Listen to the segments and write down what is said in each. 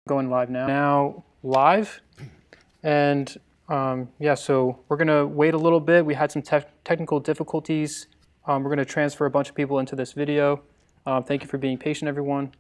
Going live now. Now live, and yeah, so we're gonna wait a little bit. We had some technical difficulties. We're gonna transfer a bunch of people into this video. Thank you for being patient, everyone.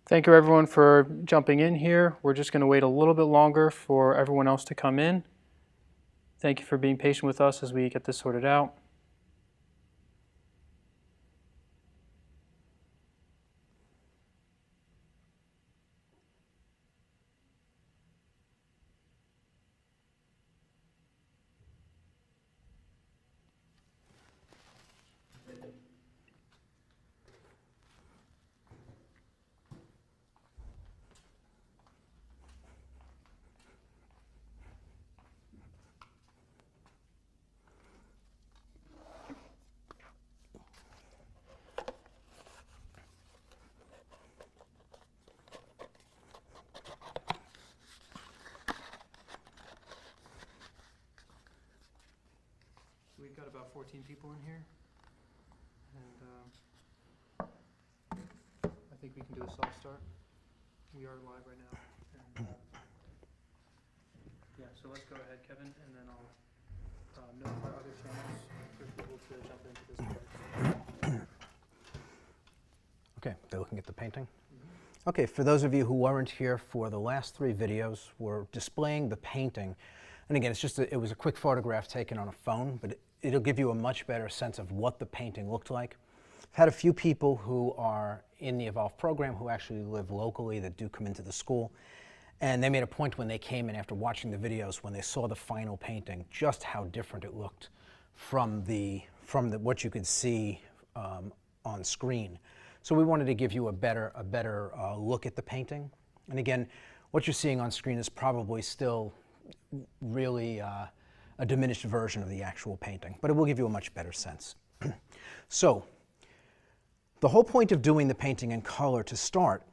Thank you, everyone, for jumping in here. We're just going to wait a little bit longer for everyone else to come in. Thank you for being patient with us as we get this sorted out. We've got about 14 people in here, and I think we can do a soft start. We are live right now. And, yeah, so let's go ahead, Kevin, and then I'll notify other channels for people to jump into this part. Okay, they're looking at the painting. Okay, for those of you who weren't here for the last 3 videos, we're displaying the painting. And again, it's just it was a quick photograph taken on a phone, but it'll give you a much better sense of what the painting looked like. I've had a few people who are in the Evolve program who actually live locally that do come into the school. And they made a point when they came in after watching the videos, when they saw the final painting, just how different it looked from what you could see on screen. So we wanted to give you a better look at the painting. And again, what you're seeing on screen is probably still really a diminished version of the actual painting, but it will give you a much better sense. So the whole point of doing the painting in color to start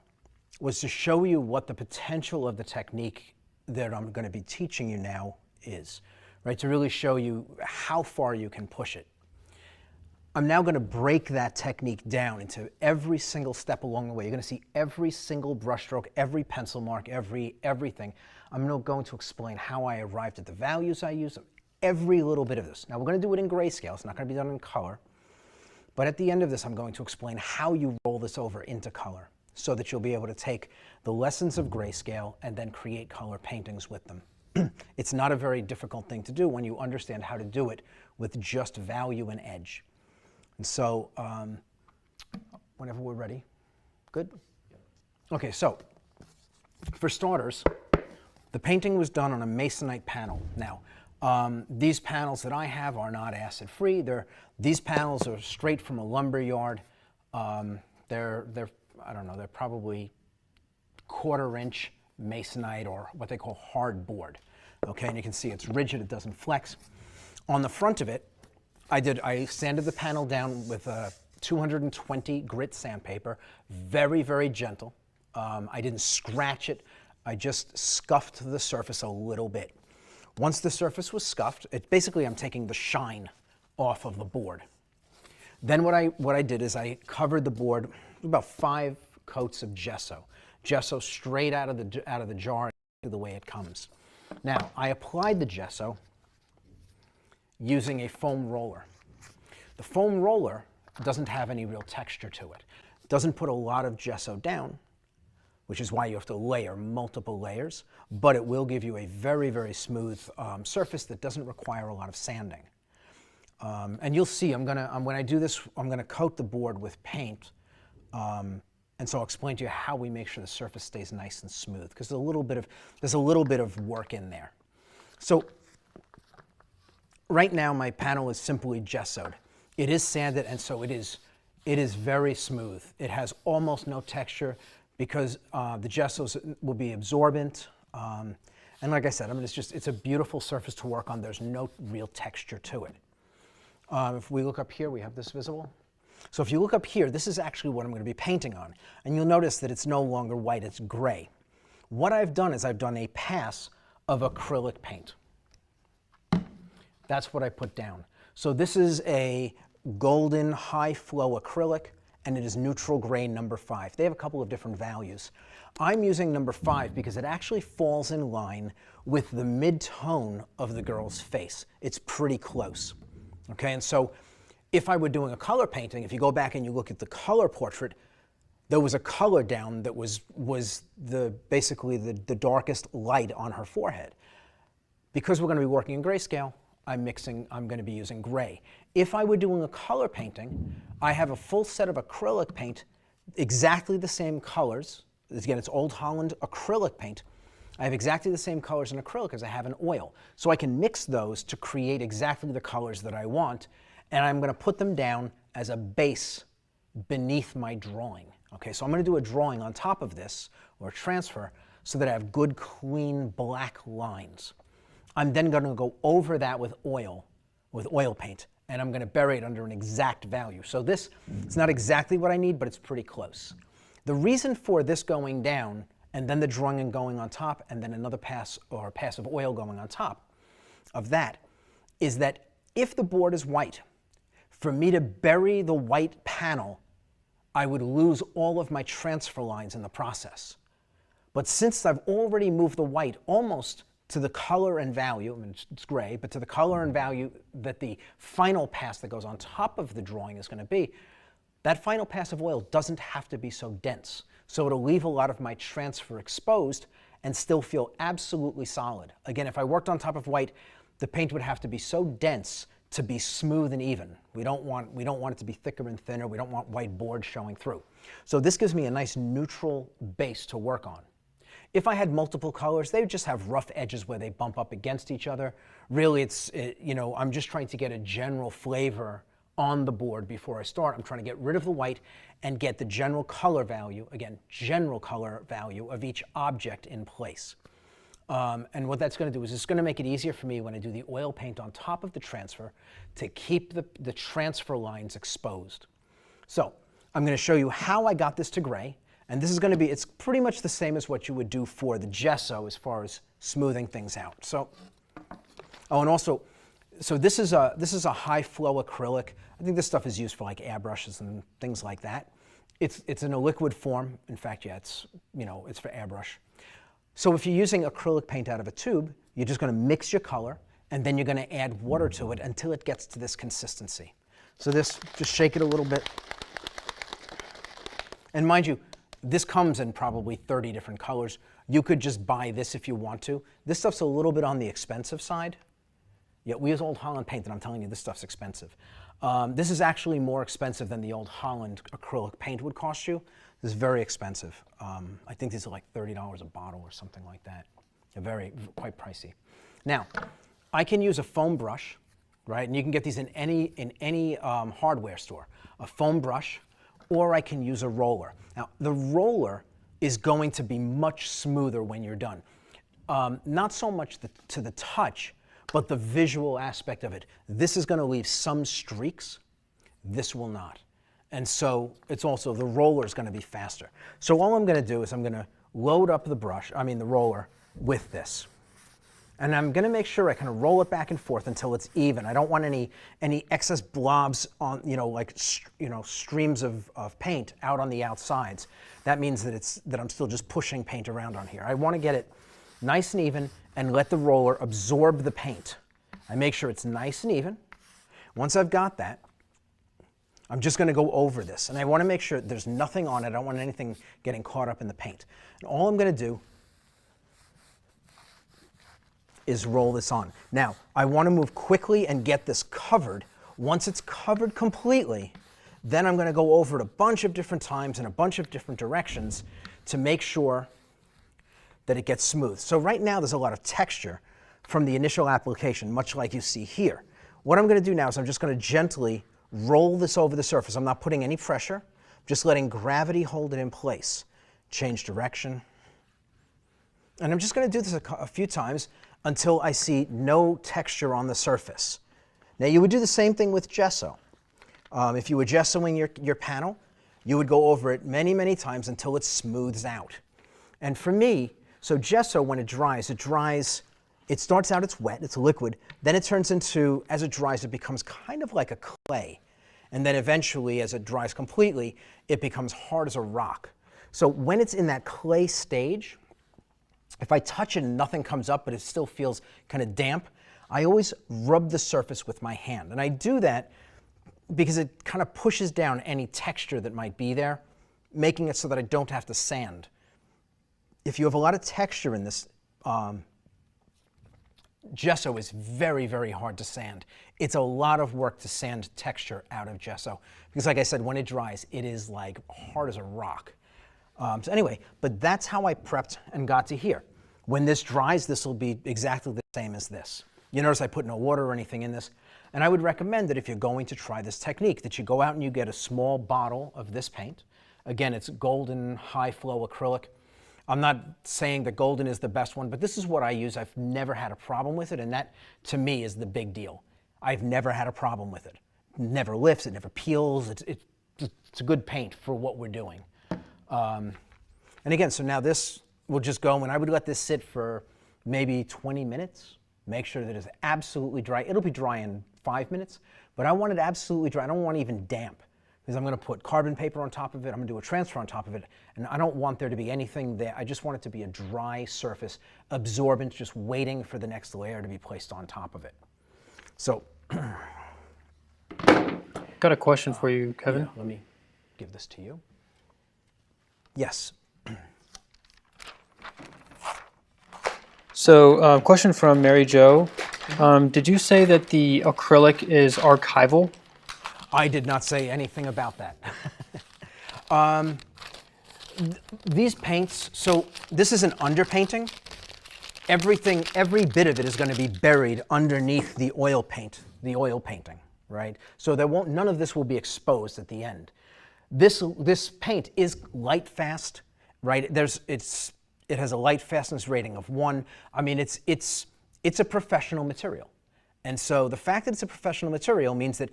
was to show you what the potential of the technique that I'm going to be teaching you now is, right? To really show you how far you can push it. I'm now going to break that technique down into every single step along the way. You're going to see every single brushstroke, every pencil mark, everything. I'm going to explain how I arrived at the values I use, every little bit of this. Now we're going to do it in grayscale. It's not going to be done in color. But at the end of this, I'm going to explain how you roll this over into color so that you'll be able to take the lessons of grayscale and then create color paintings with them. It's not a very difficult thing to do when you understand how to do it with just value and edge. And so, whenever we're ready. Good? Okay, so for starters, the painting was done on a masonite panel. Now, these panels that I have are not acid-free. These panels are straight from a lumber yard. They're I don't know, they're probably 1/4 inch masonite, or what they call hard board. Okay, and you can see it's rigid, it doesn't flex. On the front of it, I sanded the panel down with a 220 grit sandpaper, very, very gentle. I didn't scratch it, I just scuffed the surface a little bit. Once the surface was scuffed, basically I'm taking the shine off of the board. Then what I did is I covered the board with about 5 coats of gesso. Gesso straight out of the jar, the way it comes. Now, I applied the gesso using a foam roller. The foam roller doesn't have any real texture to it. It doesn't put a lot of gesso down, which is why you have to layer multiple layers, but it will give you a very, very smooth surface that doesn't require a lot of sanding. And you'll see, when I do this, I'm gonna coat the board with paint, and so I'll explain to you how we make sure the surface stays nice and smooth, because there's a little bit of work in there. So right now my panel is simply gessoed. It is sanded, and so it is very smooth. It has almost no texture because the gessos will be absorbent. And like I said, it's a beautiful surface to work on. There's no real texture to it. If we look up here, we have this visible. So if you look up here, this is actually what I'm going to be painting on. And you'll notice that it's no longer white, it's gray. What I've done is I've done a pass of acrylic paint. That's what I put down. So this is a golden high flow acrylic, and it is neutral gray number 5. They have a couple of different values. I'm using number 5 because it actually falls in line with the mid-tone of the girl's face. It's pretty close. Okay, and so if I were doing a color painting, if you go back and you look at the color portrait, there was a color down that was basically the darkest light on her forehead. Because we're going to be working in grayscale, I'm going to be using gray. If I were doing a color painting, I have a full set of acrylic paint, exactly the same colors. Again, it's Old Holland acrylic paint. I have exactly the same colors in acrylic as I have in oil. So I can mix those to create exactly the colors that I want, and I'm going to put them down as a base beneath my drawing. Okay, so I'm going to do a drawing on top of this, or a transfer, so that I have good, clean, black lines. I'm then going to go over that with oil paint, and I'm going to bury it under an exact value. So this, it's not exactly what I need, but it's pretty close. The reason for this going down, and then the drawing and going on top, and then another pass or pass of oil going on top of that, is that if the board is white, for me to bury the white panel, I would lose all of my transfer lines in the process. But since I've already moved the white almost to the color and value, I mean, it's gray, but to the color and value that the final pass that goes on top of the drawing is going to be, that final pass of oil doesn't have to be so dense. So it'll leave a lot of my transfer exposed and still feel absolutely solid. Again, if I worked on top of white, the paint would have to be so dense to be smooth and even. We don't want it to be thicker and thinner. We don't want white boards showing through. So this gives me a nice neutral base to work on. If I had multiple colors, they would just have rough edges where they bump up against each other. Really, I'm just trying to get a general flavor on the board before I start. I'm trying to get rid of the white and get the general color value, again, general color value of each object in place. And what that's going to do is it's going to make it easier for me when I do the oil paint on top of the transfer to keep the transfer lines exposed. So I'm going to show you how I got this to gray. And this is going to be, it's pretty much the same as what you would do for the gesso as far as smoothing things out. So, oh, and also, so this is a high flow acrylic. I think this stuff is used for like airbrushes and things like that. It's in a liquid form. In fact, yeah, it's for airbrush. So if you're using acrylic paint out of a tube, you're just going to mix your color, and then you're going to add water to it until it gets to this consistency. So this, just shake it a little bit. And mind you, this comes in probably 30 different colors. You could just buy this if you want to. This stuff's a little bit on the expensive side. Yeah, we use Old Holland paint, and I'm telling you, this stuff's expensive. This is actually more expensive than the Old Holland acrylic paint would cost you. This is very expensive. I think these are like $30 a bottle or something like that. They're quite pricey. Now, I can use a foam brush, right? And you can get these in any hardware store. A foam brush, or I can use a roller. Now, the roller is going to be much smoother when you're done. Not so much to the touch, but the visual aspect of it. This is going to leave some streaks. This will not. And so it's also, the roller is going to be faster. So all I'm going to do is I'm going to load up the roller with this. And I'm going to make sure I kind of roll it back and forth until it's even. I don't want any excess blobs on, streams of paint out on the outsides. That means that I'm still just pushing paint around on here. I want to get it nice and even and let the roller absorb the paint. I make sure it's nice and even. Once I've got that, I'm just going to go over this, and I want to make sure there's nothing on it. I don't want anything getting caught up in the paint. And all I'm going to do is roll this on. Now, I want to move quickly and get this covered. Once it's covered completely, then I'm going to go over it a bunch of different times in a bunch of different directions to make sure that it gets smooth. So right now there's a lot of texture from the initial application, much like you see here. What I'm going to do now is I'm just going to gently roll this over the surface. I'm not putting any pressure, just letting gravity hold it in place. Change direction. And I'm just going to do this a few times until I see no texture on the surface. Now you would do the same thing with gesso. If you were gessoing your panel, you would go over it many, many times until it smooths out. And for me, so gesso, when it dries, it starts out, it's wet, it's a liquid, then it turns into, as it dries, it becomes kind of like a clay. And then eventually, as it dries completely, it becomes hard as a rock. So when it's in that clay stage, if I touch it and nothing comes up, but it still feels kind of damp, I always rub the surface with my hand. And I do that because it kind of pushes down any texture that might be there, making it so that I don't have to sand. If you have a lot of texture in this, gesso is very, very hard to sand. It's a lot of work to sand texture out of gesso because, like I said, when it dries, it is like hard as a rock. So anyway, but that's how I prepped and got to here. When this dries, this will be exactly the same as this. You notice I put no water or anything in this. And I would recommend that if you're going to try this technique, that you go out and you get a small bottle of this paint. Again, it's golden high flow acrylic. I'm not saying that golden is the best one, but this is what I use. I've never had a problem with it, and that, to me, is the big deal. I've never had a problem with it. It never lifts, it never peels. It's a good paint for what we're doing. And again, so now this will just go, and I would let this sit for maybe 20 minutes. Make sure that it's absolutely dry. It'll be dry in 5 minutes, but I want it absolutely dry. I don't want it even damp, because I'm going to put carbon paper on top of it. I'm going to do a transfer on top of it, and I don't want there to be anything there. I just want it to be a dry surface, absorbent, just waiting for the next layer to be placed on top of it. So, got a question for you, Kevin. Yeah, let me give this to you. Yes. So, question from Mary Jo. Did you say that the acrylic is archival? I did not say anything about that. These paints, so this is an underpainting. Every bit of it is going to be buried underneath the oil painting, right? So none of this will be exposed at the end. This paint is light fast, right? It has a light fastness rating of 1. I mean, it's a professional material. And so the fact that it's a professional material means that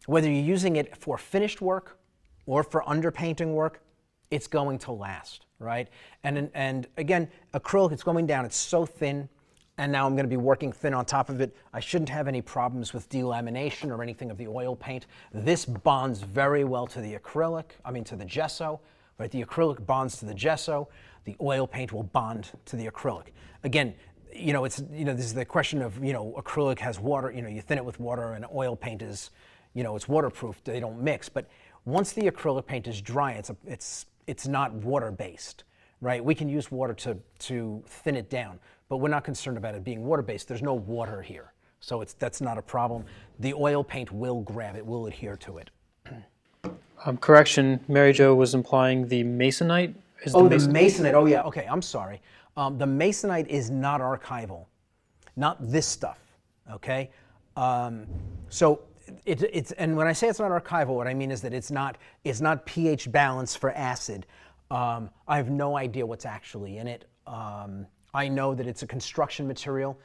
whether you're using it for finished work or for underpainting work, it's going to last, right? And again, acrylic, it's going down, it's so thin, and now I'm going to be working thin on top of it. I shouldn't have any problems with delamination or anything of the oil paint. This bonds very well to the to the gesso, right? The acrylic bonds to the gesso. The oil paint will bond to the acrylic. Again, this is the question of, acrylic has water, you thin it with water, and oil paint is, it's waterproof, they don't mix. But once the acrylic paint is dry, it's not water-based, right? We can use water to thin it down, but we're not concerned about it being water-based. There's no water here, so that's not a problem. The oil paint will grab it, will adhere to it. Correction, Mary Jo was implying the masonite. The masonite. Oh, yeah. Okay, I'm sorry. The masonite is not archival, not this stuff. Okay, so and when I say it's not archival, what I mean is that it's not pH balanced for acid. I have no idea what's actually in it. I know that it's a construction material.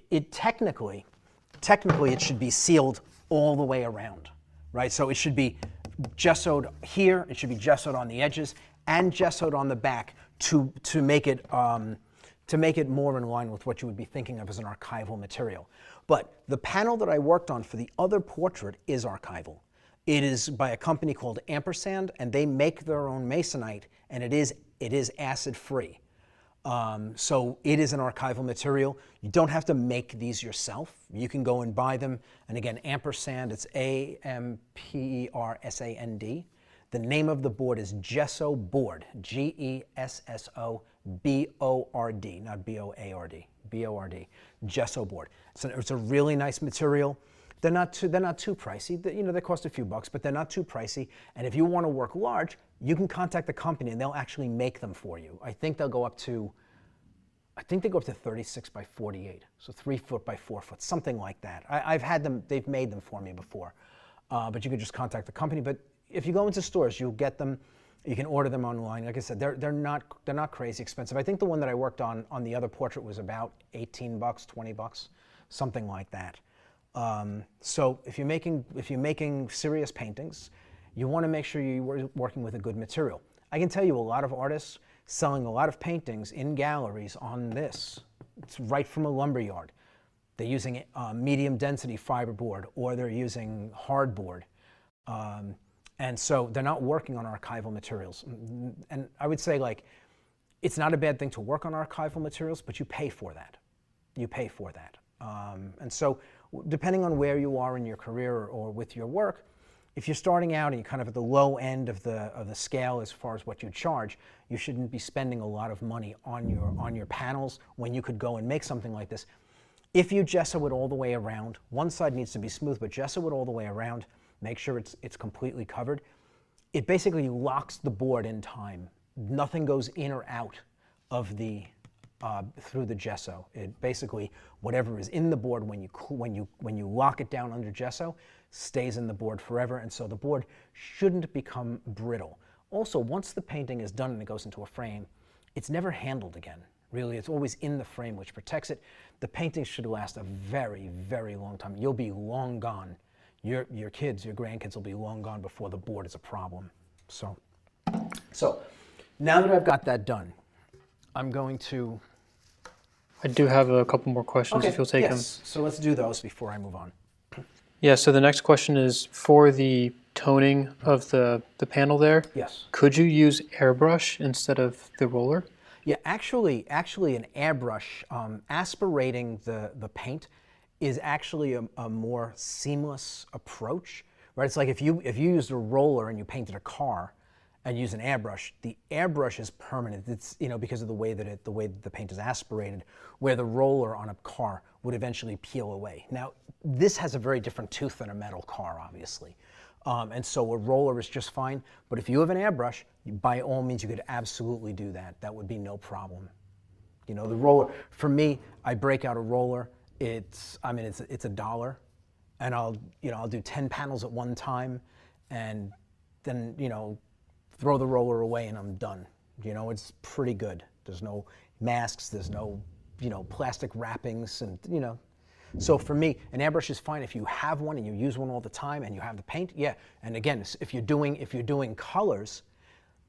It technically it should be sealed all the way around, right? So it should be gessoed here. It should be gessoed on the edges and gessoed on the back to make it more in line with what you would be thinking of as an archival material. But the panel that I worked on for the other portrait is archival. It is by a company called Ampersand, and they make their own masonite, and it is acid-free. So it is an archival material. You don't have to make these yourself. You can go and buy them. And again, ampersand, it's AMPERSAND. The name of the board is Gesso Board, GESSOBORD, not BOARD, BORD, Gesso Board. It's a really nice material. They're not too pricey. They cost a few bucks, but they're not too pricey. And if you want to work large, you can contact the company and they'll actually make them for you. I think they go up to 36 by 48, so 3 foot by 4 foot, something like that. I've had them, they've made them for me before, but you can just contact the company. But if you go into stores, you'll get them. You can order them online. Like I said, they're not crazy expensive. I think the one that I worked on the other portrait was about 18 bucks, 20 bucks, something like that. So if you're making serious paintings, you want to make sure you're working with a good material. I can tell you a lot of artists selling a lot of paintings in galleries on this. It's right from a lumber yard. They're using medium density fiberboard or they're using hardboard. And so they're not working on archival materials. And I would say, like, it's not a bad thing to work on archival materials, but you pay for that. You pay for that. And so depending on where you are in your career or with your work, if you're starting out and you're kind of at the low end of the scale as far as what you charge, you shouldn't be spending a lot of money on your panels when you could go and make something like this. If you gesso it all the way around, one side needs to be smooth, but gesso it all the way around, make sure it's completely covered. It basically locks the board in time. Nothing goes in or out of the through the gesso. It basically, whatever is in the board when you lock it down under gesso stays in the board forever, and so the board shouldn't become brittle. Also, once the painting is done and it goes into a frame, it's never handled again. Really, it's always in the frame, which protects it. The painting should last a very, very long time. You'll be long gone. Your kids, your grandkids will be long gone before the board is a problem. So now that I've got that done, I'm going to... I do have a couple more questions if you'll take them. So let's do those before I move on. Yeah, so the next question is for the toning of the panel there. Yes. Could you use airbrush instead of the roller? Yeah, actually an airbrush, aspirating the paint is actually a more seamless approach, right? It's like if you used a roller and you painted a car and use an airbrush, the airbrush is permanent. It's, because of the way that the paint is aspirated, where the roller on a car would eventually peel away. Now, this has a very different tooth than a metal car, obviously. And so a roller is just fine, but if you have an airbrush, by all means, you could absolutely do that. That would be no problem. The roller, for me, I break out a roller. It's $1, and I'll do 10 panels at one time, and then throw the roller away, and I'm done. It's pretty good. There's no masks. There's no plastic wrappings, and So for me, an airbrush is fine if you have one and you use one all the time and you have the paint. Yeah, and again, if you're doing colors,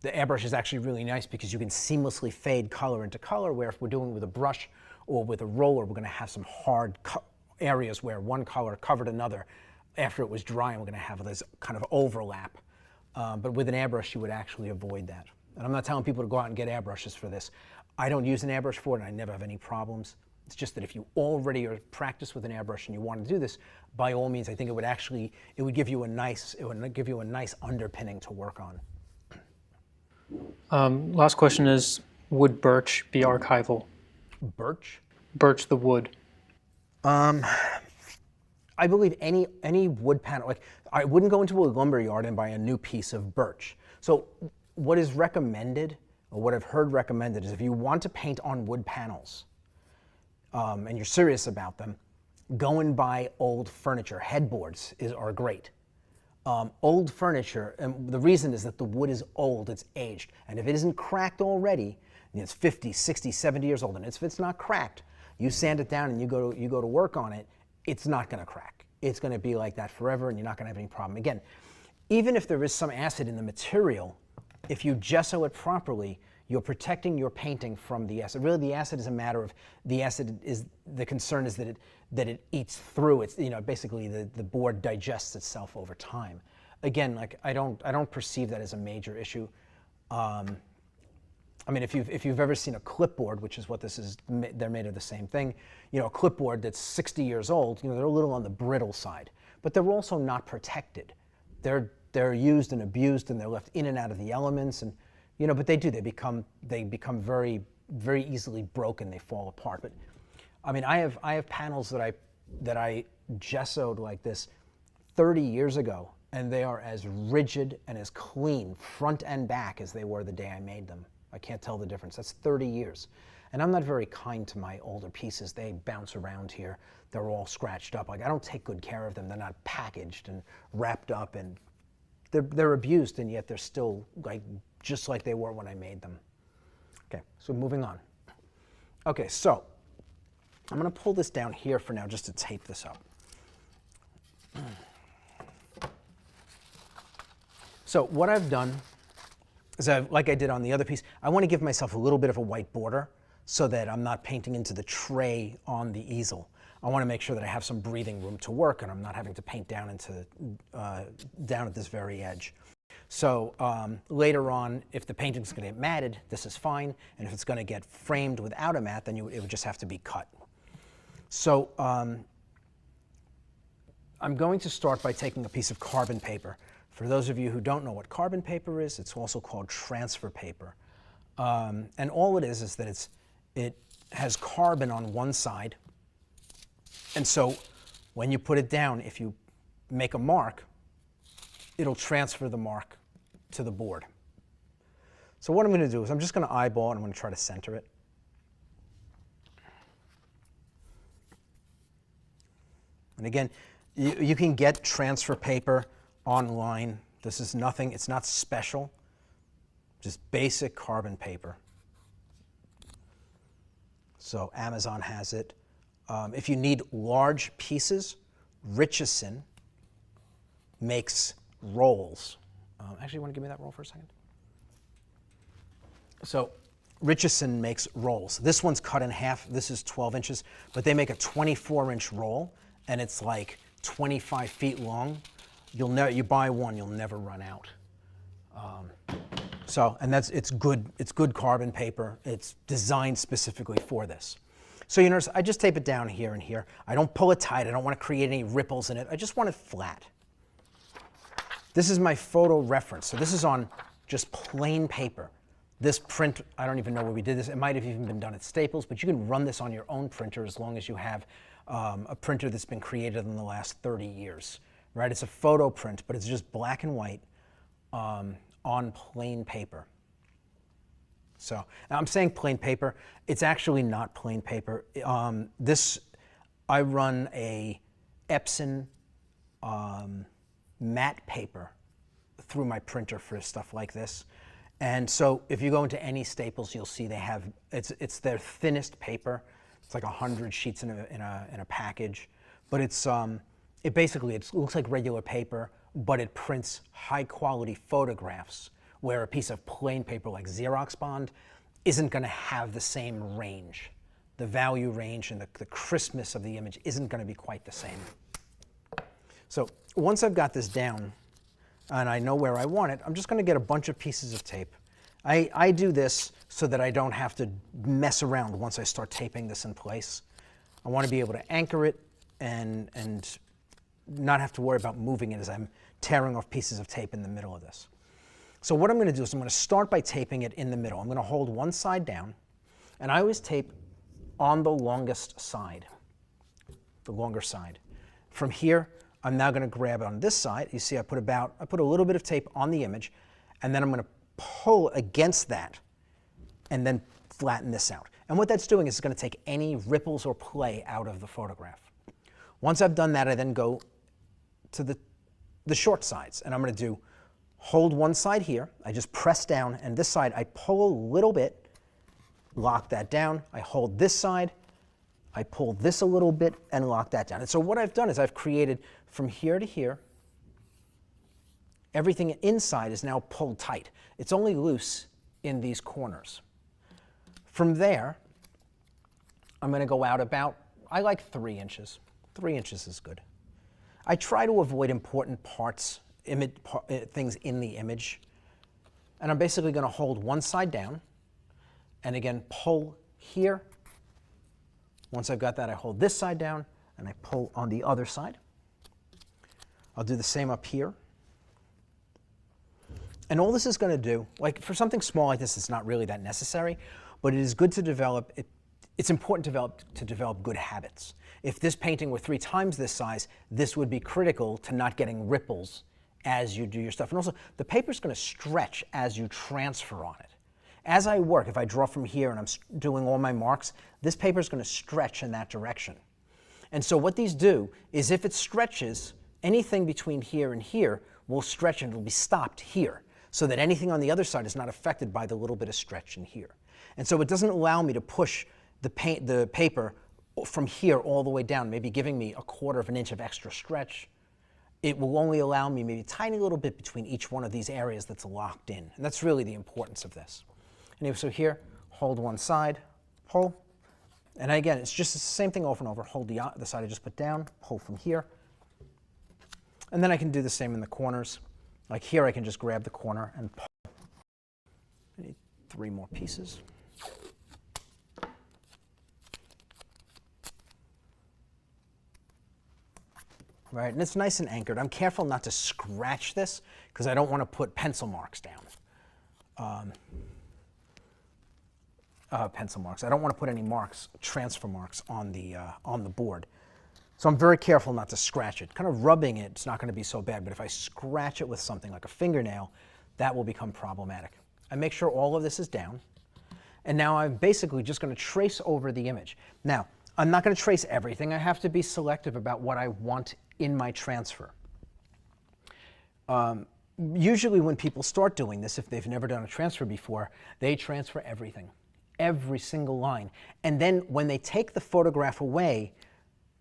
the airbrush is actually really nice because you can seamlessly fade color into color. Where if we're doing it with a brush or with a roller, we're going to have some hard areas where one color covered another after it was dry, and we're going to have this kind of overlap. But with an airbrush, you would actually avoid that. And I'm not telling people to go out and get airbrushes for this. I don't use an airbrush for it, and I never have any problems. It's just that if you already are practiced with an airbrush and you want to do this, by all means, I think it would give you a nice underpinning to work on. Last question is, would birch be archival? Birch? Birch, the wood. I believe any wood panel, like I wouldn't go into a lumber yard and buy a new piece of birch. So what is recommended, or what I've heard recommended, is if you want to paint on wood panels, and you're serious about them, go and buy old furniture. Headboards are great. Old furniture, and the reason is that the wood is old, it's aged, and if it isn't cracked already, it's 50, 60, 70 years old, and if it's not cracked, you sand it down and you go to work on it, it's not going to crack. It's going to be like that forever, and you're not going to have any problem. Again, even if there is some acid in the material, if you gesso it properly, you're protecting your painting from the acid. Really, the acid is a matter of, the concern is that it eats through. It's, basically the board digests itself over time. Again, like I don't perceive that as a major issue. I mean, if you've ever seen a clipboard, which is what this is, they're made of the same thing. You know, a clipboard that's 60 years old, you know, they're a little on the brittle side, but they're also not protected. They're used and abused, and they're left in and out of the elements, and you know, but they become very, very easily broken. They fall apart. But I mean, I have panels that I gessoed like this 30 years ago, and they are as rigid and as clean front and back as they were the day I made them. I can't tell the difference. That's 30 years. And I'm not very kind to my older pieces. They bounce around here. They're all scratched up. Like, I don't take good care of them. They're not packaged and wrapped up, and they're abused, and yet they're still like just like they were when I made them. Okay, so moving on. Okay, so I'm going to pull this down here for now just to tape this up. So what I've done is, like I did on the other piece, I want to give myself a little bit of a white border so that I'm not painting into the tray on the easel. I want to make sure that I have some breathing room to work, and I'm not having to paint down into down at this very edge. So later on, if the painting's going to get matted, this is fine, and if it's going to get framed without a mat, then it would just have to be cut. So I'm going to start by taking a piece of carbon paper. For those of you who don't know what carbon paper is, it's also called transfer paper. And all it is that it has carbon on one side. And so when you put it down, if you make a mark, it'll transfer the mark to the board. So what I'm going to do is I'm just going to eyeball, and I'm going to try to center it. And again, you can get transfer paper online. This is nothing, it's not special, just basic carbon paper. So Amazon has it. If you need large pieces, Richardson makes rolls. Actually, you want to give me that roll for a second? So Richardson makes rolls. This one's cut in half. This is 12 inches, but they make a 24-inch roll, and it's like 25 feet long. You buy one, you'll never run out. It's good carbon paper. It's designed specifically for this. So you notice I just tape it down here and here. I don't pull it tight. I don't want to create any ripples in it. I just want it flat. This is my photo reference. So this is on just plain paper. This print, I don't even know where we did this. It might have even been done at Staples, but you can run this on your own printer as long as you have a printer that's been created in the last 30 years. Right? It's a photo print, but it's just black and white on plain paper. So now I'm saying plain paper. It's actually not plain paper. I run a Epson matte paper through my printer for stuff like this. And so if you go into any Staples, you'll see they have, it's their thinnest paper. It's like 100 sheets in a package, but it looks like regular paper, but it prints high quality photographs, where a piece of plain paper like Xerox Bond isn't going to have the same range. The value range and the crispness of the image isn't going to be quite the same. So once I've got this down and I know where I want it, I'm just going to get a bunch of pieces of tape. I do this so that I don't have to mess around once I start taping this in place. I want to be able to anchor it and not have to worry about moving it as I'm tearing off pieces of tape in the middle of this. So what I'm going to do is I'm going to start by taping it in the middle. I'm going to hold one side down, and I always tape on the longest side, the longer side. From here, I'm now going to grab on this side. You see I put a little bit of tape on the image, and then I'm going to pull against that and then flatten this out. And what that's doing is it's going to take any ripples or play out of the photograph. Once I've done that, I then go to the short sides, and I'm going to hold one side here. I just press down, and this side I pull a little bit, lock that down. I hold this side, I pull this a little bit, and lock that down. And so what I've done is I've created from here to here, everything inside is now pulled tight. It's only loose in these corners. From there, I'm going to go out about, I like 3 inches. 3 inches is good. I try to avoid important parts, things in the image. And I'm basically going to hold one side down, and again, pull here. Once I've got that, I hold this side down, and I pull on the other side. I'll do the same up here. And all this is going to do, like for something small like this, it's not really that necessary, but it is good to develop, it's important to develop good habits. If this painting were 3 times this size, this would be critical to not getting ripples as you do your stuff. And also, the paper's going to stretch as you transfer on it. As I work, if I draw from here and I'm doing all my marks, this paper's going to stretch in that direction. And so what these do is if it stretches, anything between here and here will stretch and it'll be stopped here, so that anything on the other side is not affected by the little bit of stretch in here. And so it doesn't allow me to push the paper from here all the way down, maybe giving me 1/4 of an inch of extra stretch. It will only allow me maybe a tiny little bit between each one of these areas that's locked in. And that's really the importance of this. Anyway, so here, hold one side, pull. And again, it's just the same thing over and over. Hold the side I just put down, pull from here. And then I can do the same in the corners. Like here, I can just grab the corner and pull. I need 3 more pieces. Right, and it's nice and anchored. I'm careful not to scratch this because I don't want to put pencil marks down. Pencil marks. I don't want to put any marks, transfer marks on the board. So I'm very careful not to scratch it. Kind of rubbing it, it's not going to be so bad, but if I scratch it with something like a fingernail, that will become problematic. I make sure all of this is down, and now I'm basically just going to trace over the image. Now, I'm not going to trace everything. I have to be selective about what I want in my transfer. Usually when people start doing this, if they've never done a transfer before, they transfer everything, every single line. And then when they take the photograph away,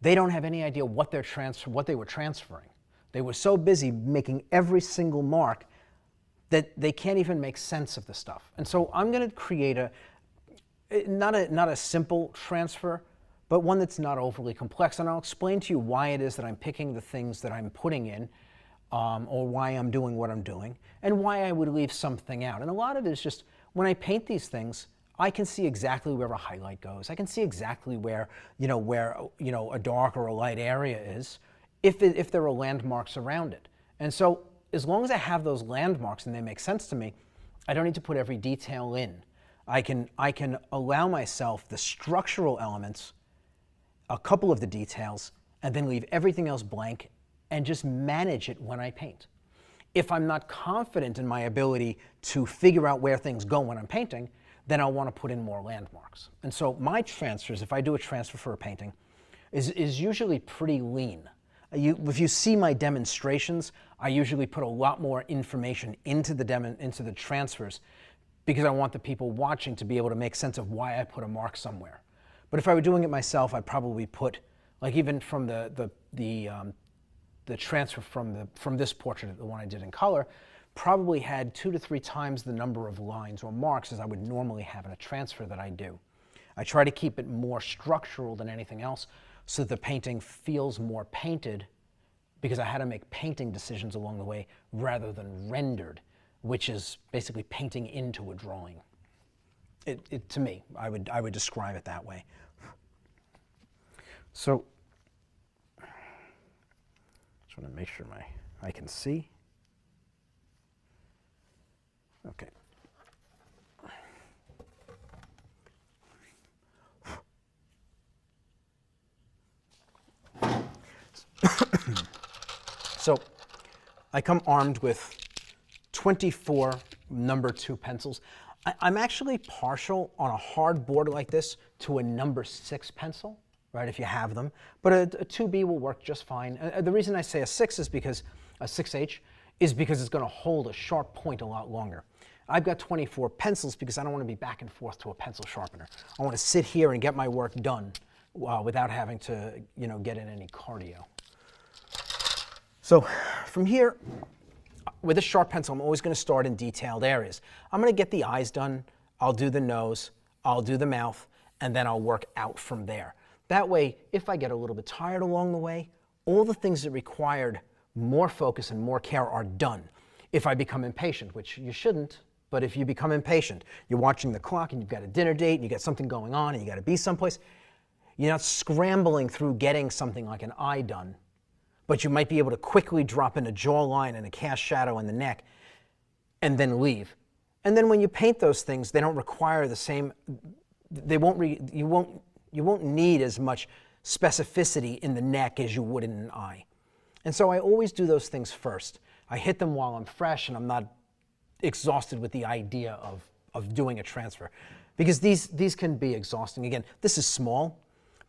they don't have any idea what they were transferring. They were so busy making every single mark that they can't even make sense of the stuff. And so I'm going to create not a simple transfer, but one that's not overly complex. And I'll explain to you why it is that I'm picking the things that I'm putting in, or why I'm doing what I'm doing, and why I would leave something out. And a lot of it is just, when I paint these things, I can see exactly where a highlight goes. I can see exactly where a dark or a light area is, if there are landmarks around it. And so as long as I have those landmarks and they make sense to me, I don't need to put every detail in. I can allow myself the structural elements, a couple of the details, and then leave everything else blank and just manage it when I paint. If I'm not confident in my ability to figure out where things go when I'm painting, then I'll want to put in more landmarks. And so my transfers, if I do a transfer for a painting, is usually pretty lean. If you see my demonstrations, I usually put a lot more information into the transfers because I want the people watching to be able to make sense of why I put a mark somewhere. But if I were doing it myself, I'd probably put, like even from the transfer from this portrait, the one I did in color, probably had 2 to 3 times the number of lines or marks as I would normally have in a transfer that I do. I try to keep it more structural than anything else so that the painting feels more painted, because I had to make painting decisions along the way rather than rendered, which is basically painting into a drawing. To me, I would describe it that way. So, just want to make sure I can see. Okay. So, I come armed with 24 number 2 pencils. I'm actually partial on a hard board like this to a number 6 pencil, right, if you have them. But a 2B will work just fine. The reason I say a 6 is because, a 6H, is because it's going to hold a sharp point a lot longer. I've got 24 pencils because I don't want to be back and forth to a pencil sharpener. I want to sit here and get my work done without having to, get in any cardio. So from here, with a sharp pencil, I'm always going to start in detailed areas. I'm going to get the eyes done, I'll do the nose, I'll do the mouth, and then I'll work out from there. That way, if I get a little bit tired along the way, all the things that required more focus and more care are done. If I become impatient, which you shouldn't, But if you become impatient, you're watching the clock and you've got a dinner date and you got something going on and you got to be someplace, you're not scrambling through getting something like an eye done, but you might be able to quickly drop in a jawline and a cast shadow in the neck and then leave. And then when you paint those things, they don't require the same, you won't need as much specificity in the neck as you would in an eye. And so I always do those things first. I hit them while I'm fresh and I'm not exhausted with the idea of doing a transfer. Because these can be exhausting. Again, this is small,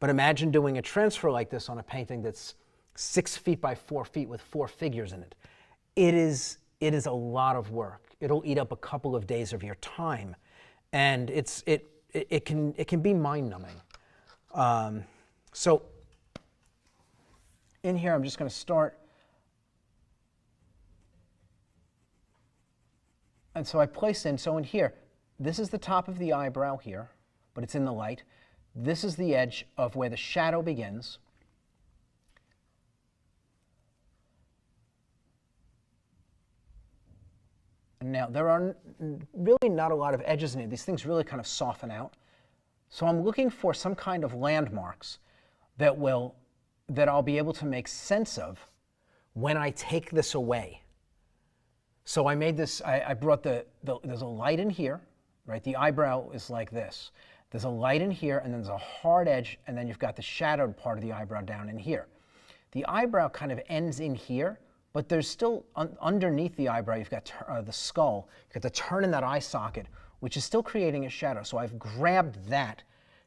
but imagine doing a transfer like this on a painting that's 6 feet by 4 feet with 4 figures in it. It is a lot of work. It'll eat up a couple of days of your time, and it can be mind-numbing. So in here, I'm just going to start. And so I place in, so in here, this is the top of the eyebrow here, but it's in the light. This is the edge of where the shadow begins. And now, there are really not a lot of edges in here. These things really kind of soften out. So I'm looking for some kind of landmarks that I'll be able to make sense of when I take this away. So I made this, I brought there's a light in here, right? The eyebrow is like this. There's a light in here, and then there's a hard edge, and then you've got the shadowed part of the eyebrow down in here. The eyebrow kind of ends in here, but there's still, underneath the eyebrow, you've got the skull. You've got the turn in that eye socket, which is still creating a shadow. So I've grabbed that,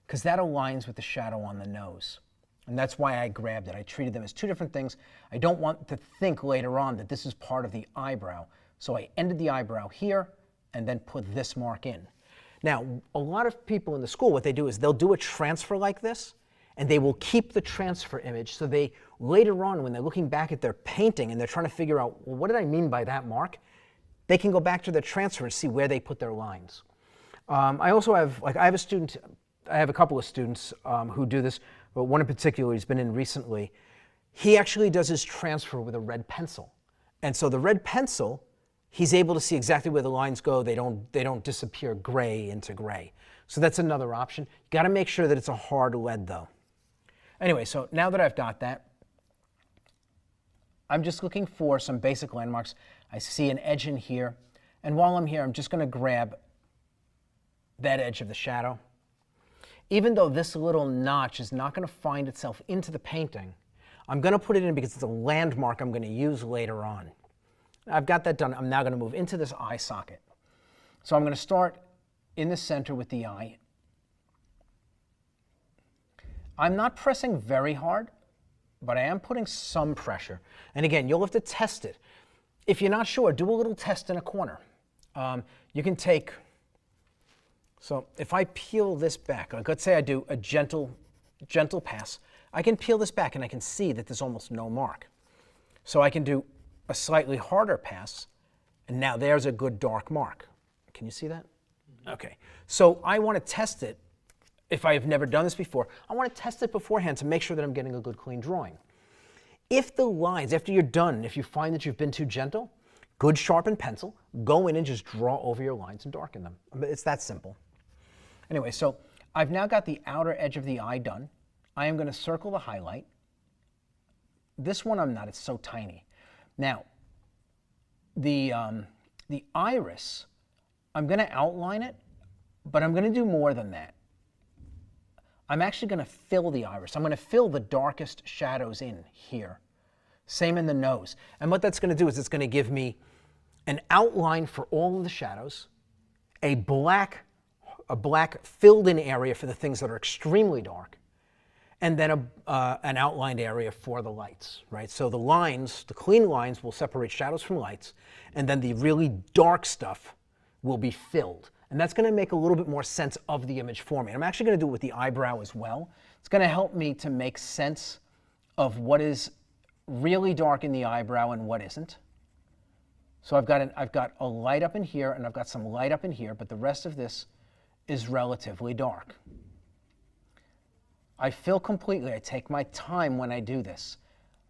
because that aligns with the shadow on the nose. And that's why I grabbed it. I treated them as two different things. I don't want to think later on that this is part of the eyebrow. So I ended the eyebrow here and then put this mark in. Now, a lot of people in the school, what they do is they'll do a transfer like this, and they will keep the transfer image. So they, later on, when they're looking back at their painting and they're trying to figure out, well, what did I mean by that mark? They can go back to their transfer and see where they put their lines. I also have, I have a couple of students who do this, but one in particular he's been in recently. He actually does his transfer with a red pencil. And so the red pencil, he's able to see exactly where the lines go. They don't disappear gray into gray. So that's another option. You got to make sure that it's a hard lead, though. Anyway, so now that I've got that, I'm just looking for some basic landmarks. I see an edge in here, and while I'm here, I'm just going to grab that edge of the shadow. Even though this little notch is not going to find itself into the painting, I'm going to put it in because it's a landmark I'm going to use later on. I've got that done. I'm now going to move into this eye socket. So I'm going to start in the center with the eye. I'm not pressing very hard, but I am putting some pressure. And again, you'll have to test it. If you're not sure, do a little test in a corner. You can take, so if I peel this back, like let's say I do a gentle pass, I can peel this back and I can see that there's almost no mark. So I can do a slightly harder pass, and now there's a good dark mark. Can you see that? Okay. So I want to test it. If I have never done this before, I want to test it beforehand to make sure that I'm getting a good clean drawing. If the lines, after you're done, if you find that you've been too gentle, good sharpened pencil, go in and just draw over your lines and darken them. It's that simple. Anyway, so I've now got the outer edge of the eye done. I am going to circle the highlight. This one I'm not, it's so tiny. Now, the iris, I'm going to outline it, but I'm going to do more than that. I'm actually going to fill the iris. I'm going to fill the darkest shadows in here. Same in the nose. And what that's going to do is it's going to give me an outline for all of the shadows, a black filled in area for the things that are extremely dark, and then an outlined area for the lights, right? So the lines, the clean lines will separate shadows from lights, and then the really dark stuff will be filled. And that's going to make a little bit more sense of the image for me. And I'm actually going to do it with the eyebrow as well. It's going to help me to make sense of what is really dark in the eyebrow and what isn't. So I've got a light up in here, and I've got some light up in here, but the rest of this is relatively dark. I fill completely. I take my time when I do this.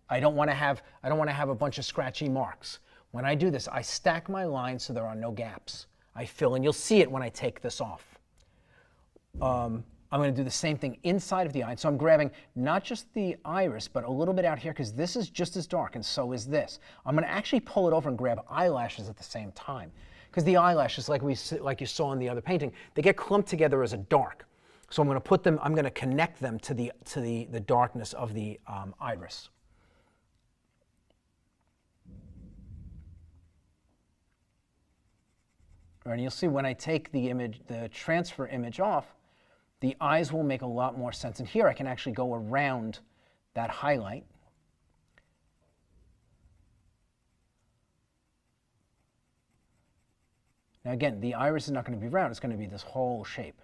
I don't want to have a bunch of scratchy marks. When I do this, I stack my lines so there are no gaps. I fill, and you'll see it when I take this off. I'm going to do the same thing inside of the eye. So I'm grabbing not just the iris, but a little bit out here, because this is just as dark, and so is this. I'm going to actually pull it over and grab eyelashes at the same time, because the eyelashes, like you saw in the other painting, they get clumped together as a dark. So I'm going to put them, I'm going to connect them to the darkness of the iris. And you'll see when I take the image, the transfer image off, the eyes will make a lot more sense. And here I can actually go around that highlight. Now again, the iris is not going to be round, it's going to be this whole shape.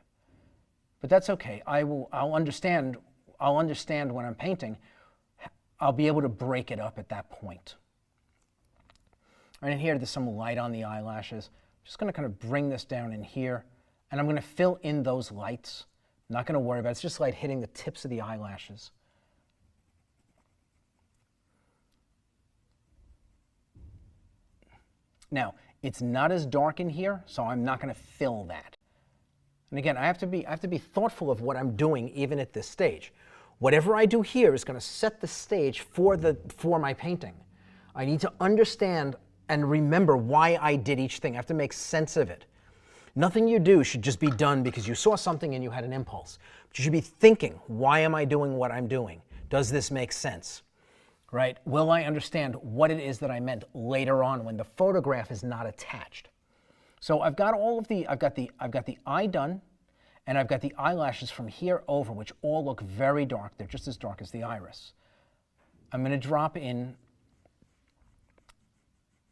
But that's okay. I'll understand when I'm painting, I'll be able to break it up at that point. Right in here, there's some light on the eyelashes. I'm just going to kind of bring this down in here, and I'm going to fill in those lights. I'm not going to worry about it. It's just light hitting the tips of the eyelashes. Now, it's not as dark in here, so I'm not going to fill that. And again, I have to be thoughtful of what I'm doing even at this stage. Whatever I do here is going to set the stage for my painting. I need to understand and remember why I did each thing. I have to make sense of it. Nothing you do should just be done because you saw something and you had an impulse. But you should be thinking, why am I doing what I'm doing? Does this make sense? Right? Will I understand what it is that I meant later on when the photograph is not attached? So I've got all of I've got the eye done, and I've got the eyelashes from here over, which all look very dark. They're just as dark as the iris. I'm going to drop in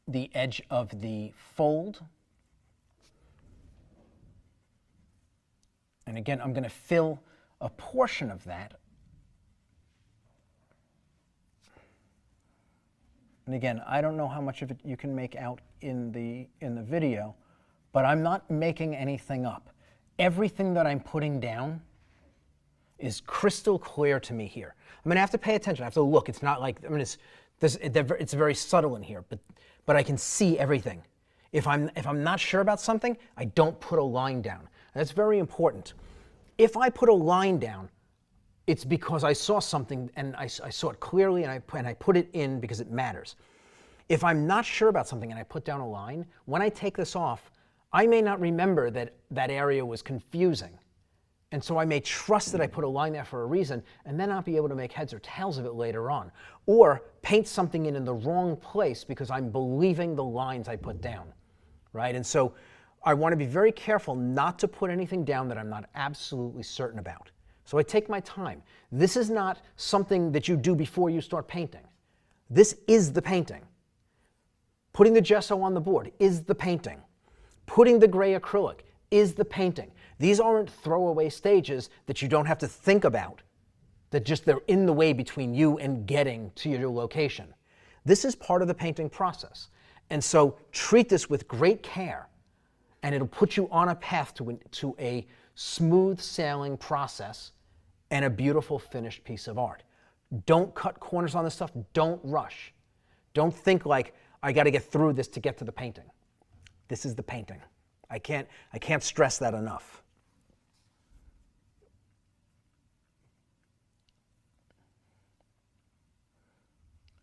the edge of the fold. And again, I'm going to fill a portion of that. And again, I don't know how much of it you can make out in the video, but I'm not making anything up. Everything that I'm putting down is crystal clear to me here. I'm going to have to pay attention. I have to look. It's not like, I mean, it's very subtle in here, but I can see everything. If I'm not sure about something, I don't put a line down. And that's very important. If I put a line down, it's because I saw something and I saw it clearly, and I put it in because it matters. If I'm not sure about something and I put down a line, when I take this off, I may not remember that that area was confusing. And so I may trust that I put a line there for a reason and then not be able to make heads or tails of it later on. Or paint something in the wrong place because I'm believing the lines I put down, right? And so I want to be very careful not to put anything down that I'm not absolutely certain about. So I take my time. This is not something that you do before you start painting. This is the painting. Putting the gesso on the board is the painting. Putting the gray acrylic is the painting. These aren't throwaway stages that you don't have to think about, that just they're in the way between you and getting to your location. This is part of the painting process. And so treat this with great care, and it'll put you on a path to a smooth sailing process and a beautiful finished piece of art. Don't cut corners on this stuff. Don't rush. Don't think like, I got to get through this to get to the painting. This is the painting. I can't stress that enough.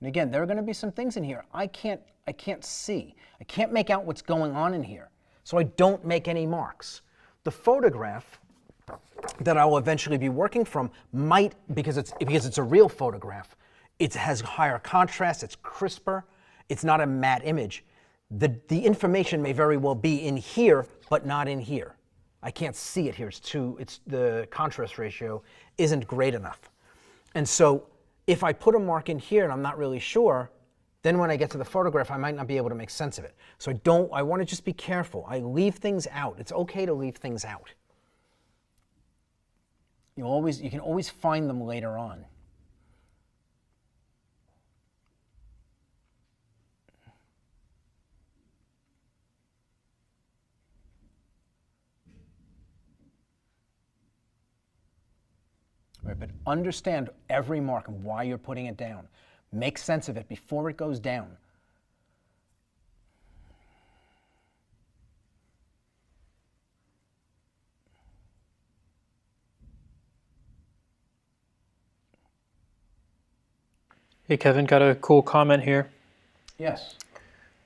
And again, there are going to be some things in here I can't see. I can't make out what's going on in here. So I don't make any marks. The photograph that I will eventually be working from might, because it's a real photograph, it has higher contrast, it's crisper, it's not a matte image. The information may very well be in here, but not in here. I can't see it here. The contrast ratio isn't great enough. And so if I put a mark in here and I'm not really sure, then when I get to the photograph, I might not be able to make sense of it. So I want to just be careful. I leave things out. It's okay to leave things out. You can always find them later on. Right, but understand every mark and why you're putting it down. Make sense of it before it goes down. Hey, Kevin, got a cool comment here. Yes.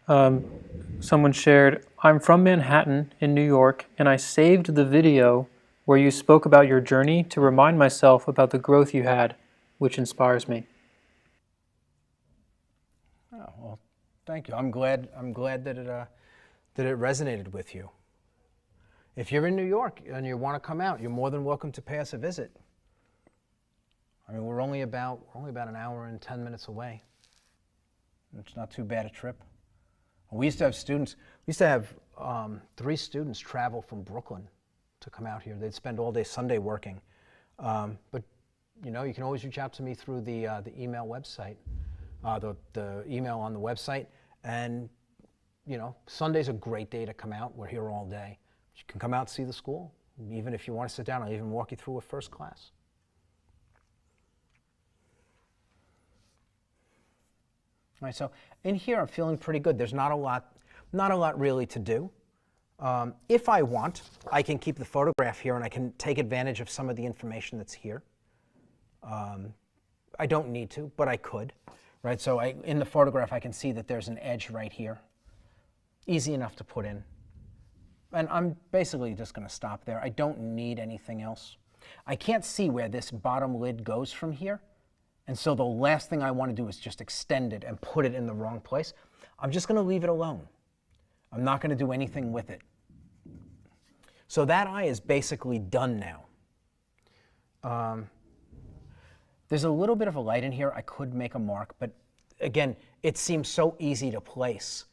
Someone shared, I'm from Manhattan in New York, and I saved the video where you spoke about your journey to remind myself about the growth you had, which inspires me. Oh, well, thank you. I'm glad that it resonated with you. If you're in New York and you want to come out, you're more than welcome to pay us a visit. I mean, we're only about an hour and 10 minutes away. It's not too bad a trip. We used to have students. We used to have 3 students travel from Brooklyn to come out here. They'd spend all day Sunday working. But you know, you can always reach out to me through the email website, the email on the website. And you know, Sunday's a great day to come out. We're here all day. You can come out and see the school. Even if you want to sit down, I'll even walk you through a first class. All right, so in here I'm feeling pretty good. There's not a lot really to do. If I want, I can keep the photograph here and I can take advantage of some of the information that's here. I don't need to, but I could, right? So in the photograph I can see that there's an edge right here. Easy enough to put in. And I'm basically just going to stop there. I don't need anything else. I can't see where this bottom lid goes from here. And so the last thing I want to do is just extend it and put it in the wrong place. I'm just going to leave it alone. I'm not going to do anything with it. So that eye is basically done now. There's a little bit of a light in here. I could make a mark, but again, it seems so easy to place.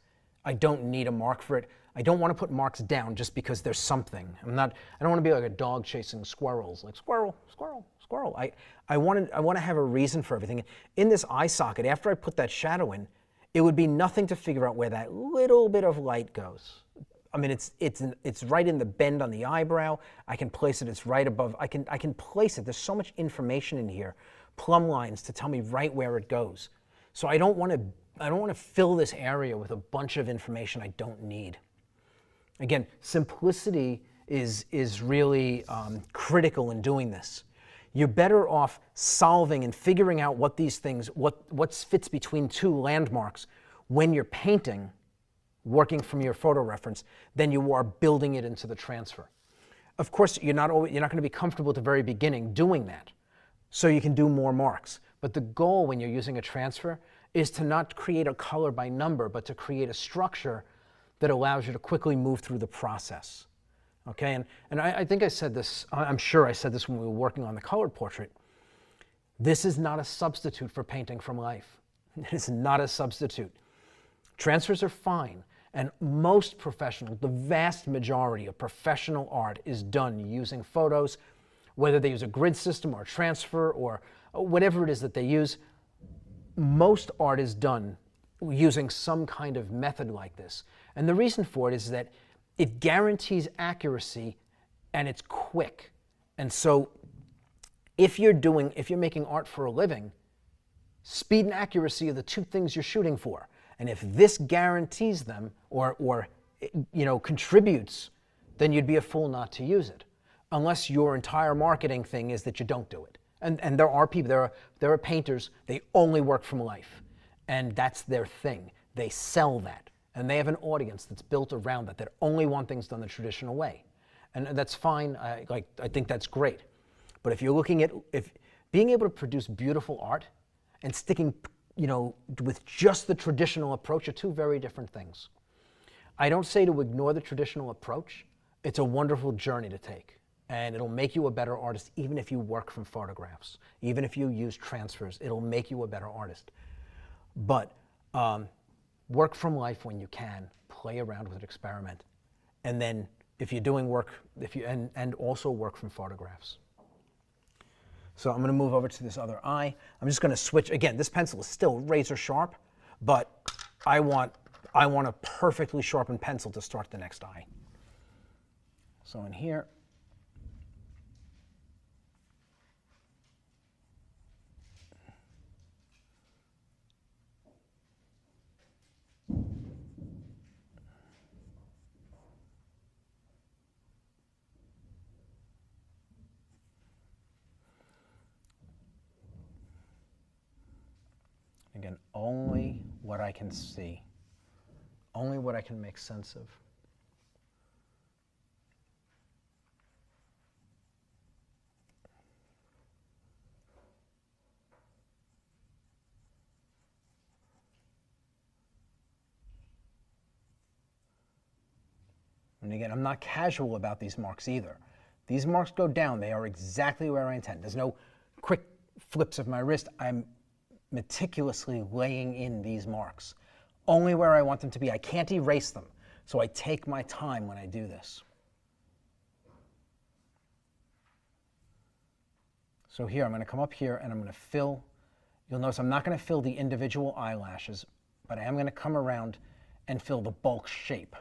I don't need a mark for it. I don't want to put marks down just because there's something. I don't want to be like a dog chasing squirrels, like squirrel, squirrel, squirrel. I want to have a reason for everything. In this eye socket, after I put that shadow in, it would be nothing to figure out where that little bit of light goes. I mean, it's right in the bend on the eyebrow. I can place it. It's right above. I can place it. There's so much information in here, plumb lines to tell me right where it goes. So I don't want to fill this area with a bunch of information I don't need. Again, simplicity is really critical in doing this. You're better off solving and figuring out what these things, what fits between 2 landmarks when you're painting, working from your photo reference, than you are building it into the transfer. Of course, you're not going to be comfortable at the very beginning doing that, so you can do more marks. But the goal when you're using a transfer is to not create a color by number, but to create a structure that allows you to quickly move through the process. Okay, and I think I said this, I'm sure I said this when we were working on the colored portrait. This is not a substitute for painting from life. It is not a substitute. Transfers are fine, and most professional, the vast majority of professional art is done using photos, whether they use a grid system or a transfer or whatever it is that they use. Most art is done using some kind of method like this. And the reason for it is that it guarantees accuracy and it's quick. And so if you're making art for a living, speed and accuracy are the 2 things you're shooting for. And if this guarantees them or contributes, then you'd be a fool not to use it, unless your entire marketing thing is that you don't do it. And there are people, there are painters, they only work from life. And that's their thing. They sell that. And they have an audience that's built around that only want things done the traditional way. And that's fine. I think that's great. But if you're looking at being able to produce beautiful art and sticking, with just the traditional approach are 2 very different things. I don't say to ignore the traditional approach. It's a wonderful journey to take. And it'll make you a better artist even if you work from photographs. Even if you use transfers, it'll make you a better artist. But work from life when you can, play around with it, experiment. And then if you're doing work, and also work from photographs. So I'm going to move over to this other eye. I'm just going to switch. Again, this pencil is still razor sharp, but I want a perfectly sharpened pencil to start the next eye. So in here, Again, only what I can see, only what I can make sense of. And again, I'm not casual about these marks either. These marks go down. They are exactly where I intend. There's no quick flips of my wrist. I'm meticulously laying in these marks, only where I want them to be. I can't erase them, so I take my time when I do this. So here, I'm going to come up here and I'm going to fill. You'll notice I'm not going to fill the individual eyelashes, but I am going to come around and fill the bulk shape.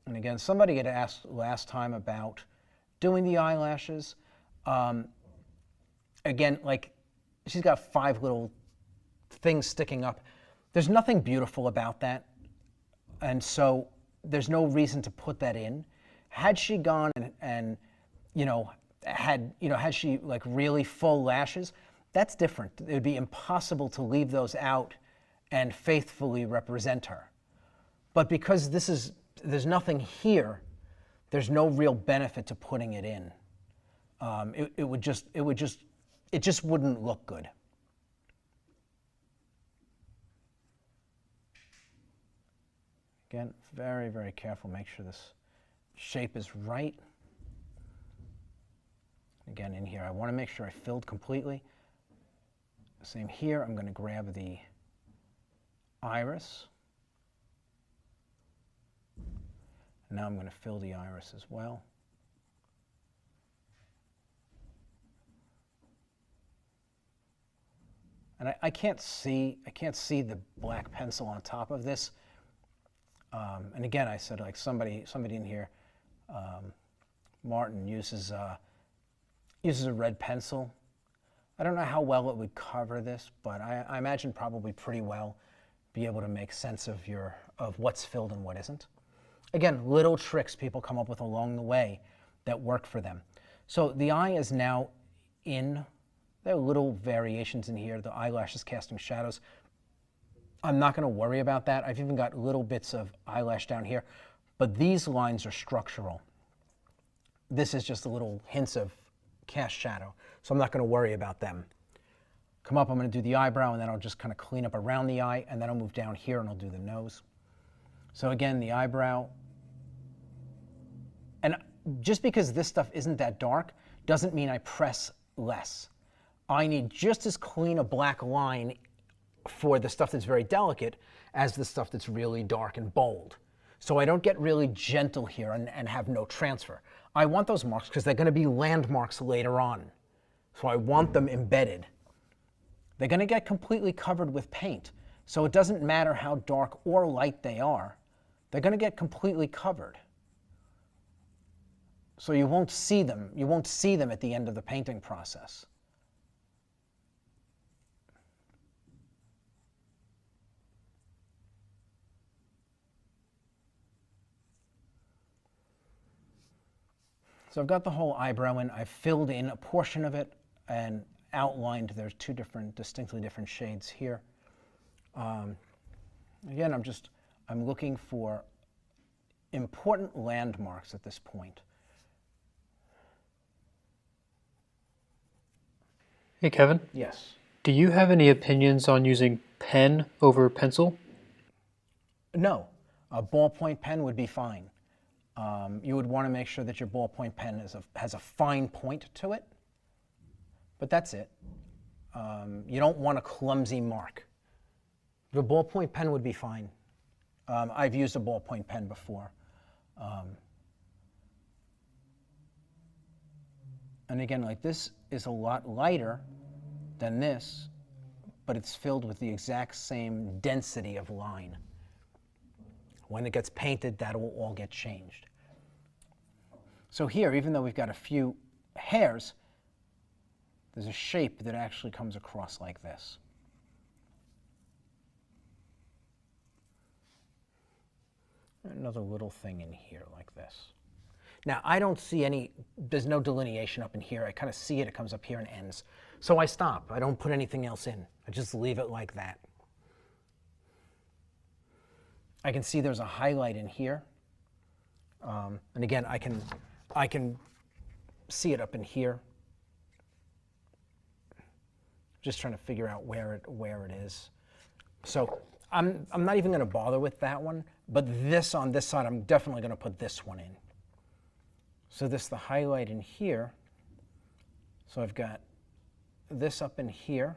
And again, somebody had asked last time about doing the eyelashes. Again, like, she's got 5 little things sticking up. There's nothing beautiful about that, and so there's no reason to put that in. Had she gone and had she like really full lashes, that's different. It would be impossible to leave those out and faithfully represent her. But because there's nothing here, there's no real benefit to putting it in. It just wouldn't look good. Again, very, very careful. Make sure this shape is right. Again, in here, I want to make sure I filled completely. Same here. I'm going to grab the iris. Now I'm going to fill the iris as well. And I can't see the black pencil on top of this. And again, I said, like, somebody in here, Martin uses a red pencil. I don't know how well it would cover this, but I imagine probably pretty well be able to make sense of what's filled and what isn't. Again, little tricks people come up with along the way that work for them. So the eye is now in. There are little variations in here. The eyelash is casting shadows. I'm not going to worry about that. I've even got little bits of eyelash down here, but these lines are structural. This is just a little hints of cast shadow, so I'm not going to worry about them. Come up, I'm going to do the eyebrow, and then I'll just kind of clean up around the eye, and then I'll move down here and I'll do the nose. So again, the eyebrow. And just because this stuff isn't that dark doesn't mean I press less. I need just as clean a black line for the stuff that's very delicate as the stuff that's really dark and bold. So I don't get really gentle here and have no transfer. I want those marks because they're going to be landmarks later on. So I want them embedded. They're going to get completely covered with paint. So it doesn't matter how dark or light they are. They're going to get completely covered. So you won't see them. You won't see them at the end of the painting process. So I've got the whole eyebrow in. I've filled in a portion of it and outlined. There's 2 distinctly different shades here. Again, I'm looking for important landmarks at this point. Hey, Kevin. Yes. Do you have any opinions on using pen over pencil? No. A ballpoint pen would be fine. You would want to make sure that your ballpoint pen has a fine point to it, but that's it. You don't want a clumsy mark. The ballpoint pen would be fine. I've used a ballpoint pen before. And again, like, this is a lot lighter than this, but it's filled with the exact same density of line. When it gets painted, that will all get changed. So here, even though we've got a few hairs, there's a shape that actually comes across like this. Another little thing in here like this. Now, I don't see there's no delineation up in here. I kind of see it. It comes up here and ends. So I stop. I don't put anything else in. I just leave it like that. I can see there's a highlight in here. And again, I can see it up in here. Just trying to figure out where it is. So I'm not even going to bother with that one, but this on this side, I'm definitely going to put this one in. So this, the highlight in here. So I've got this up in here.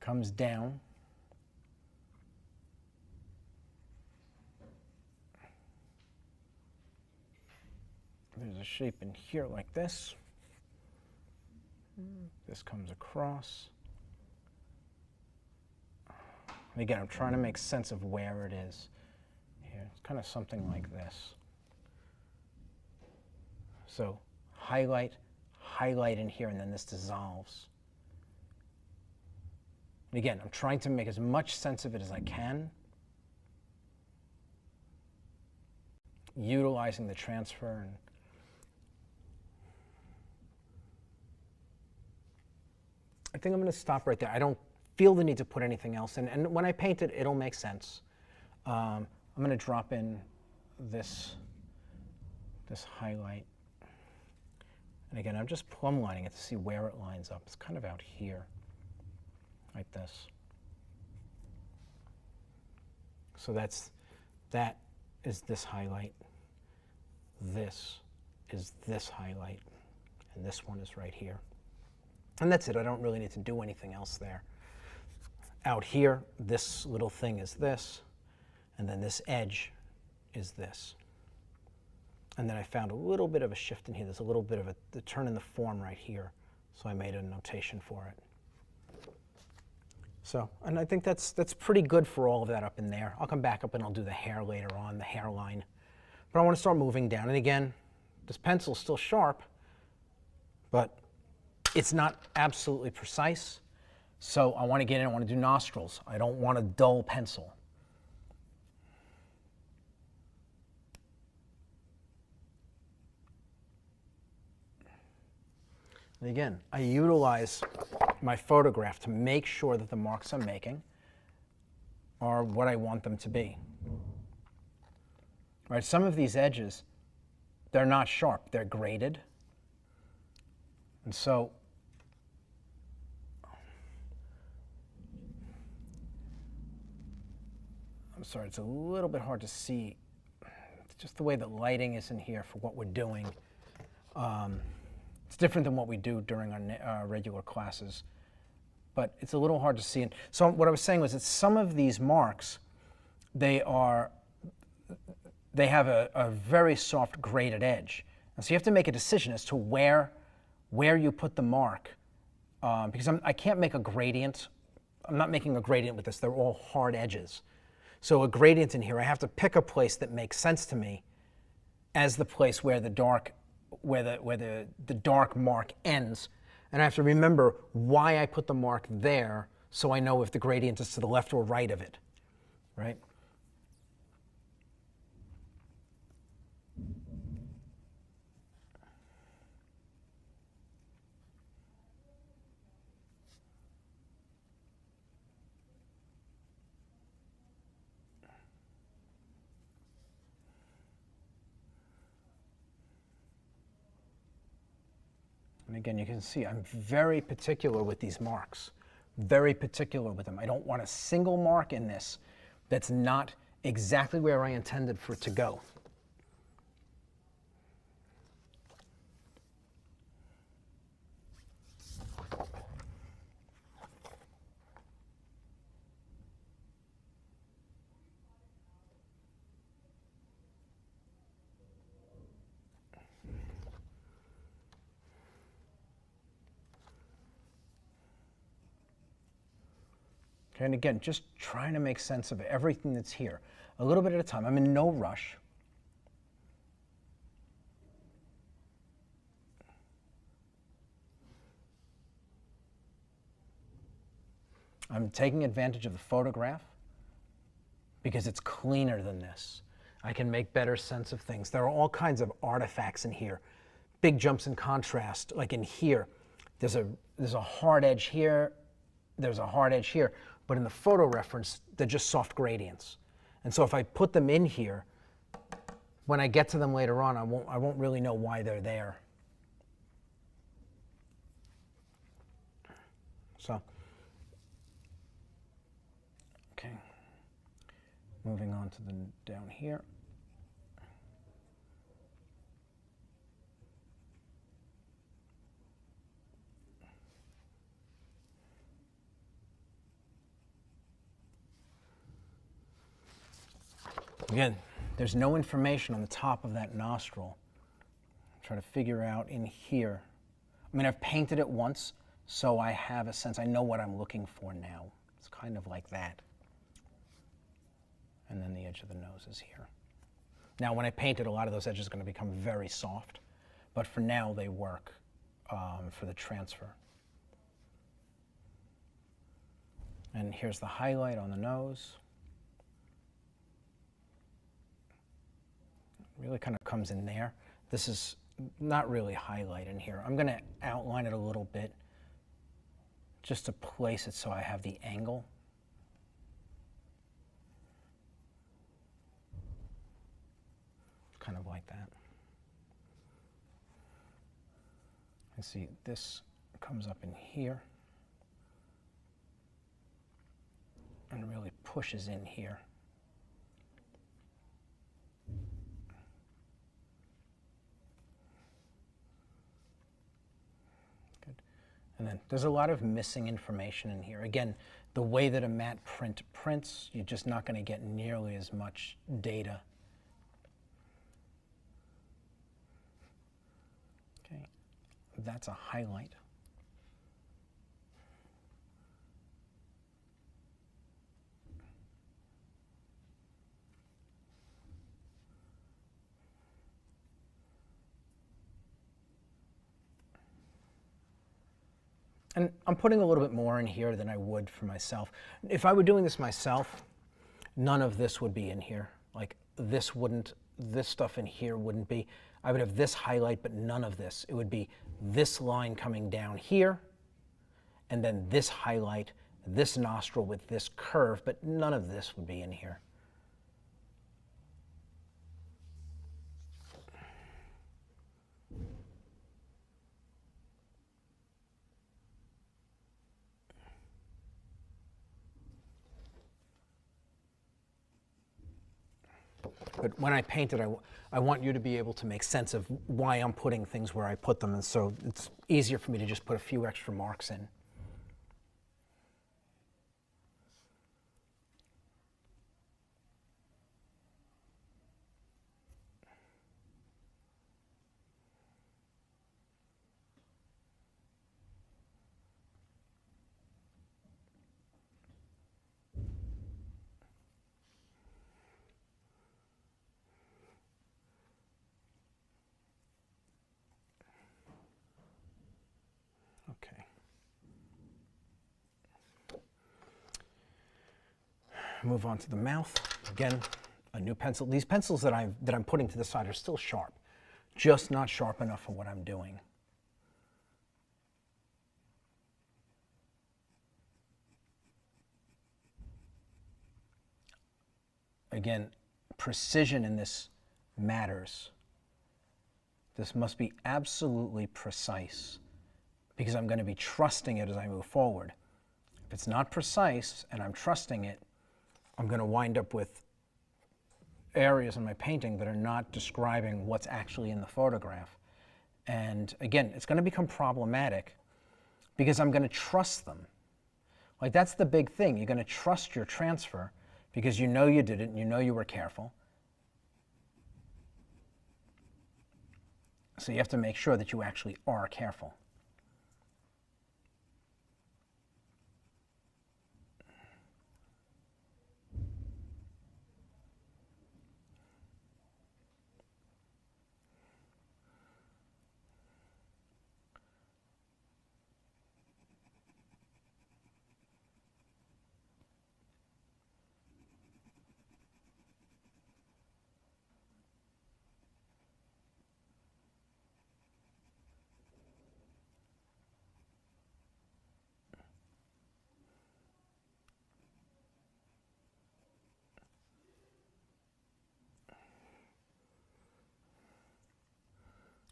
Comes down. There's a shape in here like this. This comes across. And again, I'm trying to make sense of where it is. Here, it's kind of something like this. So highlight, highlight in here, and then this dissolves. And again, I'm trying to make as much sense of it as I can, utilizing the transfer. And I think I'm going to stop right there. I don't feel the need to put anything else in. And when I paint it, it'll make sense. I'm going to drop in this highlight. And again, I'm just plumb lining it to see where it lines up. It's kind of out here, like this. So that is this highlight. This is this highlight. And this one is right here. And that's it. I don't really need to do anything else there. Out here, this little thing is this. And then this edge is this. And then I found a little bit of a shift in here. There's a little bit of a turn in the form right here. So I made a notation for it. So, and I think that's pretty good for all of that up in there. I'll come back up and I'll do the hair later on, the hairline. But I want to start moving down. And again, this pencil's still sharp, but it's not absolutely precise. So I want to get in, I want to do nostrils. I don't want a dull pencil. And again, I utilize my photograph to make sure that the marks I'm making are what I want them to be. Right, some of these edges, they're not sharp, they're graded. And so I'm sorry, it's a little bit hard to see. It's just the way that lighting is in here for what we're doing. It's different than what we do during our regular classes, but it's a little hard to see. And so what I was saying was that some of these marks, they have a very soft graded edge. And so you have to make a decision as to where you put the mark, because I can't make a gradient. I'm not making a gradient with this. They're all hard edges. So a gradient in here, I have to pick a place that makes sense to me as the place where the dark mark ends. And I have to remember why I put the mark there so I know if the gradient is to the left or right of it, right? And again, you can see I'm very particular with these marks, very particular with them. I don't want a single mark in this that's not exactly where I intended for it to go. Okay, and again, just trying to make sense of everything that's here, a little bit at a time. I'm in no rush. I'm taking advantage of the photograph because it's cleaner than this. I can make better sense of things. There are all kinds of artifacts in here, big jumps in contrast, like in here. There's a hard edge here, there's a hard edge here, but in the photo reference, they're just soft gradients. And so if I put them in here, when I get to them later on, I won't really know why they're there. So, okay, moving on to the down here. Again, there's no information on the top of that nostril. Try to figure out in here. I mean, I've painted it once, so I have a sense. I know what I'm looking for now. It's kind of like that. And then the edge of the nose is here. Now, when I paint it, a lot of those edges are going to become very soft, but for now, they work for the transfer. And here's the highlight on the nose. Really kind of comes in there. This is not really highlight in here. I'm going to outline it a little bit just to place it so I have the angle. Kind of like that. And see, this comes up in here and really pushes in here. And then there's a lot of missing information in here. Again, the way that a matte print prints, you're just not going to get nearly as much data. Okay, that's a highlight. And I'm putting a little bit more in here than I would for myself. If I were doing this myself, none of this would be in here. Like this stuff in here wouldn't be. I would have this highlight, but none of this. It would be this line coming down here, and then this highlight, this nostril with this curve, but none of this would be in here. But when I paint it, I want you to be able to make sense of why I'm putting things where I put them, and so it's easier for me to just put a few extra marks in. Okay. Move on to the mouth. Again, a new pencil. These pencils that I'm putting to the side are still sharp, just not sharp enough for what I'm doing. Again, precision in this matters. This must be absolutely precise, because I'm going to be trusting it as I move forward. If it's not precise and I'm trusting it, I'm going to wind up with areas in my painting that are not describing what's actually in the photograph. And again, it's going to become problematic because I'm going to trust them. Like, that's the big thing. You're going to trust your transfer because you know you did it and you know you were careful. So you have to make sure that you actually are careful.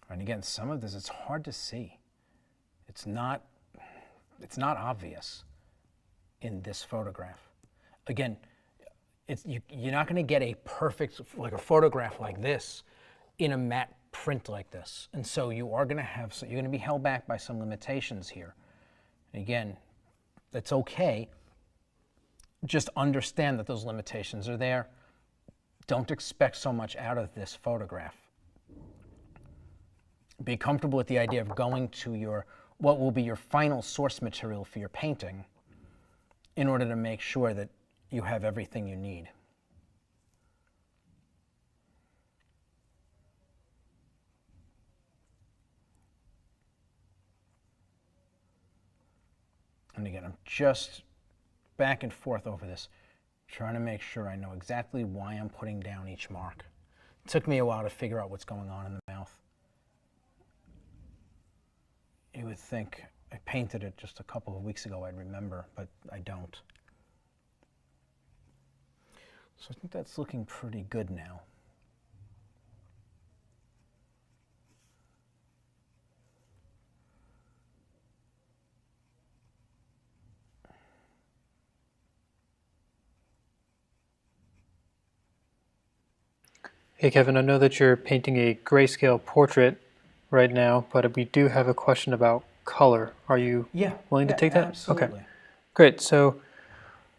And again, some of this, it's hard to see. It's not obvious in this photograph. Again, you're not going to get a perfect, like a photograph like this in a matte print like this. And so you're going to be held back by some limitations here. And again, that's okay. Just understand that those limitations are there. Don't expect so much out of this photograph. Be comfortable with the idea of going to what will be your final source material for your painting in order to make sure that you have everything you need. And again, I'm just back and forth over this, trying to make sure I know exactly why I'm putting down each mark. It took me a while to figure out what's going on in the mouth. You would think I painted it just a couple of weeks ago, I'd remember, but I don't. So I think that's looking pretty good now. Hey Kevin, I know that you're painting a grayscale portrait right now, but we do have a question about color. Are you willing to take that? Absolutely. Okay, great. So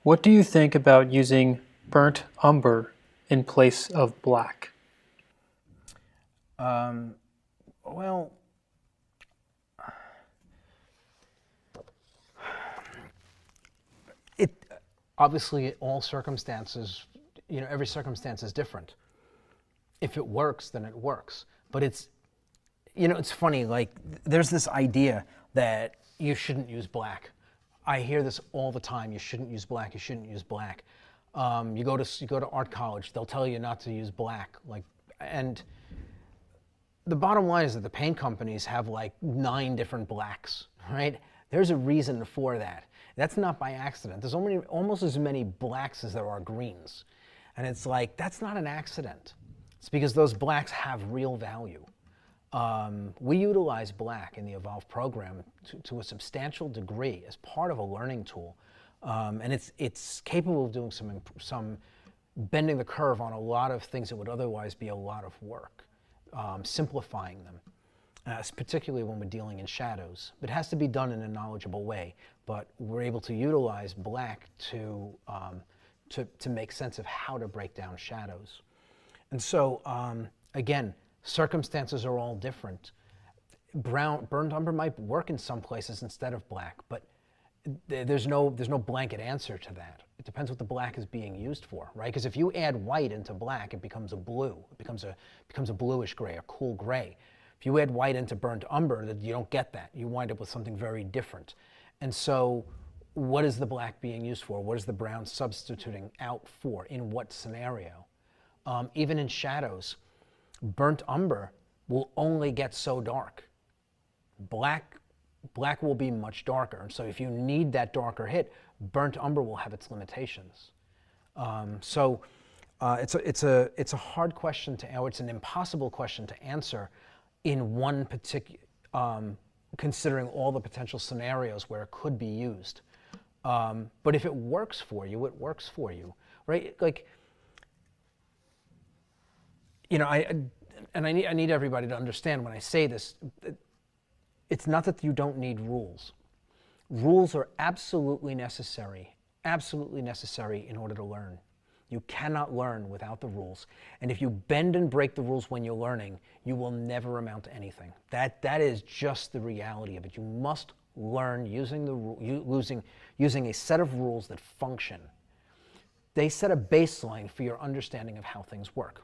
what do you think about using burnt umber in place of black? Well, obviously all circumstances, every circumstance is different. If it works, then it works. But it's funny, like there's this idea that you shouldn't use black. I hear this all the time. You shouldn't use black. You shouldn't use black. You go to art college, they'll tell you not to use black. And the bottom line is that the paint companies have like 9 different blacks, right? There's a reason for that. That's not by accident. There's almost as many blacks as there are greens. And it's like, that's not an accident. It's because those blacks have real value. We utilize black in the Evolve program to a substantial degree as part of a learning tool. And it's capable of doing some bending the curve on a lot of things that would otherwise be a lot of work, simplifying them, particularly when we're dealing in shadows. It has to be done in a knowledgeable way, but we're able to utilize black to make sense of how to break down shadows. And so, again, circumstances are all different. Burnt umber might work in some places instead of black, but there's no blanket answer to that. It depends what the black is being used for, right? Because if you add white into black, it becomes a blue. It becomes a bluish gray, a cool gray. If you add white into burnt umber, you don't get that. You wind up with something very different. And so, what is the black being used for? What is the brown substituting out for? In what scenario? Even in shadows, burnt umber will only get so dark. Black will be much darker. And so if you need that darker hit, burnt umber will have its limitations. It's a hard question it's an impossible question to answer in one particular, considering all the potential scenarios where it could be used. But if it works for you, it works for you, right? Like, I need everybody to understand when I say this, it's not that you don't need rules. Rules are absolutely necessary in order to learn. You cannot learn without the rules. And if you bend and break the rules when you're learning, you will never amount to anything. That is just the reality of it. You must learn using a set of rules that function. They set a baseline for your understanding of how things work.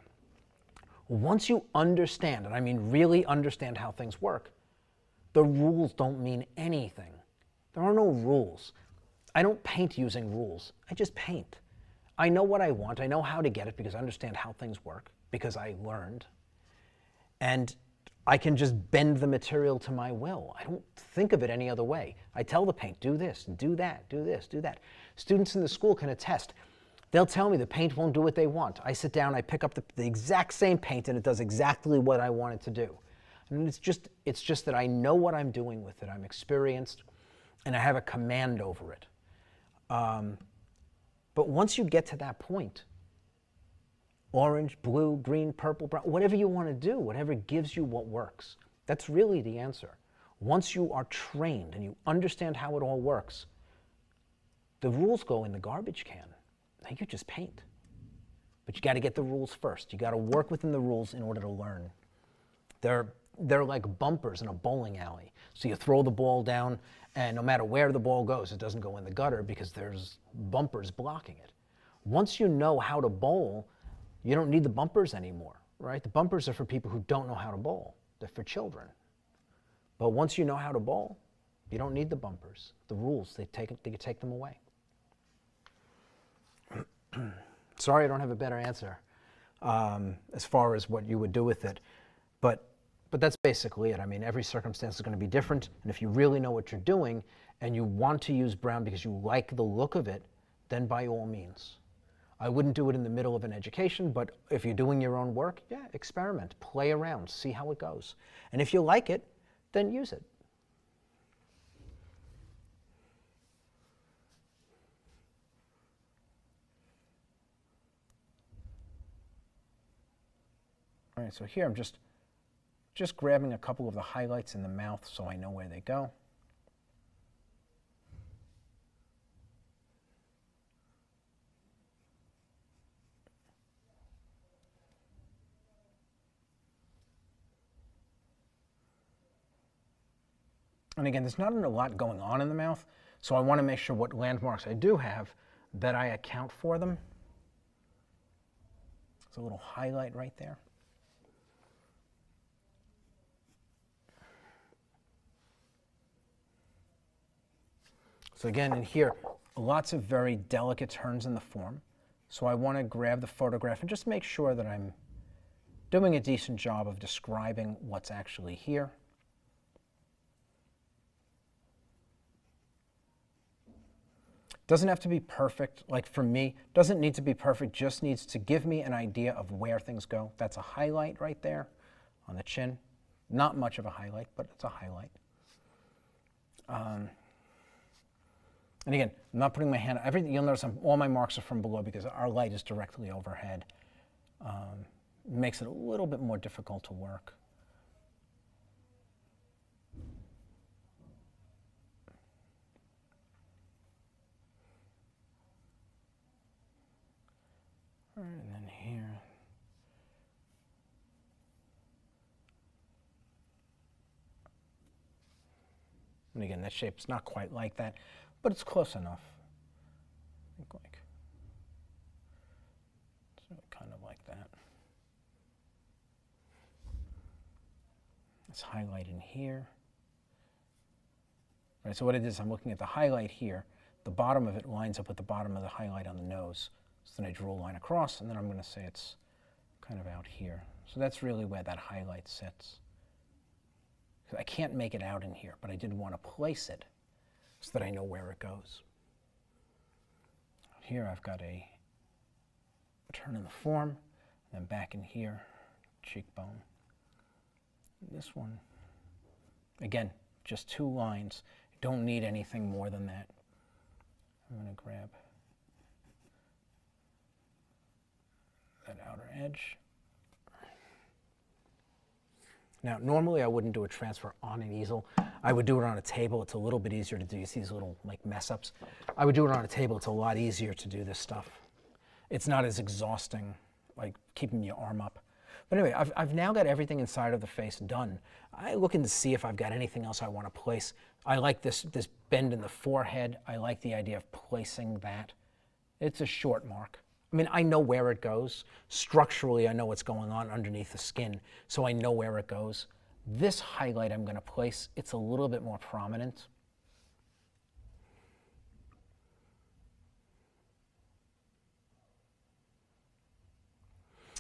Once you understand, and I mean really understand how things work, the rules don't mean anything. There are no rules. I don't paint using rules. I just paint. I know what I want. I know how to get it because I understand how things work, because I learned. And I can just bend the material to my will. I don't think of it any other way. I tell the paint, do this, do that, do this, do that. Students in the school can attest. They'll tell me the paint won't do what they want. I sit down, I pick up the exact same paint, and it does exactly what I want it to do. And it's just that I know what I'm doing with it. I'm experienced, and I have a command over it. But once you get to that point, orange, blue, green, purple, brown, whatever you want to do, whatever gives you what works, that's really the answer. Once you are trained and you understand how it all works, the rules go in the garbage can. Now you just paint. But you got to get the rules first. You got to work within the rules in order to learn. They're like bumpers in a bowling alley. So you throw the ball down, and no matter where the ball goes, it doesn't go in the gutter because there's bumpers blocking it. Once you know how to bowl, you don't need the bumpers anymore, right? The bumpers are for people who don't know how to bowl. They're for children. But once you know how to bowl, you don't need the bumpers. The rules, they take them away. Sorry, I don't have a better answer as far as what you would do with it. But that's basically it. I mean, every circumstance is going to be different. And if you really know what you're doing and you want to use brown because you like the look of it, then by all means. I wouldn't do it in the middle of an education, but if you're doing your own work, yeah, experiment, play around, see how it goes. And if you like it, then use it. All right, so here I'm just grabbing a couple of the highlights in the mouth so I know where they go. And again, there's not a lot going on in the mouth, so I want to make sure what landmarks I do have, that I account for them. There's a little highlight right there. So again, in here, lots of very delicate turns in the form. So I want to grab the photograph and just make sure that I'm doing a decent job of describing what's actually here. Doesn't have to be perfect, like for me, doesn't need to be perfect, just needs to give me an idea of where things go. That's a highlight right there on the chin. Not much of a highlight, but it's a highlight. And again, I'm not putting my hand, everything, you'll notice all my marks are from below because our light is directly overhead. Makes it a little bit more difficult to work. All right, and then here. And again, that shape's not quite like that, but it's close enough. I think like, it's really kind of like that. It's highlighting here. All right, so what it is, I'm looking at the highlight here. The bottom of it lines up with the bottom of the highlight on the nose. So then I draw a line across, and then I'm going to say it's kind of out here. So that's really where that highlight sits. I can't make it out in here, but I did want to place it so that I know where it goes. Here I've got a turn in the form, and then back in here, cheekbone. This one, again, just 2 lines. Don't need anything more than that. I'm going to grab that outer edge. Now, normally I wouldn't do a transfer on an easel. I would do it on a table. It's a little bit easier to do. You see these little like mess ups. I would do it on a table. It's a lot easier to do this stuff. It's not as exhausting, like keeping your arm up. But anyway, I've now got everything inside of the face done. I'm looking to see if I've got anything else I want to place. I like this bend in the forehead. I like the idea of placing that. It's a short mark. I mean, I know where it goes. Structurally, I know what's going on underneath the skin, so I know where it goes. This highlight I'm going to place, it's a little bit more prominent.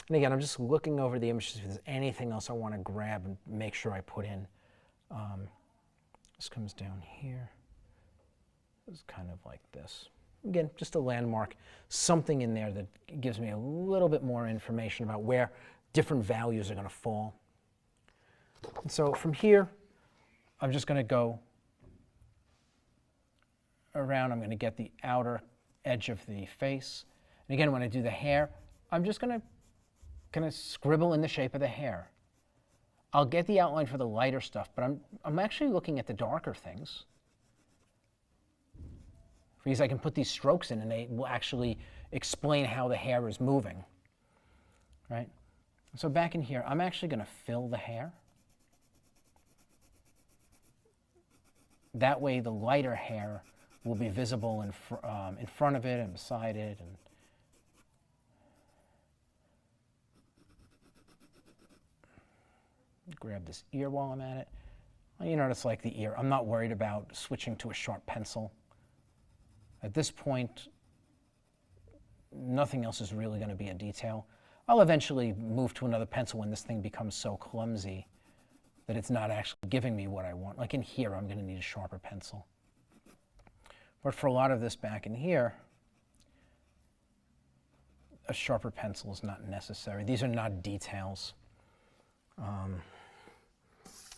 And again, I'm just looking over the images if there's anything else I want to grab and make sure I put in. This comes down here. It's kind of like this. Again, just a landmark, something in there that gives me a little bit more information about where different values are going to fall. And so from here, I'm just going to go around. I'm going to get the outer edge of the face. And again, when I do the hair, I'm just going to scribble in the shape of the hair. I'll get the outline for the lighter stuff, but I'm actually looking at the darker things, because I can put these strokes in and they will actually explain how the hair is moving, right? So back in here, I'm actually going to fill the hair. That way the lighter hair will be visible in front of it and beside it. And grab this ear while I'm at it. You notice, like the ear, I'm not worried about switching to a sharp pencil. At this point, nothing else is really going to be a detail. I'll eventually move to another pencil when this thing becomes so clumsy that it's not actually giving me what I want. Like in here, I'm going to need a sharper pencil. But for a lot of this back in here, a sharper pencil is not necessary. These are not details.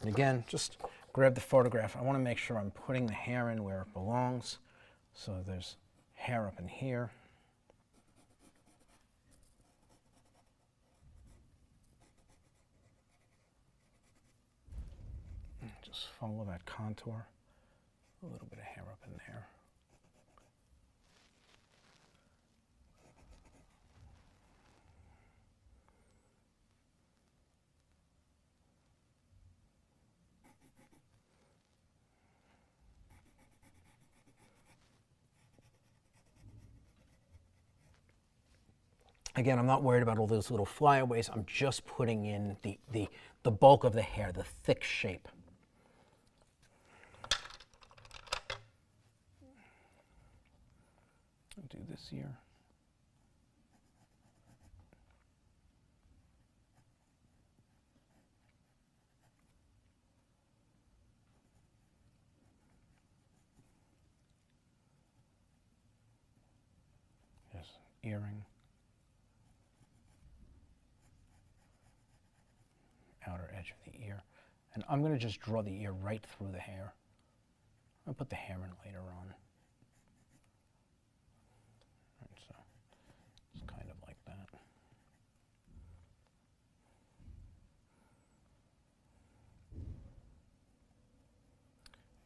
And again, just grab the photograph. I want to make sure I'm putting the hair in where it belongs. So there's hair up in here. And just follow that contour. A little bit of hair up in there. Again, I'm not worried about all those little flyaways. I'm just putting in the bulk of the hair, the thick shape. I'll do this here. Yes, earring. Outer edge of the ear. And I'm going to just draw the ear right through the hair. I'll put the hair in later on. Right, so it's kind of like that.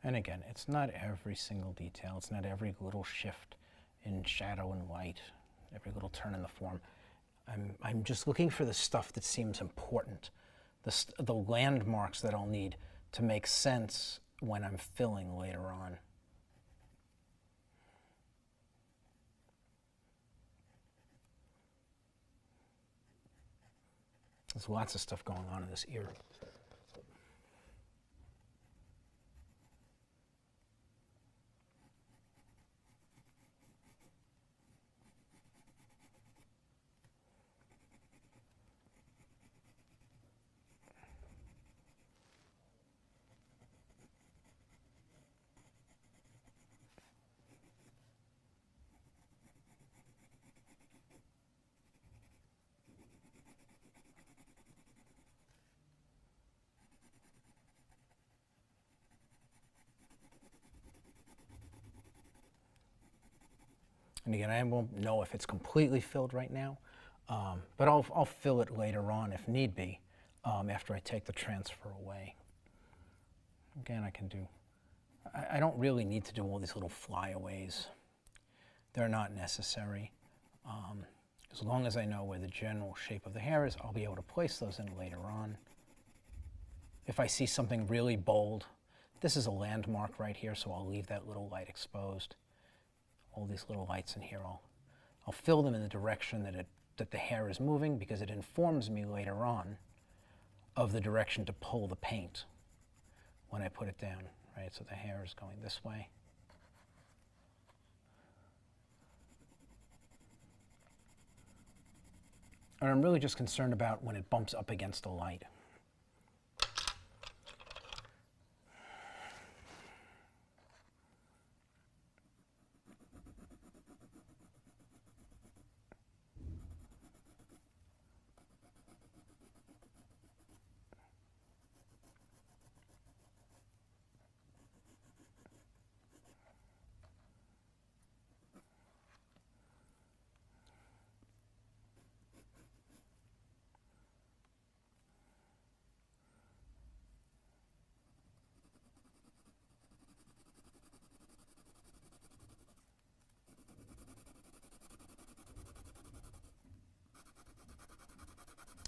And again, it's not every single detail. It's not every little shift in shadow and light, every little turn in the form. I'm just looking for the stuff that seems important. The landmarks that I'll need to make sense when I'm filling later on. There's lots of stuff going on in this ear. And again, I won't know if it's completely filled right now, but I'll fill it later on if need be, after I take the transfer away. Again, I can do, I don't really need to do all these little flyaways. They're not necessary. As long as I know where the general shape of the hair is, I'll be able to place those in later on. If I see something really bold, this is a landmark right here, so I'll leave that little light exposed. All these little lights in here, I'll fill them in the direction that the hair is moving, because it informs me later on of the direction to pull the paint when I put it down, right? So the hair is going this way. And I'm really just concerned about when it bumps up against the light.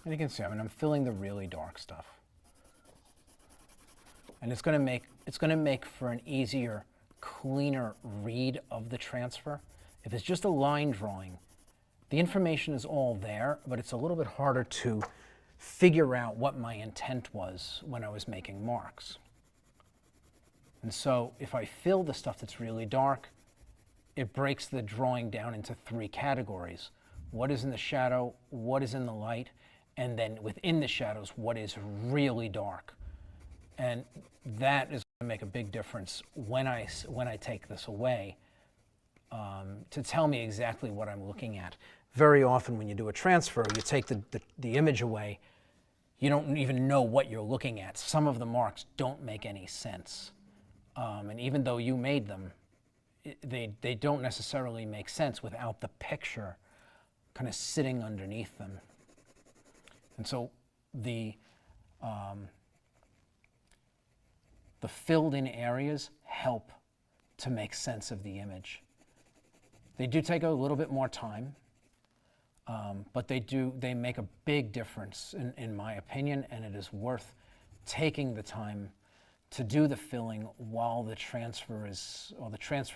And you can see, I mean, I'm filling the really dark stuff. And it's going to make for an easier, cleaner read of the transfer. If it's just a line drawing, the information is all there, but it's a little bit harder to figure out what my intent was when I was making marks. And so if I fill the stuff that's really dark, it breaks the drawing down into 3 categories. What is in the shadow, what is in the light, and then within the shadows, what is really dark. And that is going to make a big difference when I take this away, to tell me exactly what I'm looking at. Very often when you do a transfer, you take the image away, you don't even know what you're looking at. Some of the marks don't make any sense. And even though you made them, they don't necessarily make sense without the picture kind of sitting underneath them. And so the filled in areas help to make sense of the image. They do take a little bit more time, but they make a big difference in my opinion, and it is worth taking the time to do the filling while the transfer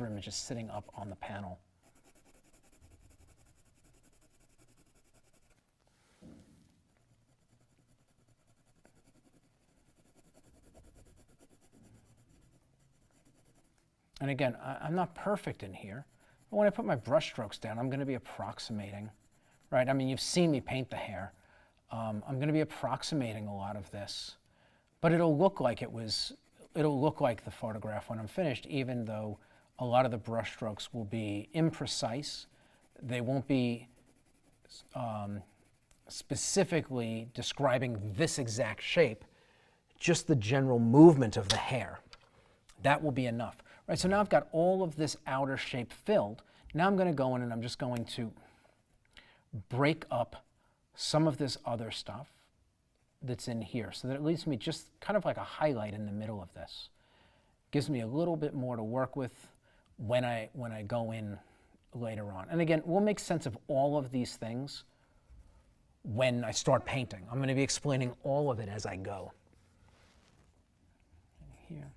image is sitting up on the panel. And again, I'm not perfect in here, but when I put my brush strokes down, I'm going to be approximating, right? I mean, you've seen me paint the hair. I'm going to be approximating a lot of this, but it'll look like the photograph when I'm finished, even though a lot of the brush strokes will be imprecise. They won't be specifically describing this exact shape, just the general movement of the hair. That will be enough. Right, so now I've got all of this outer shape filled. Now I'm going to go in and I'm just going to break up some of this other stuff that's in here so that it leaves me just kind of like a highlight in the middle of this. Gives me a little bit more to work with when I go in later on. And again, we'll make sense of all of these things when I start painting. I'm going to be explaining all of it as I go. Here.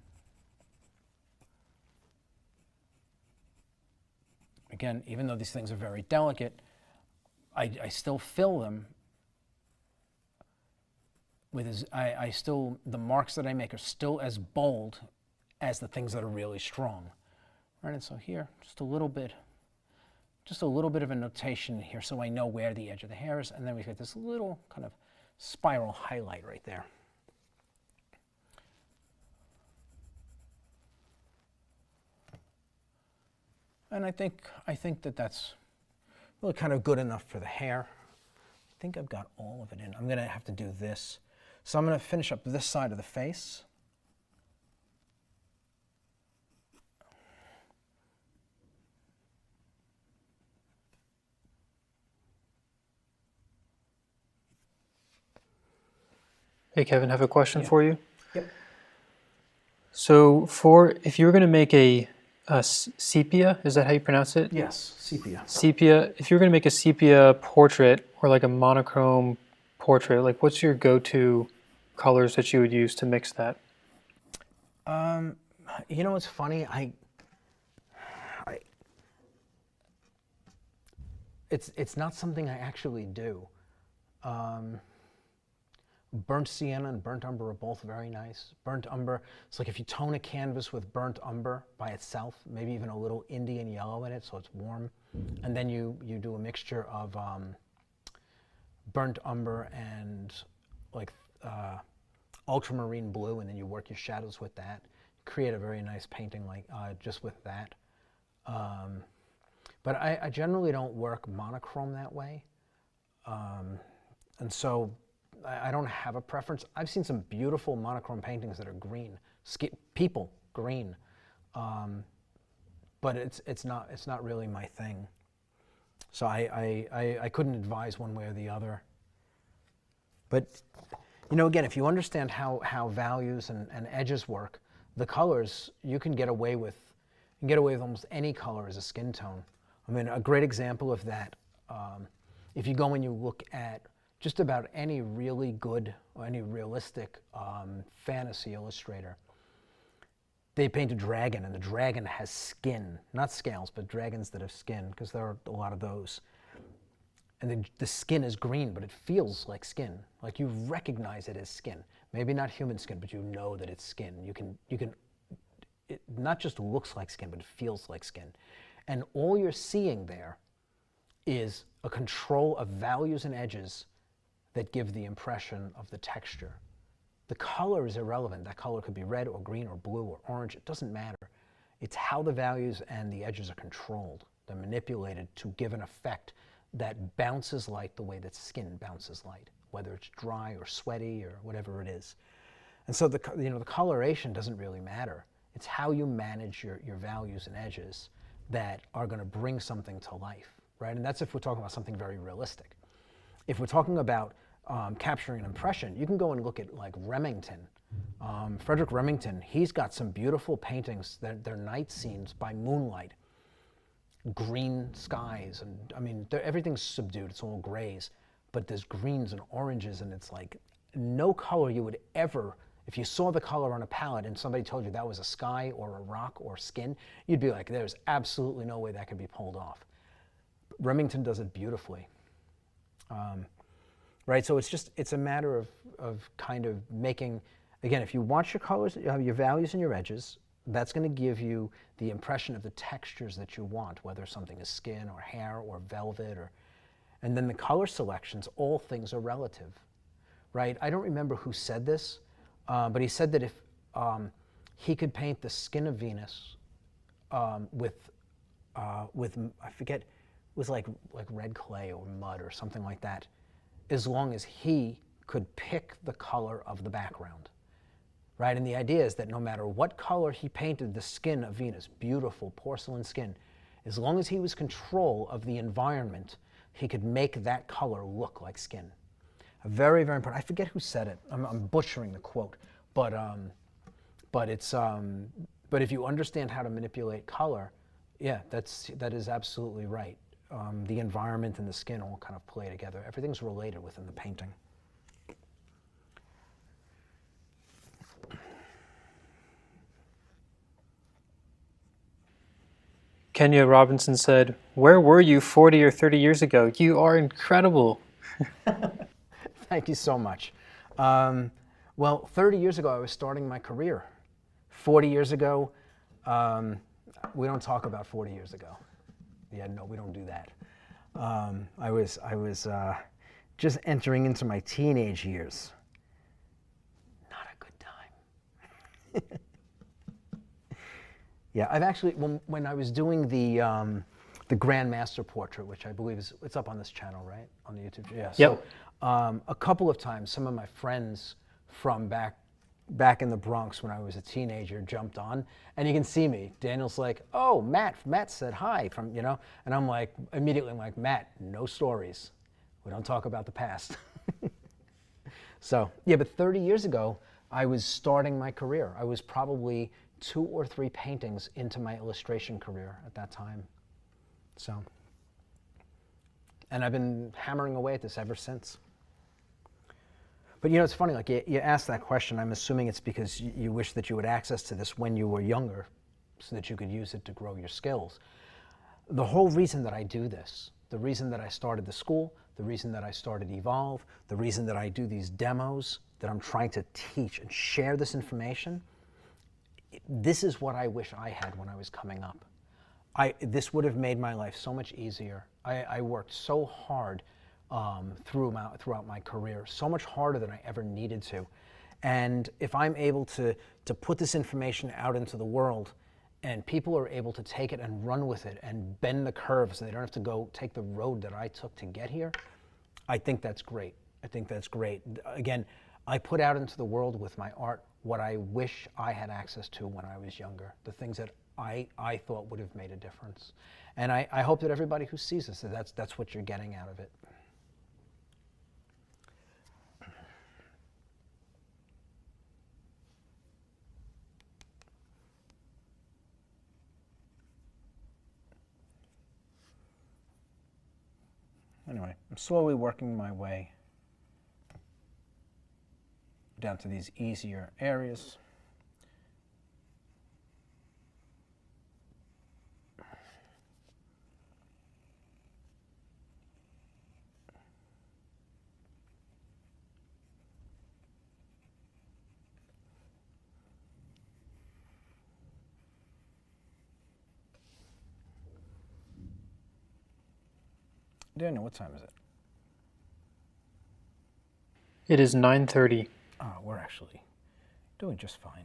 Again, even though these things are very delicate, I still fill them with the marks that I make are still as bold as the things that are really strong. Right, and so here, just a little bit of a notation here so I know where the edge of the hair is, and then we've got this little kind of spiral highlight right there. And I think that that's really kind of good enough for the hair. I think I've got all of it in. I'm going to have to do this. So I'm going to finish up this side of the face. Hey Kevin, I have a question for you. Yep. So if you were going to make a sepia, is that how you pronounce it? Yes, sepia. Sepia, if you're going to make a sepia portrait or like a monochrome portrait, like what's your go-to colors that you would use to mix that? You know what's funny? It's not something I actually do. Burnt sienna and burnt umber are both very nice. Burnt umber, it's like if you tone a canvas with burnt umber by itself, maybe even a little Indian yellow in it so it's warm, and then you do a mixture of burnt umber and like ultramarine blue, and then you work your shadows with that. Create a very nice painting like just with that. But I generally don't work monochrome that way. And so I don't have a preference. I've seen some beautiful monochrome paintings that are green, people green, but it's not really my thing. So I couldn't advise one way or the other. But you know, again, if you understand how values and edges work, the colors you can get away with. You can get away with almost any color as a skin tone. I mean, a great example of that, if you go and you look at just about any really good or any realistic fantasy illustrator, they paint a dragon, and the dragon has skin, not scales, but dragons that have skin, because there are a lot of those. And the skin is green, but it feels like skin. Like you recognize it as skin. Maybe not human skin, but you know that it's skin. It not just looks like skin, but it feels like skin. And all you're seeing there is a control of values and edges that give the impression of the texture. The color is irrelevant. That color could be red or green or blue or orange. It doesn't matter. It's how the values and the edges are controlled. They're manipulated to give an effect that bounces light the way that skin bounces light, whether it's dry or sweaty or whatever it is. And so the coloration doesn't really matter. It's how you manage your values and edges that are going to bring something to life, right? And that's if we're talking about something very realistic. If we're talking about capturing an impression, you can go and look at like Remington. Frederick Remington, he's got some beautiful paintings that they're night scenes by moonlight. Green skies, and I mean, everything's subdued, it's all grays, but there's greens and oranges, and it's like no color you would ever, if you saw the color on a palette and somebody told you that was a sky or a rock or skin, you'd be like, there's absolutely no way that could be pulled off. Remington does it beautifully. Right, so it's a matter of kind of making, again, if you want your colors, you have your values and your edges, that's going to give you the impression of the textures that you want, whether something is skin or hair or velvet, and then the color selections, all things are relative, right? I don't remember who said this, but he said that if he could paint the skin of Venus with I forget, it was like red clay or mud or something like that, as long as he could pick the color of the background. Right, and the idea is that no matter what color he painted the skin of Venus, beautiful porcelain skin, as long as he was control of the environment, he could make that color look like skin. Very, very important. I forget who said it. I'm butchering the quote, but if you understand how to manipulate color, yeah, that is absolutely right. The environment and the skin all kind of play together. Everything's related within the painting. Kenya Robinson said, "Where were you 40 or 30 years ago? You are incredible." Thank you so much. Well, 30 years ago, I was starting my career. 40 years ago, we don't talk about 40 years ago. Yeah, no, we don't do that. I was just entering into my teenage years. Not a good time. Yeah, I've actually, when I was doing the Grand Master portrait, which I believe it's up on this channel, right? On the YouTube. Yeah. Yep. So a couple of times, some of my friends from back in the Bronx when I was a teenager jumped on, and you can see me. Daniel's like, "Oh, Matt said hi," and I'm like, immediately I'm like, "Matt, no stories. We don't talk about the past." So yeah, but 30 years ago, I was starting my career. I was probably 2 or 3 paintings into my illustration career at that time. So, and I've been hammering away at this ever since. But it's funny, like you asked that question, I'm assuming it's because you wish that you had access to this when you were younger so that you could use it to grow your skills. The whole reason that I do this, the reason that I started the school, the reason that I started Evolve, the reason that I do these demos, that I'm trying to teach and share this information, this is what I wish I had when I was coming up. This would have made my life so much easier. I worked so hard throughout my career, so much harder than I ever needed to. And if I'm able to put this information out into the world and people are able to take it and run with it and bend the curves so they don't have to go take the road that I took to get here, I think that's great. I think that's great. Again, I put out into the world with my art what I wish I had access to when I was younger, the things that I thought would have made a difference. And I hope that everybody who sees this, that's what you're getting out of it. Anyway, I'm slowly working my way down to these easier areas. Daniel, what time is it? It is 9:30. Oh, we're actually doing just fine.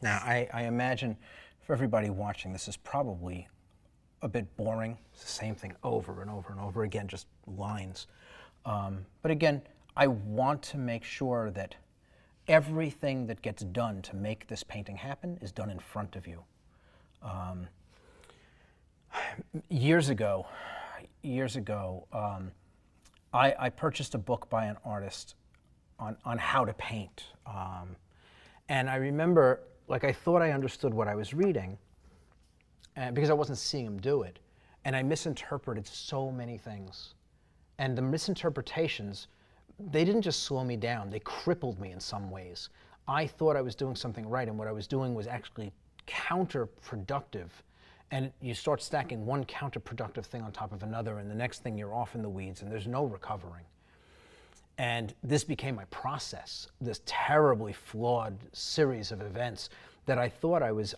Now, I imagine for everybody watching, this is probably a bit boring. It's the same thing over and over and over again, just lines. But again, I want to make sure that everything that gets done to make this painting happen is done in front of you. Years ago, I purchased a book by an artist on how to paint. And I remember, like, I thought I understood what I was reading, and because I wasn't seeing him do it. And I misinterpreted so many things. And the misinterpretations, they didn't just slow me down, they crippled me in some ways. I thought I was doing something right, and what I was doing was actually counterproductive. And you start stacking one counterproductive thing on top of another, and the next thing you're off in the weeds, and there's no recovering. And this became my process, this terribly flawed series of events that I thought I was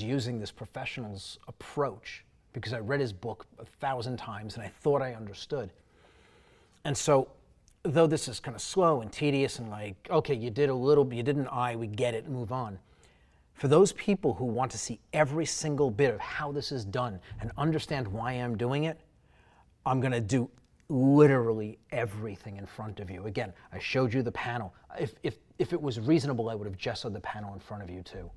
using this professional's approach because I read his book 1,000 times and I thought I understood. And so, though this is kind of slow and tedious and like, okay, you did an eye, we get it, move on. For those people who want to see every single bit of how this is done and understand why I'm doing it, I'm going to do literally everything in front of you. Again, I showed you the panel. If it was reasonable, I would have gessoed the panel in front of you too.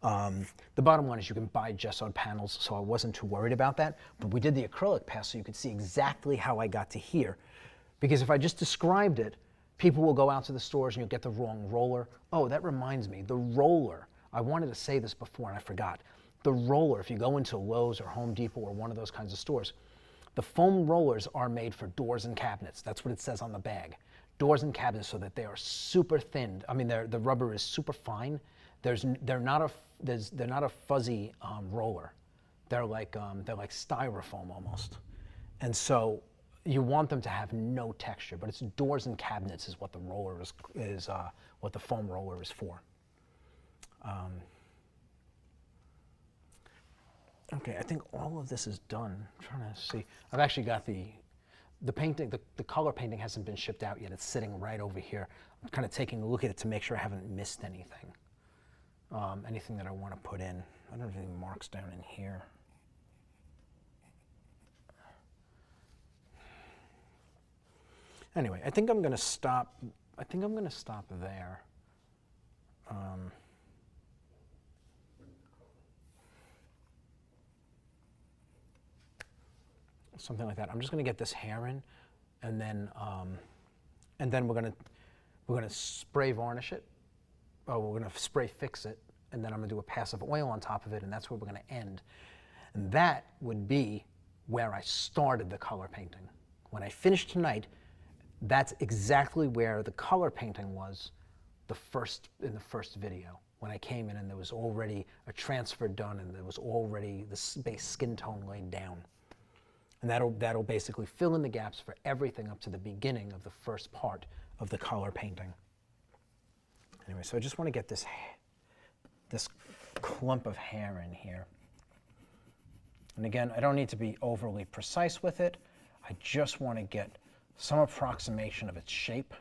The bottom line is you can buy gessoed panels, so I wasn't too worried about that. But we did the acrylic pass so you could see exactly how I got to here. Because if I just described it, people will go out to the stores and you'll get the wrong roller. Oh, that reminds me, the roller. I wanted to say this before and I forgot. The roller, if you go into Lowe's or Home Depot or one of those kinds of stores, the foam rollers are made for doors and cabinets. That's what it says on the bag. Doors and cabinets, so that they are super thin. I mean, the rubber is super fine. They're not a fuzzy roller. They're like styrofoam almost. And so you want them to have no texture, but it's doors and cabinets is what the roller is what the foam roller is for. Okay, I think all of this is done. I'm trying to see. I've actually got the painting, the color painting hasn't been shipped out yet. It's sitting right over here. I'm kind of taking a look at it to make sure I haven't missed anything. Anything that I want to put in. I don't have any marks down in here. Anyway, I think I'm going to stop. I think I'm going to stop there. Something like that. I'm just going to get this hair in, and then we're going to spray varnish it. Oh, we're going to spray fix it, and then I'm going to do a pass of oil on top of it, and that's where we're going to end. And that would be where I started the color painting. When I finished tonight, that's exactly where the color painting was in the first video. When I came in and there was already a transfer done and there was already the base skin tone laid down. And that'll basically fill in the gaps for everything up to the beginning of the first part of the color painting. Anyway, so I just want to get this clump of hair in here. And again, I don't need to be overly precise with it. I just want to get some approximation of its shape.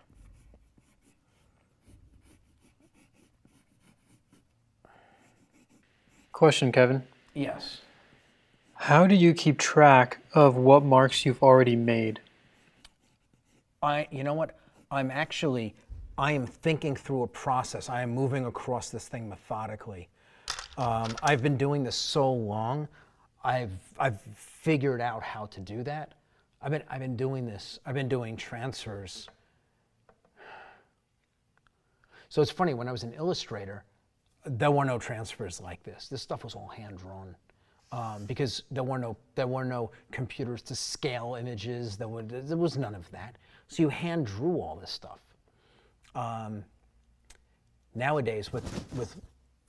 Question, Kevin. Yes. How do you keep track of what marks you've already made? You know what? I am thinking through a process. I am moving across this thing methodically. I've been doing this so long, I've figured out how to do that. I've been doing this. I've been doing transfers. So it's funny, when I was an illustrator, there were no transfers like this. This stuff was all hand-drawn. Because there were no computers to scale images. There was none of that. So you hand drew all this stuff. Nowadays, with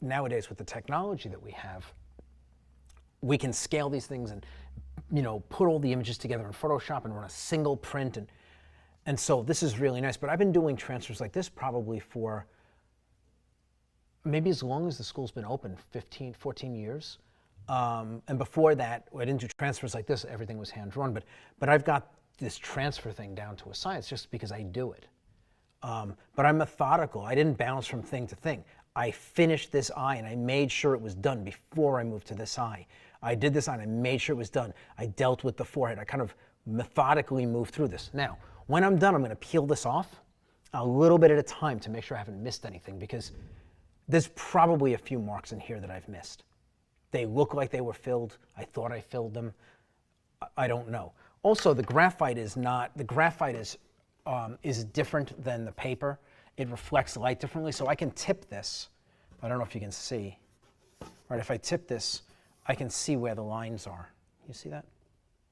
the technology that we have, we can scale these things and put all the images together in Photoshop and run a single print, and so this is really nice. But I've been doing transfers like this probably for maybe as long as the school's been open, 15, 14 years. And before that, I didn't do transfers like this. Everything was hand-drawn. But I've got this transfer thing down to a science just because I do it. But I'm methodical. I didn't bounce from thing to thing. I finished this eye, and I made sure it was done before I moved to this eye. I did this eye, and I made sure it was done. I dealt with the forehead. I kind of methodically moved through this. Now, when I'm done, I'm going to peel this off a little bit at a time to make sure I haven't missed anything, because there's probably a few marks in here that I've missed. They look like they were filled. I thought I filled them. I don't know. Also, the graphite is different than the paper. It reflects light differently, so I can tip this. I don't know if you can see. Right, if I tip this, I can see where the lines are. You see that?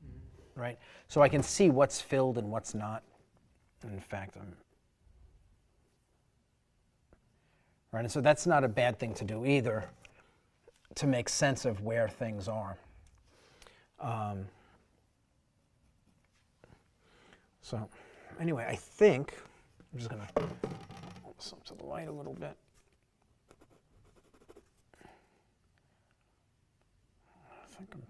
Mm-hmm. Right? So I can see what's filled and what's not. And in fact, right, and so that's not a bad thing to do either, to make sense of where things are. So anyway, I think I'm just going to hold this up to the light a little bit. I think I'm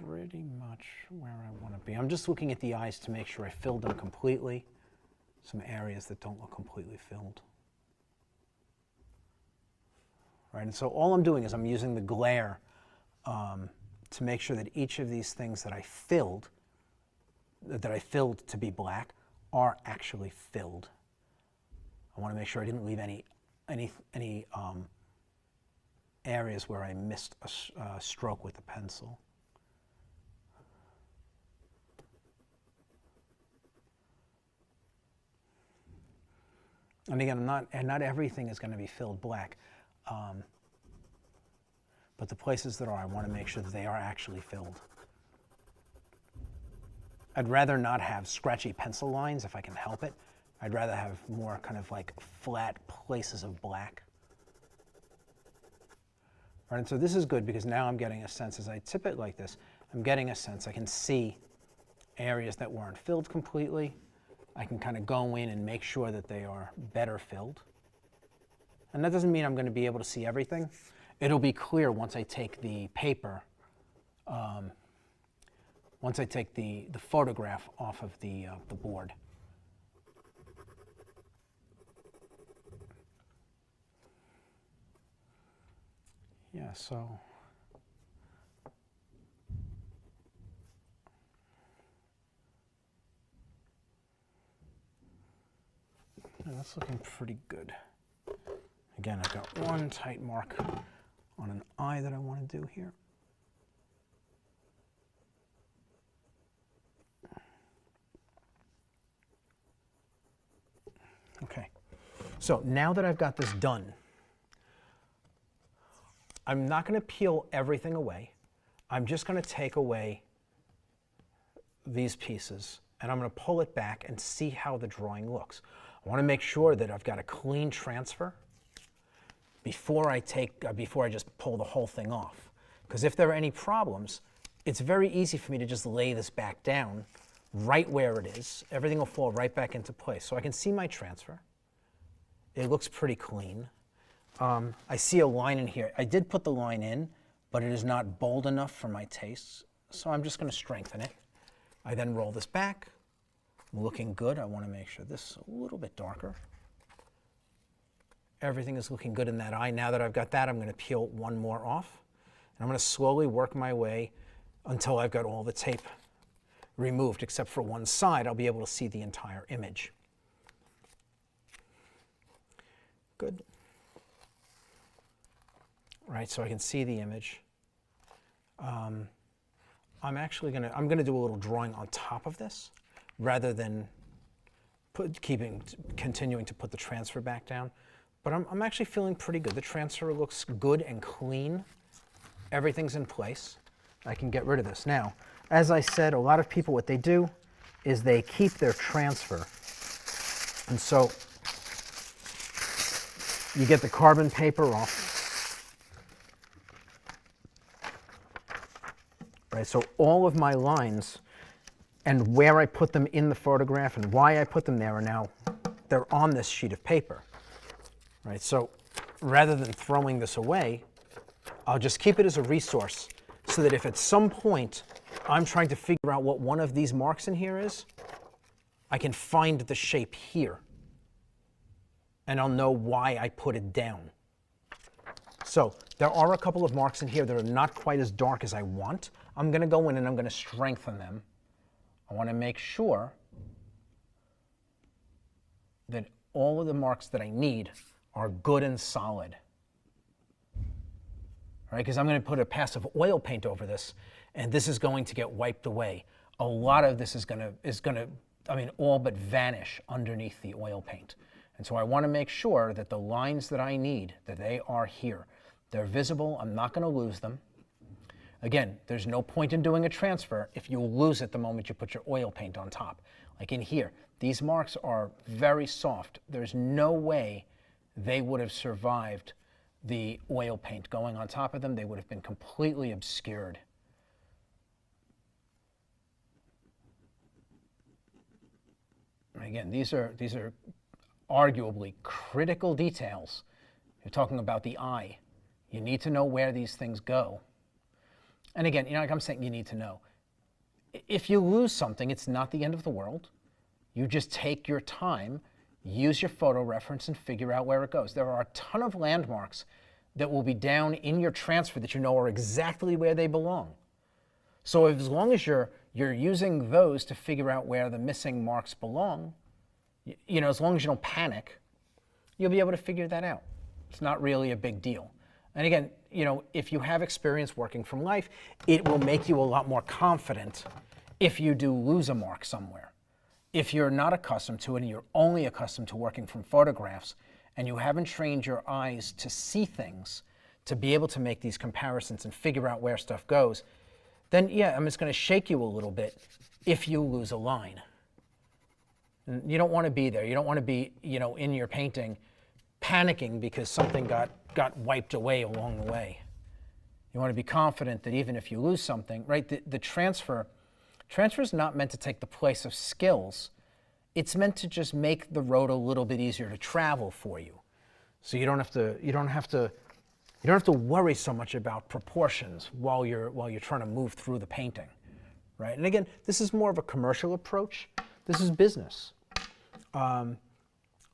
pretty much where I want to be. I'm just looking at the eyes to make sure I filled them completely. Some areas that don't look completely filled. Right, and so all I'm doing is I'm using the glare to make sure that each of these things that I filled to be black are actually filled. I want to make sure I didn't leave any areas where I missed a stroke with the pencil. And again, not everything is going to be filled black. But the places that are, I want to make sure that they are actually filled. I'd rather not have scratchy pencil lines if I can help it. I'd rather have more kind of like flat places of black. Right, and so this is good because now I'm getting a sense, as I tip it like this, I'm getting a sense. I can see areas that weren't filled completely. I can kind of go in and make sure that they are better filled. And that doesn't mean I'm going to be able to see everything. It'll be clear once I take the paper, once I take the photograph off of the board. Yeah, so yeah, that's looking pretty good. Again, I've got one tight mark on an eye that I want to do here. Okay, so now that I've got this done, I'm not going to peel everything away. I'm just going to take away these pieces, and I'm going to pull it back and see how the drawing looks. I want to make sure that I've got a clean transfer before I just pull the whole thing off. Because if there are any problems, it's very easy for me to just lay this back down right where it is. Everything will fall right back into place. So I can see my transfer. It looks pretty clean. I see a line in here. I did put the line in, but it is not bold enough for my tastes. So I'm just going to strengthen it. I then roll this back. Looking good. I want to make sure this is a little bit darker. Everything is looking good in that eye. Now that I've got that, I'm going to peel one more off. And I'm going to slowly work my way until I've got all the tape removed, except for one side. I'll be able to see the entire image. Good. Right, so I can see the image. I'm going to do a little drawing on top of this, rather than continuing to put the transfer back down. but I'm actually feeling pretty good. The transfer looks good and clean. Everything's in place. I can get rid of this. Now, as I said, a lot of people, what they do is they keep their transfer. And so you get the carbon paper off. Right, so all of my lines and where I put them in the photograph and why I put them there are now, they're on this sheet of paper. Right, so rather than throwing this away, I'll just keep it as a resource so that if at some point I'm trying to figure out what one of these marks in here is, I can find the shape here. And I'll know why I put it down. So there are a couple of marks in here that are not quite as dark as I want. I'm going to go in and I'm going to strengthen them. I want to make sure that all of the marks that I need are good and solid. Right? Because I'm going to put a passive oil paint over this, and this is going to get wiped away. A lot of this is going to, I mean, all but vanish underneath the oil paint. And so I want to make sure that the lines that I need, that they are here. They're visible. I'm not going to lose them. Again, there's no point in doing a transfer if you lose it the moment you put your oil paint on top. Like in here, these marks are very soft. There's no way they would have survived the oil paint going on top of them. They would have been completely obscured. Again, these are arguably critical details. You're talking about the eye. You need to know where these things go. And again, like I'm saying, you need to know. If you lose something, it's not the end of the world. You just take your time, use your photo reference, and figure out where it goes. There are a ton of landmarks that will be down in your transfer that you know are exactly where they belong. So as long as you're using those to figure out where the missing marks belong, you know, as long as you don't panic, you'll be able to figure that out. It's not really a big deal. And again, you know, if you have experience working from life, it will make you a lot more confident if you do lose a mark somewhere. If you're not accustomed to it and you're only accustomed to working from photographs and you haven't trained your eyes to see things, to be able to make these comparisons and figure out where stuff goes, then yeah, I mean, it's going to shake you a little bit if you lose a line. And you don't want to be there. You don't want to be, you know, in your painting panicking because something got wiped away along the way. You want to be confident that even if you lose something, right, the transfer is not meant to take the place of skills. It's meant to just make the road a little bit easier to travel for you. So you don't have to worry so much about proportions while you're trying to move through the painting, right? And again, this is more of a commercial approach. This is business.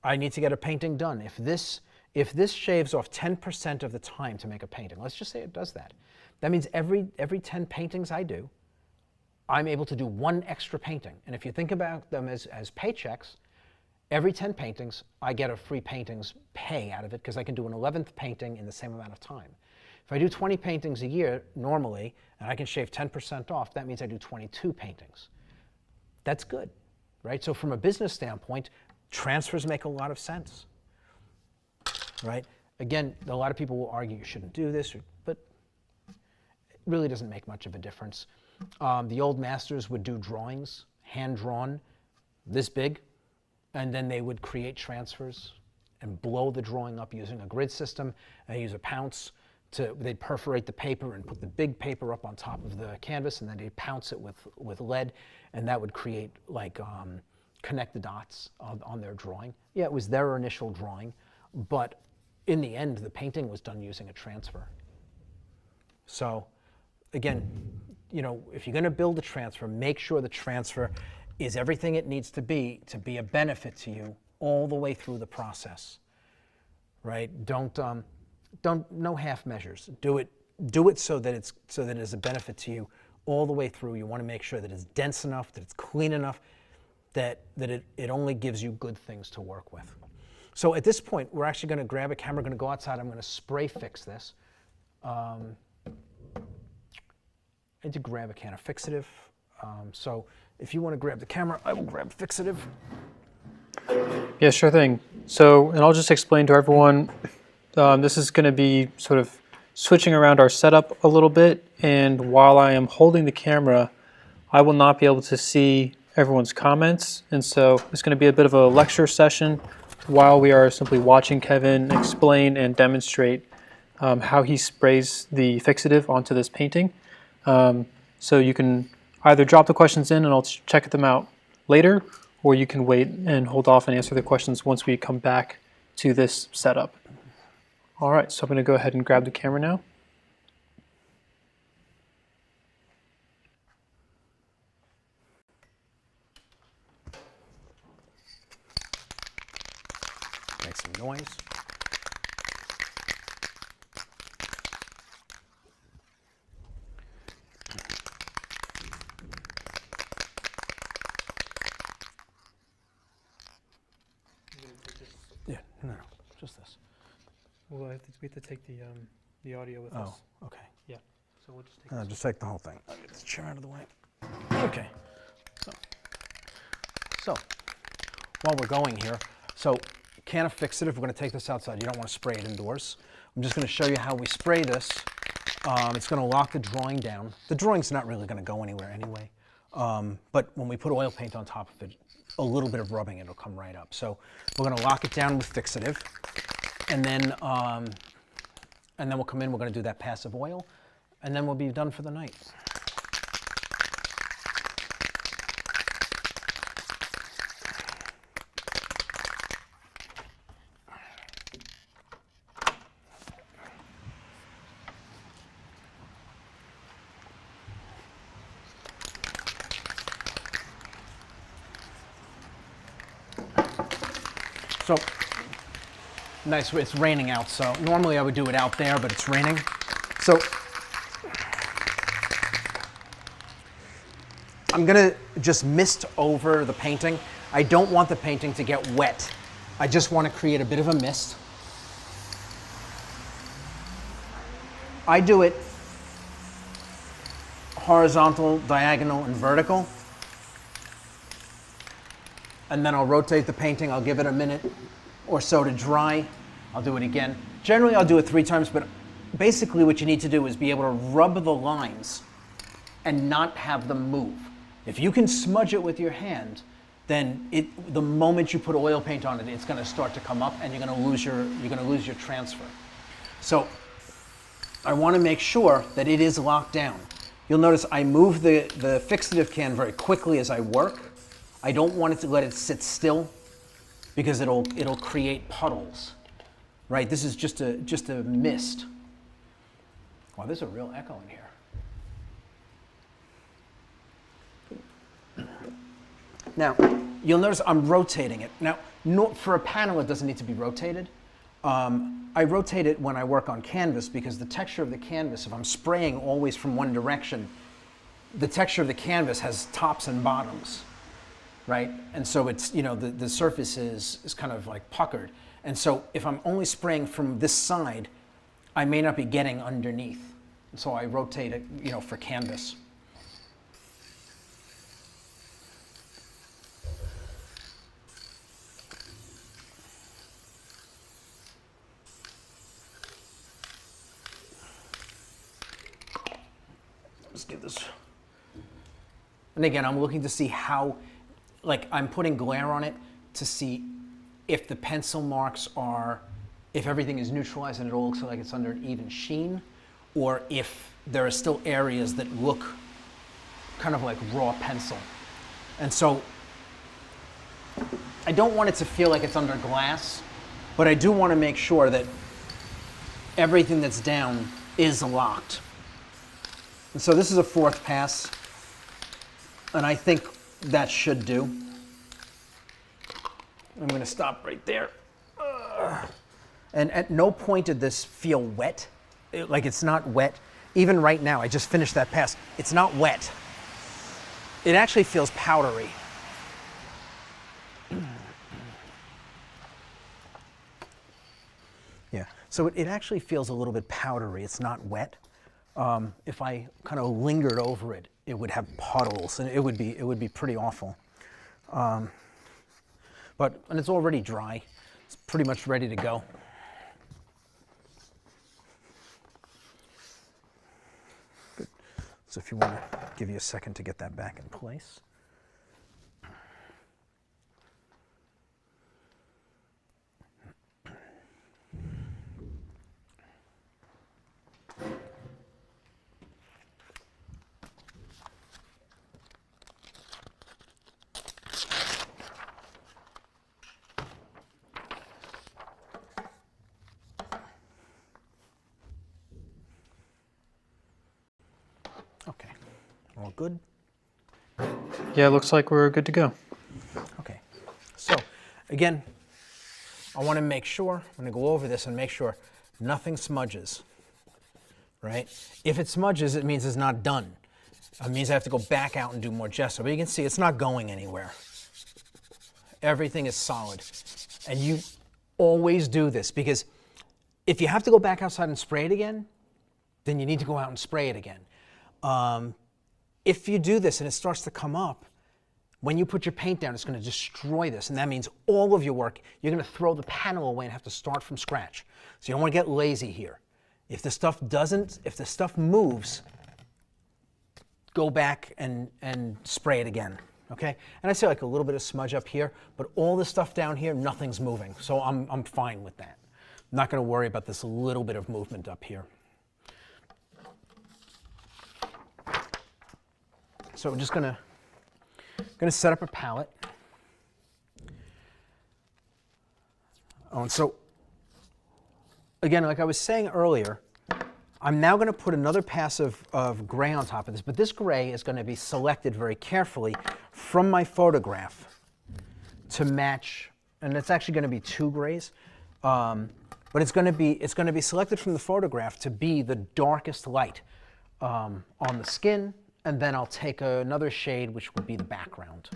I need to get a painting done. If this shaves off 10% of the time to make a painting, let's just say it does that. That means every 10 paintings I do, I'm able to do one extra painting. And if you think about them as paychecks, every 10 paintings, I get a free paintings pay out of it because I can do an 11th painting in the same amount of time. If I do 20 paintings a year normally, and I can shave 10% off, that means I do 22 paintings. That's good, right? So from a business standpoint, transfers make a lot of sense, right? Again, a lot of people will argue you shouldn't do this, but it really doesn't make much of a difference. The old masters would do drawings, hand-drawn, this big, and then they would create transfers and blow the drawing up using a grid system. They use a pounce they'd perforate the paper and put the big paper up on top of the canvas, and then they'd pounce it with lead, and that would create like connect the dots on their drawing. Yeah, it was their initial drawing, but in the end, the painting was done using a transfer. So again, you know, if you're going to build a transfer, make sure the transfer is everything it needs to be a benefit to you all the way through the process, right? Don't no half measures. Do it so that it is a benefit to you all the way through. You want to make sure that it's dense enough, that it's clean enough, that it only gives you good things to work with. So at this point, we're actually going to grab a camera, going to go outside. I'm going to spray fix this. I need to grab a can of fixative. So if you want to grab the camera, I will grab fixative. Yeah, sure thing. So, and I'll just explain to everyone, this is going to be sort of switching around our setup a little bit, and while I am holding the camera, I will not be able to see everyone's comments, and so it's going to be a bit of a lecture session while we are simply watching Kevin explain and demonstrate how he sprays the fixative onto this painting. So you can either drop the questions in and I'll check them out later, or you can wait and hold off and answer the questions once we come back to this setup. All right, so I'm going to go ahead and grab the camera now. Make some noise. Yeah, no, just this. Well, we have to take the audio with us. Oh, okay. Yeah, so we'll just take Just take the whole thing. I'll get this chair out of the way. Okay. So while we're going here, so can of fixative, we're going to take this outside. You don't want to spray it indoors. I'm just going to show you how we spray this. It's going to lock the drawing down. The drawing's not really going to go anywhere anyway. But when we put oil paint on top of it, a little bit of rubbing, it'll come right up. So we're going to lock it down with fixative. And then we'll come in, we're going to do that passive oil, and then we'll be done for the night. So, nice, it's raining out, so normally I would do it out there, but it's raining. So, I'm gonna just mist over the painting. I don't want the painting to get wet. I just want to create a bit of a mist. I do it horizontal, diagonal, and vertical. And then I'll rotate the painting. I'll give it a minute or so to dry. I'll do it again. Generally, I'll do it 3 times, but basically what you need to do is be able to rub the lines and not have them move. If you can smudge it with your hand, then the moment you put oil paint on it, it's going to start to come up, and you're going to lose your transfer. So I want to make sure that it is locked down. You'll notice I move the fixative can very quickly as I work. I don't want it to let it sit still because it'll create puddles, right? This is just a mist. Wow, there's a real echo in here. Now, you'll notice I'm rotating it. Now, for a panel, it doesn't need to be rotated. I rotate it when I work on canvas because the texture of the canvas, if I'm spraying always from one direction, the texture of the canvas has tops and bottoms. Right? And so it's, the surface is kind of like puckered. And so if I'm only spraying from this side, I may not be getting underneath. And so I rotate it, for canvas. Let's give this. And again, I'm looking to see how, I'm putting glare on it to see if the pencil marks if everything is neutralized and it all looks like it's under an even sheen, or if there are still areas that look kind of like raw pencil. And so I don't want it to feel like it's under glass, but I do want to make sure that everything that's down is locked. And so this is a 4th pass, and I think that should do. I'm going to stop right there. And at no point did this feel wet. It's not wet. Even right now, I just finished that pass. It's not wet. It actually feels powdery. Yeah, so it actually feels a little bit powdery. It's not wet. If I kind of lingered over it, it would have puddles, and it would be pretty awful. And it's already dry, It's pretty much ready to go. Good. So if you want to give you a second to get that back in place. Okay, all good? Yeah, it looks like we're good to go. Okay, so again, I want to make sure, I'm going to go over this and make sure nothing smudges, right? If it smudges, it means it's not done. It means I have to go back out and do more gesso, but you can see it's not going anywhere. Everything is solid. And you always do this, because if you have to go back outside and spray it again, then you need to go out and spray it again. If you do this and it starts to come up, when you put your paint down, it's going to destroy this. And that means all of your work, you're going to throw the panel away and have to start from scratch. So you don't want to get lazy here. If the stuff moves, go back and spray it again, okay? And I see like a little bit of smudge up here, but all the stuff down here, nothing's moving. So I'm fine with that. I'm not going to worry about this little bit of movement up here. So we're just going to set up a palette. Oh, and so, again, like I was saying earlier, I'm now going to put another pass of gray on top of this, but this gray is going to be selected very carefully from my photograph to match, and it's actually going to be two grays, but it's going to be selected from the photograph to be the darkest light on the skin. And then I'll take another shade, which will be the background.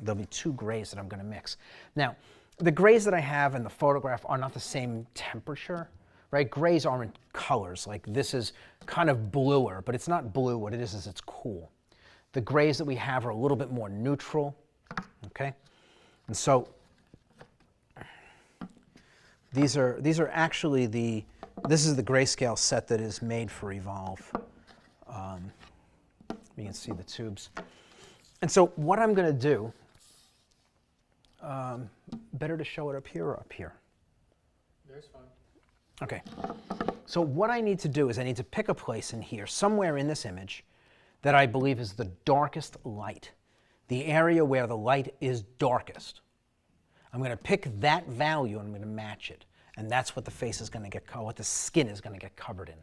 There'll be two grays that I'm going to mix. Now, the grays that I have in the photograph are not the same temperature, right? Grays aren't colors. Like this is kind of bluer, but it's not blue. What it is it's cool. The grays that we have are a little bit more neutral, okay? And so these are actually this is the Grayscale set that is made for Evolve. You can see the tubes. And so what I'm going to do, better to show it up here or up here? There's fine. Okay. So what I need to do is I need to pick a place in here, somewhere in this image, that I believe is the darkest light, the area where the light is darkest. I'm going to pick that value and I'm going to match it. And that's what the face is going to get, what the skin is going to get covered in.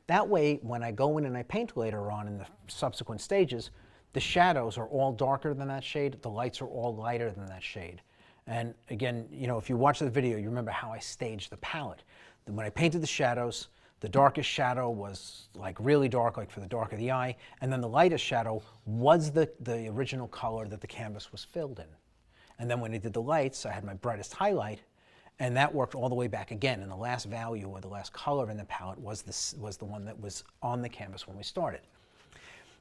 That way, when I go in and I paint later on in the subsequent stages, the shadows are all darker than that shade, the lights are all lighter than that shade. And again, you know, if you watch the video, you remember how I staged the palette. When I painted the shadows, the darkest shadow was like really dark, like for the dark of the eye, and then the lightest shadow was the original color that the canvas was filled in. And then when I did the lights, I had my brightest highlight, and that worked all the way back again. And the last value or the last color in the palette was the one that was on the canvas when we started.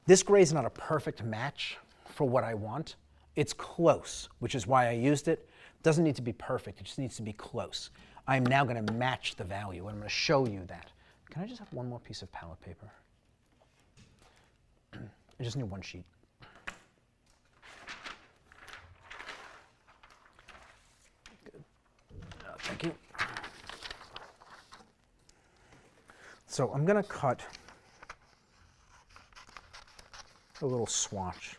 This gray is not a perfect match for what I want. It's close, which is why I used it. It doesn't need to be perfect, it just needs to be close. I'm now going to match the value, and I'm going to show you that. Can I just have one more piece of palette paper? I just need one sheet. Thank you. So I'm going to cut a little swatch.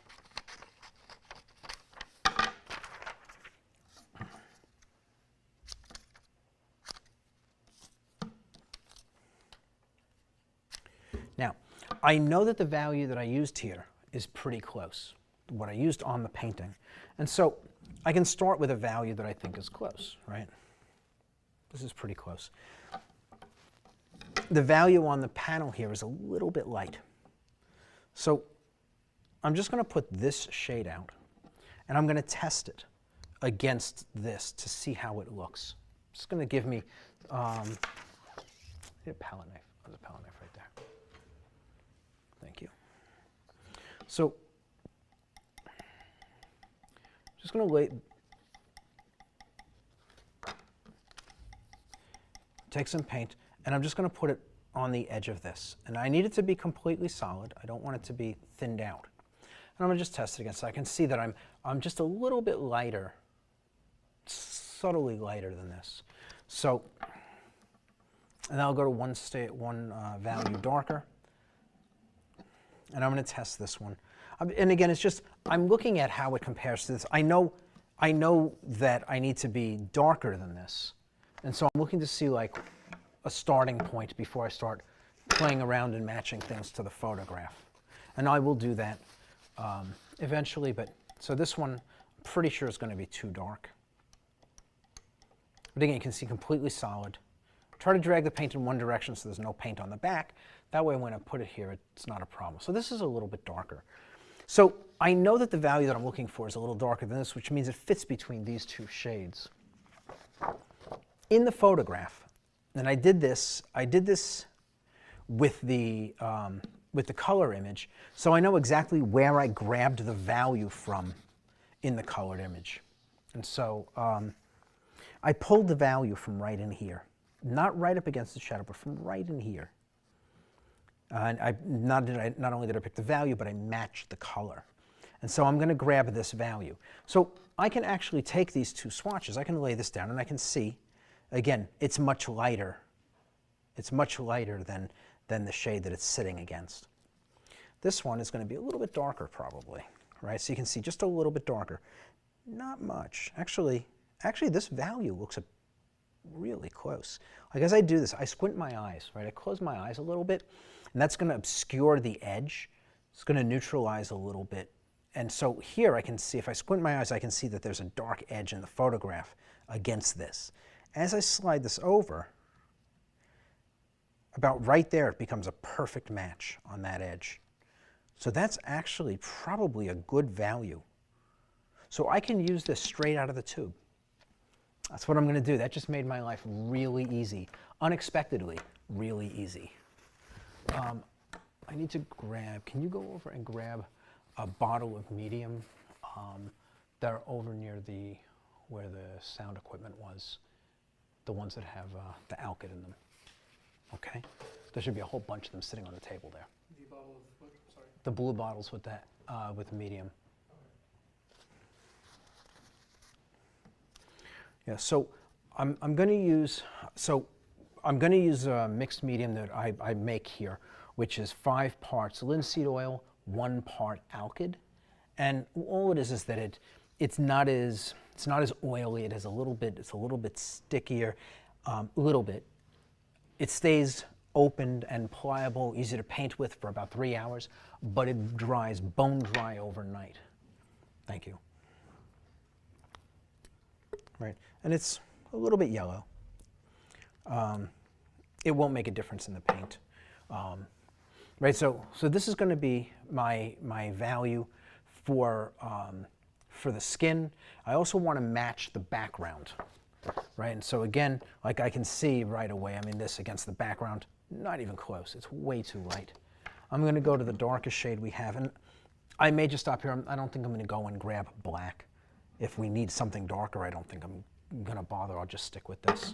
Now, I know that the value that I used here is pretty close to what I used on the painting. And so I can start with a value that I think is close, right? This is pretty close. The value on the panel here is a little bit light. So I'm just going to put this shade out, and I'm going to test it against this to see how it looks. It's going to give me a palette knife. There's a palette knife right there. Thank you. So just going to lay take some paint, and I'm just going to put it on the edge of this. And I need it to be completely solid. I don't want it to be thinned out. And I'm going to just test it again so I can see that I'm just a little bit lighter, subtly lighter than this. So, and I'll go to one value darker. And I'm going to test this one. And again, it's just, I'm looking at how it compares to this. I know that I need to be darker than this. And so I'm looking to see like a starting point before I start playing around and matching things to the photograph. And I will do that eventually, but so this one, I'm pretty sure is going to be too dark. But again, you can see completely solid. Try to drag the paint in one direction so there's no paint on the back. That way when I put it here, it's not a problem. So this is a little bit darker. So I know that the value that I'm looking for is a little darker than this, which means it fits between these two shades. In the photograph, and I did this with the color image, so I know exactly where I grabbed the value from in the colored image. And so I pulled the value from right in here. Not right up against the shadow, but from right in here. And not only did I pick the value, but I matched the color. And so I'm going to grab this value. So I can actually take these two swatches. I can lay this down, and I can see, again, it's much lighter. It's much lighter than the shade that it's sitting against. This one is going to be a little bit darker, probably, right? So you can see just a little bit darker. Not much. Actually, this value looks really close. Like as I do this, I squint my eyes, right? I close my eyes a little bit, and that's going to obscure the edge. It's going to neutralize a little bit. And so here I can see, if I squint my eyes, I can see that there's a dark edge in the photograph against this. As I slide this over, about right there, it becomes a perfect match on that edge. So that's actually probably a good value. So I can use this straight out of the tube. That's what I'm going to do. That just made my life really easy, unexpectedly really easy. I need to grab, can you go over and grab a bottle of medium? They're over near where the sound equipment was, the ones that have the alkyd in them. Okay? There should be a whole bunch of them sitting on the table there. The bottle of what? Sorry. The blue bottles with that, with medium. Yeah, so I'm going to use a mixed medium that I make here, which is 5 parts linseed oil, 1 part alkyd, and all it is that it's not as oily. It's a little bit stickier, a little bit. It stays opened and pliable, easy to paint with for about 3 hours, but it dries bone dry overnight. Thank you. Right, and it's a little bit yellow. It won't make a difference in the paint. Right, so this is going to be my value for the skin. I also want to match the background, right? And so again, like I can see right away, I mean this against the background, not even close. It's way too light. I'm going to go to the darkest shade we have, and I may just stop here. I don't think I'm going to go and grab black. If we need something darker, I don't think I'm going to bother. I'll just stick with this.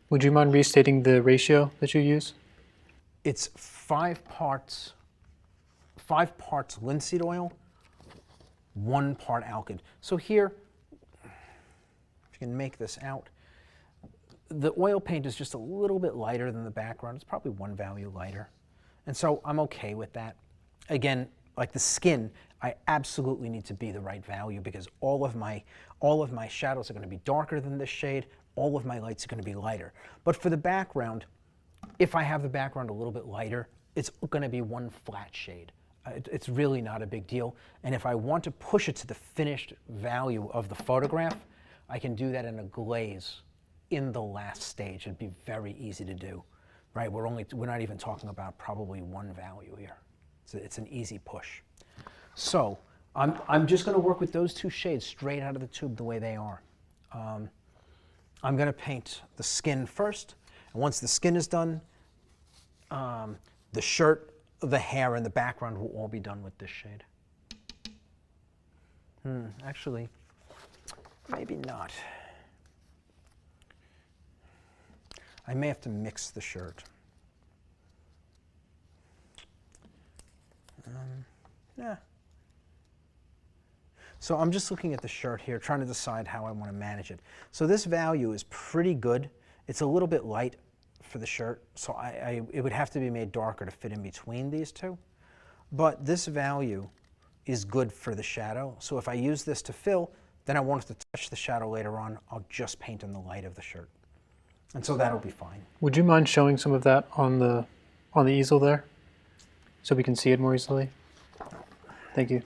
Would you mind restating the ratio that you use? It's 5 parts linseed oil, 1 part alkyd. So here, if you can make this out, the oil paint is just a little bit lighter than the background. It's probably 1 value lighter. And so I'm okay with that. Again, like the skin, I absolutely need to be the right value because all of my shadows are going to be darker than this shade. All of my lights are going to be lighter. But for the background, if I have the background a little bit lighter, it's going to be 1 flat shade. It's really not a big deal. And if I want to push it to the finished value of the photograph, I can do that in a glaze in the last stage. It'd be very easy to do, right? We're not even talking about probably 1 value here. It's an easy push. So I'm just going to work with those 2 shades straight out of the tube the way they are. I'm going to paint the skin first, and once the skin is done, the shirt, the hair, and the background will all be done with this shade. Actually, maybe not. I may have to mix the shirt. Yeah. So I'm just looking at the shirt here, trying to decide how I want to manage it. So this value is pretty good. It's a little bit light for the shirt, so it would have to be made darker to fit in between these two. But this value is good for the shadow. So if I use this to fill, then I want it to touch the shadow later on. I'll just paint in the light of the shirt. And so that'll be fine. Would you mind showing some of that on the easel there, so we can see it more easily? Thank you.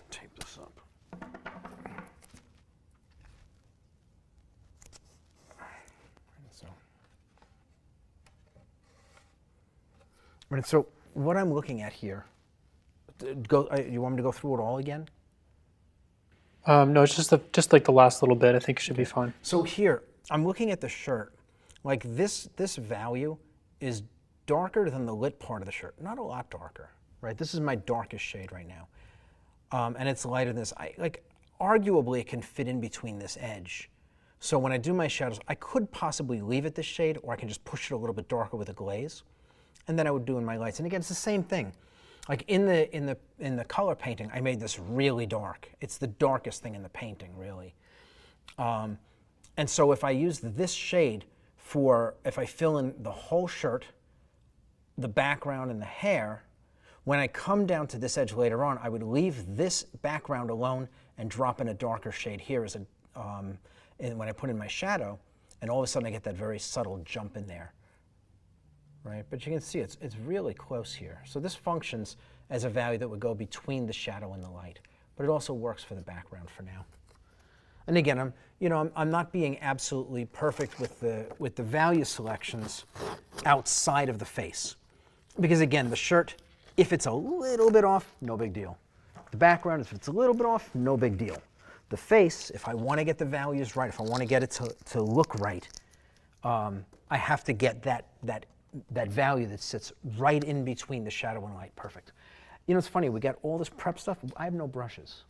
Tape this up. So what I'm looking at here, you want me to go through it all again? No, it's just like the last little bit. I think it should be fine. So here, I'm looking at the shirt. Like this value is darker than the lit part of the shirt. Not a lot darker, right? This is my darkest shade right now. And it's lighter than this. Arguably, it can fit in between this edge. So when I do my shadows, I could possibly leave it this shade, or I can just push it a little bit darker with a glaze. And then I would do in my lights. And again, it's the same thing. Like in the color painting, I made this really dark. It's the darkest thing in the painting, really. And so if I use this shade if I fill in the whole shirt, the background and the hair, when I come down to this edge later on, I would leave this background alone and drop in a darker shade here as when I put in my shadow, and all of a sudden I get that very subtle jump in there. Right, but you can see it's really close here. So this functions as a value that would go between the shadow and the light, but it also works for the background for now. And again, I'm not being absolutely perfect with the value selections outside of the face, because again, the shirt, if it's a little bit off, no big deal. The background, if it's a little bit off, no big deal. The face, if I want to get the values right, if I want to get it to look right, I have to get that value that sits right in between the shadow and light perfect. It's funny, we got all this prep stuff. I have no brushes.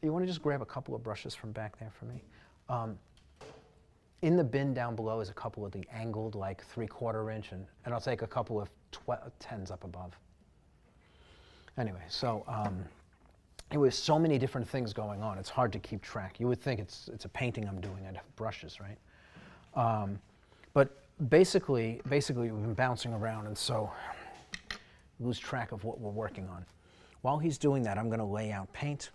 You want to just grab a couple of brushes from back there for me? In the bin down below is a couple of the angled, like 3/4 inch, and I'll take a couple of 10s up above. Anyway, so anyway, so many different things going on. It's hard to keep track. You would think it's a painting I'm doing. I'd have brushes, right? But basically we've been bouncing around, and so we lose track of what we're working on. While he's doing that, I'm going to lay out paint.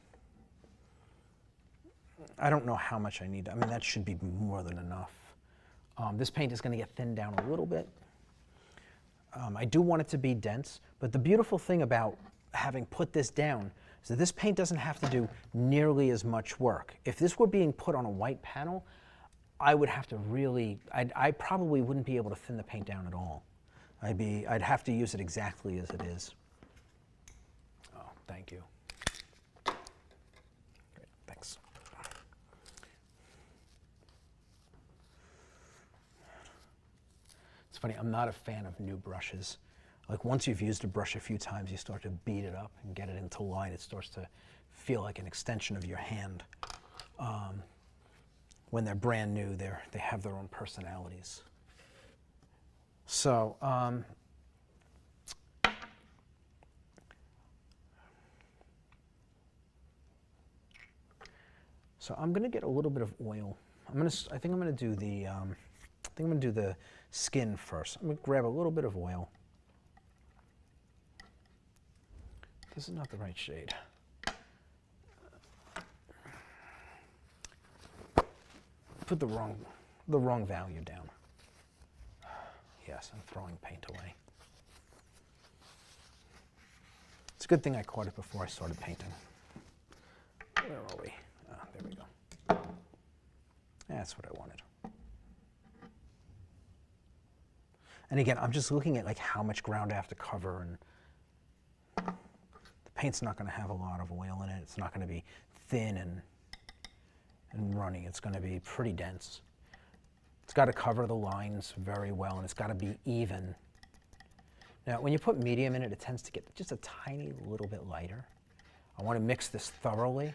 I don't know how much I need. I mean, that should be more than enough. This paint is going to get thinned down a little bit. I do want it to be dense, but the beautiful thing about having put this down is that this paint doesn't have to do nearly as much work. If this were being put on a white panel, I would have to really, I probably wouldn't be able to thin the paint down at all. I'd have to use it exactly as it is. Oh, thank you. Great, thanks. It's funny, I'm not a fan of new brushes. Like once you've used a brush a few times, you start to beat it up and get it into line. It starts to feel like an extension of your hand. When they're brand new, they have their own personalities. So, I'm going to get a little bit of oil. I think I'm going to do the skin first. I'm going to grab a little bit of oil. This is not the right shade. Put the wrong value down. Yes, I'm throwing paint away. It's a good thing I caught it before I started painting. Where are we? Ah, there we go. That's what I wanted. And again, I'm just looking at like how much ground I have to cover, and the paint's not going to have a lot of oil in it. It's not going to be thin and runny. It's going to be pretty dense. It's got to cover the lines very well, and it's got to be even. Now, when you put medium in it, it tends to get just a tiny little bit lighter. I want to mix this thoroughly.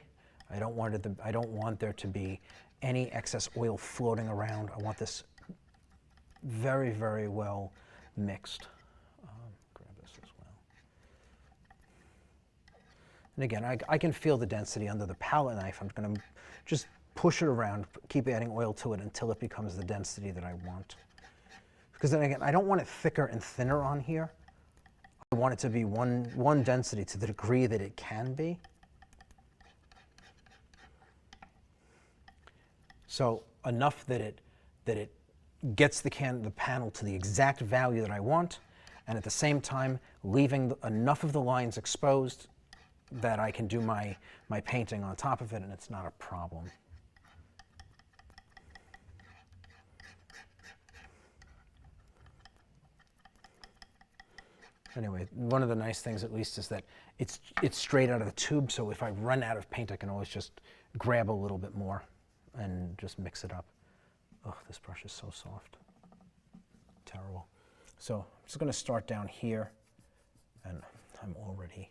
I don't want there to be any excess oil floating around. I want this very, very well mixed. Grab this as well. And again, I can feel the density under the palette knife. I'm going to just push it around, keep adding oil to it until it becomes the density that I want. Because then again, I don't want it thicker and thinner on here. I want it to be one density to the degree that it can be. So enough that it gets the panel to the exact value that I want, and at the same time leaving enough of the lines exposed that I can do my painting on top of it and it's not a problem. Anyway, one of the nice things at least is that it's straight out of the tube, so if I run out of paint I can always just grab a little bit more and just mix it up. Oh, this brush is so soft. Terrible. So I'm just going to start down here, and I'm already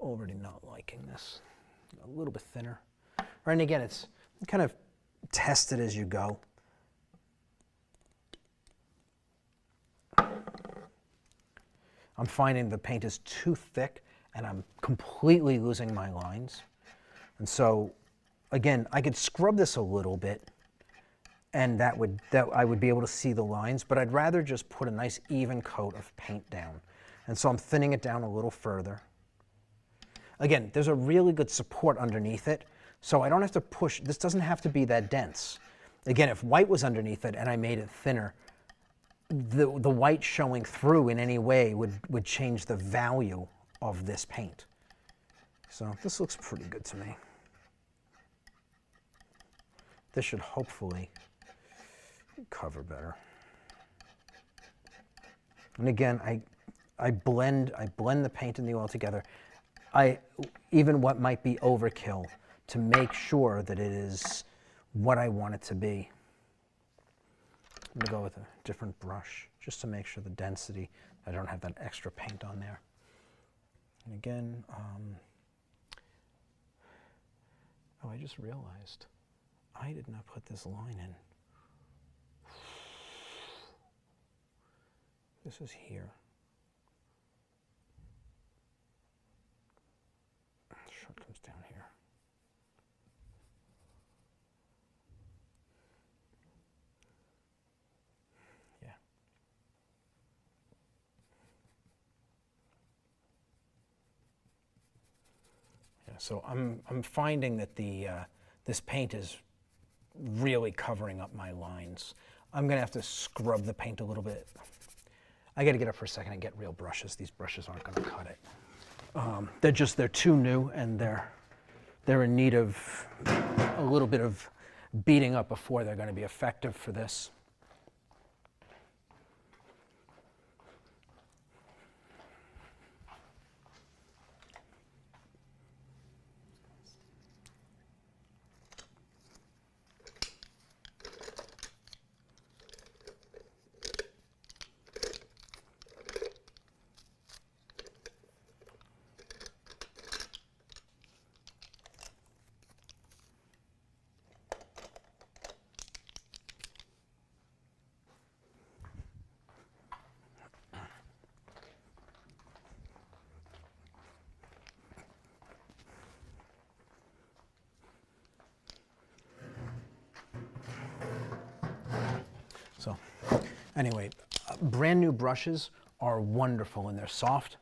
not liking this. A little bit thinner. Right, and again, it's kind of test it as you go. I'm finding the paint is too thick and I'm completely losing my lines. And so, again, I could scrub this a little bit and I would be able to see the lines, but I'd rather just put a nice even coat of paint down. And so I'm thinning it down a little further. Again, there's a really good support underneath it, so I don't have to push. This doesn't have to be that dense. Again, if white was underneath it and I made it thinner, the white showing through in any way would change the value of this paint. So this looks pretty good to me. This should hopefully cover better. And again, I blend the paint and the oil together. Even what might be overkill to make sure that it is what I want it to be. I'm going to go with a different brush just to make sure the density, I don't have that extra paint on there. And again, oh, I just realized I did not put this line in. This is here. Sure, it comes down here. Yeah. Yeah. So I'm finding that this paint is really covering up my lines. I'm gonna have to scrub the paint a little bit. I got to get up for a second and get real brushes. These brushes aren't going to cut it. They're too new and they're in need of a little bit of beating up before they're going to be effective for this. So anyway, brand new brushes are wonderful and they're soft,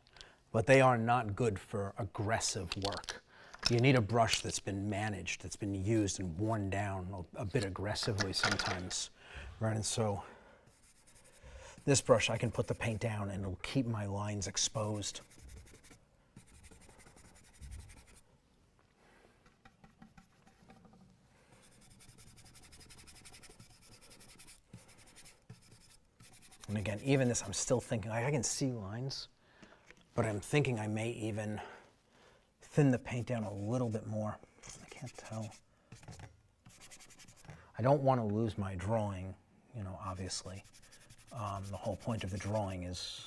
but they are not good for aggressive work. You need a brush that's been managed, that's been used and worn down a bit aggressively sometimes, right? And so this brush, I can put the paint down and it'll keep my lines exposed. And again, even this, I'm still thinking, I can see lines, but I'm thinking I may even thin the paint down a little bit more. I can't tell. I don't want to lose my drawing, you know, obviously. The whole point of the drawing is,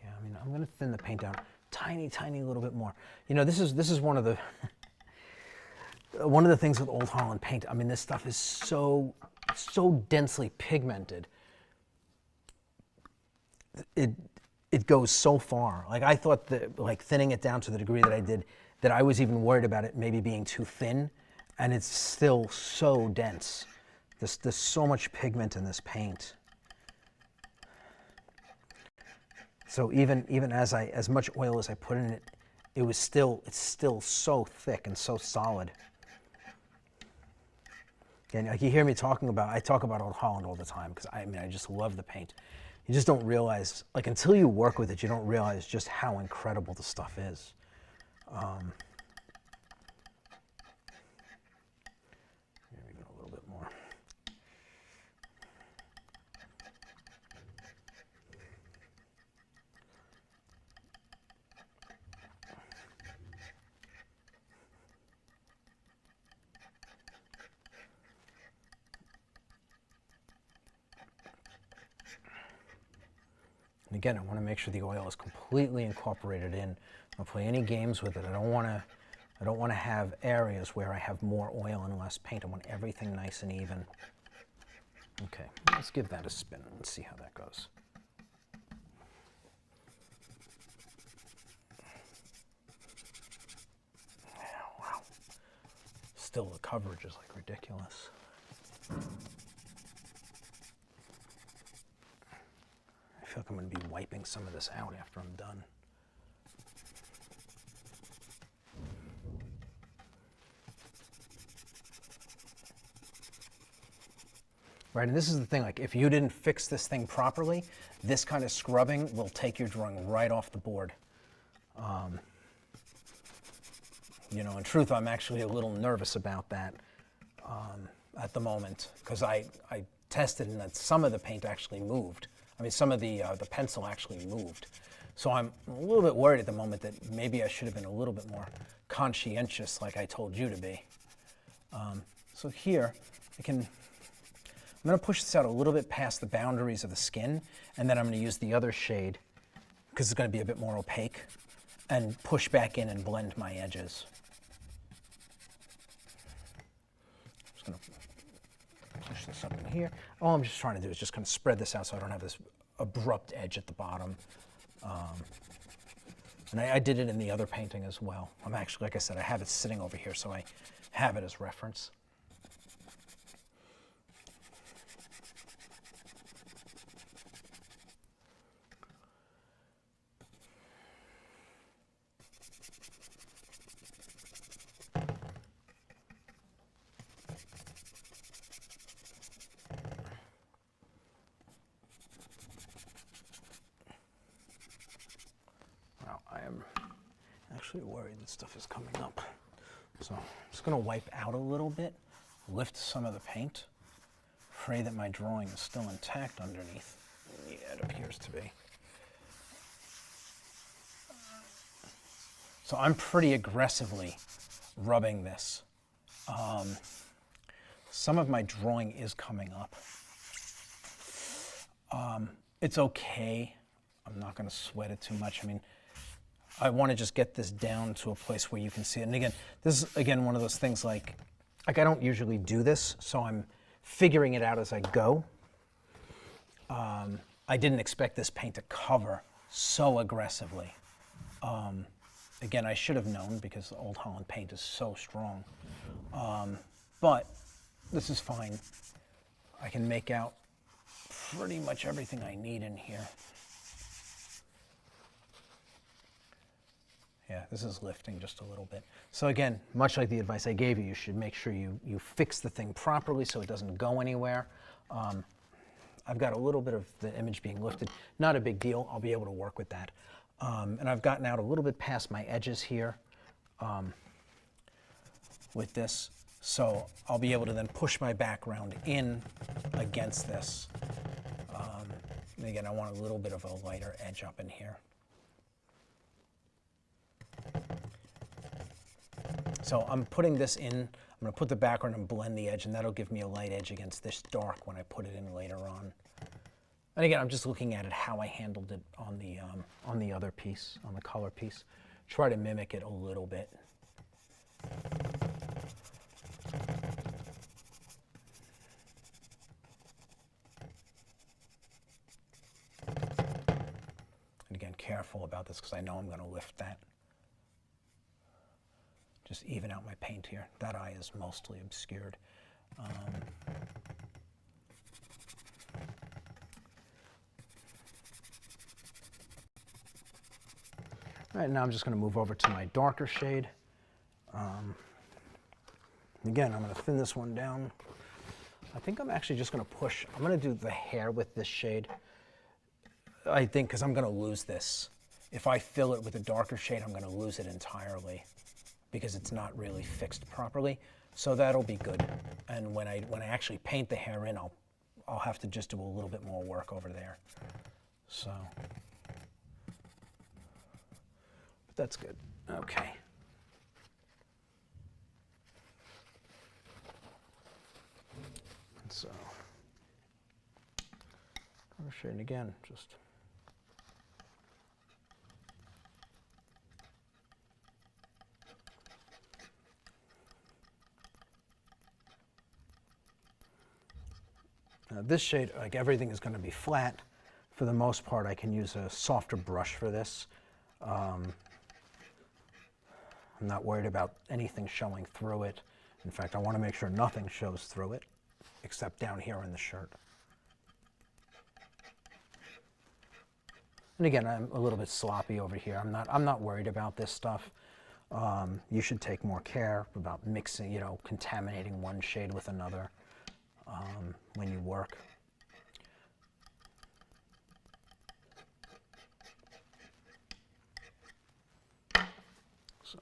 yeah, I mean, I'm going to thin the paint down tiny little bit more. You know, this is one of the one of the things with Old Holland paint. I mean, this stuff is so densely pigmented. It goes so far. Like, I thought that, like, thinning it down to the degree that I did, that I was even worried about it maybe being too thin, and it's still so dense. There's so much pigment in this paint. So even as much oil as I put in it, it's still so thick and so solid. And like, you hear me talking about, I talk about Old Holland all the time because I mean, I just love the paint. You just don't realize, like, until you work with it, you don't realize just how incredible the stuff is. Here we go, a little bit more. And again, I want to make sure the oil is completely incorporated in. I don't play any games with it. I don't want to have areas where I have more oil and less paint. I want everything nice and even. Okay, let's give that a spin and see how that goes. Wow. Still, the coverage is like ridiculous. I feel like I'm going to be wiping some of this out after I'm done. Right, and this is the thing, like, if you didn't fix this thing properly, this kind of scrubbing will take your drawing right off the board. You know, in truth, I'm actually a little nervous about that at the moment, because I tested and that some of the paint actually moved. I mean, some of the pencil actually moved. So I'm a little bit worried at the moment that maybe I should have been a little bit more conscientious like I told you to be. So here, I'm going to push this out a little bit past the boundaries of the skin, and then I'm going to use the other shade, because it's going to be a bit more opaque, and push back in and blend my edges. I'm just going to push this up in here. All I'm just trying to do is just kind of spread this out so I don't have this abrupt edge at the bottom. And I did it in the other painting as well. I'm actually, like I said, I have it sitting over here, so I have it as reference. I am actually worried that stuff is coming up. So I'm just going to wipe out a little bit, lift some of the paint, pray that my drawing is still intact underneath. Yeah, it appears to be. So I'm pretty aggressively rubbing this. Some of my drawing is coming up. It's okay. I'm not going to sweat it too much. I mean, I want to just get this down to a place where you can see it. And again, this is, again, one of those things like I don't usually do this, so I'm figuring it out as I go. I didn't expect this paint to cover so aggressively. Again, I should have known because the Old Holland paint is so strong. But this is fine. I can make out pretty much everything I need in here. Yeah, this is lifting just a little bit. So again, much like the advice I gave you, you should make sure you fix the thing properly so it doesn't go anywhere. I've got a little bit of the image being lifted. Not a big deal. I'll be able to work with that. And I've gotten out a little bit past my edges here with this. So I'll be able to then push my background in against this. And again, I want a little bit of a lighter edge up in here. So I'm putting this in, I'm going to put the background and blend the edge, and that'll give me a light edge against this dark when I put it in later on. And again, I'm just looking at it how I handled it on the other piece, on the color piece. Try to mimic it a little bit. And again, careful about this because I know I'm going to lift that. Just even out my paint here. That eye is mostly obscured. All right, now I'm just going to move over to my darker shade. Again, I'm going to thin this one down. I think I'm actually just going to push. I'm going to do the hair with this shade. I think because I'm going to lose this. If I fill it with a darker shade, I'm going to lose it entirely because it's not really fixed properly. So that'll be good. And when I actually paint the hair in, I'll have to just do a little bit more work over there. So, but that's good. Okay. And so, color shade again, just. Now this shade, like everything is going to be flat. For the most part, I can use a softer brush for this. I'm not worried about anything showing through it. In fact, I want to make sure nothing shows through it, except down here in the shirt. And again, I'm a little bit sloppy over here. I'm not worried about this stuff. You should take more care about mixing, contaminating one shade with another. When you work. So.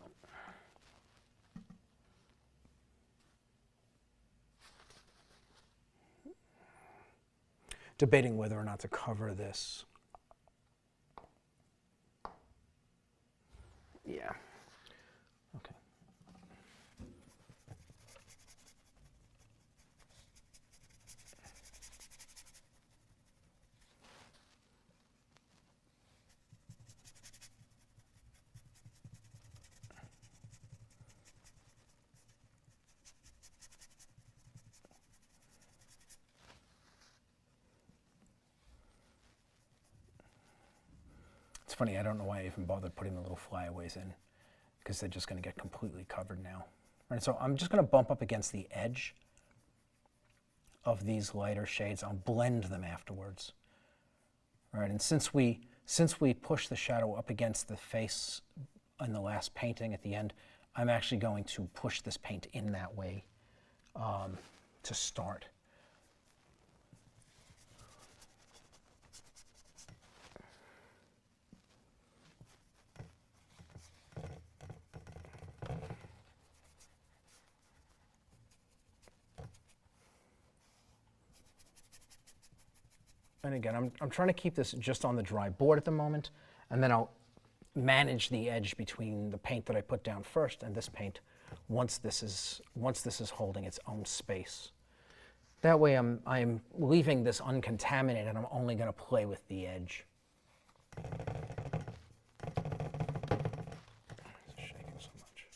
Debating whether or not to cover this. Yeah. Okay. It's funny, I don't know why I even bothered putting the little flyaways in, because they're just going to get completely covered now. All right, so I'm just going to bump up against the edge of these lighter shades. I'll blend them afterwards. All right, and since we push the shadow up against the face in the last painting at the end, I'm actually going to push this paint in that way to start. And again, I'm trying to keep this just on the dry board at the moment, and then I'll manage the edge between the paint that I put down first and this paint once this is holding its own space. That way I'm leaving this uncontaminated, and I'm only going to play with the edge. It's shaking so much.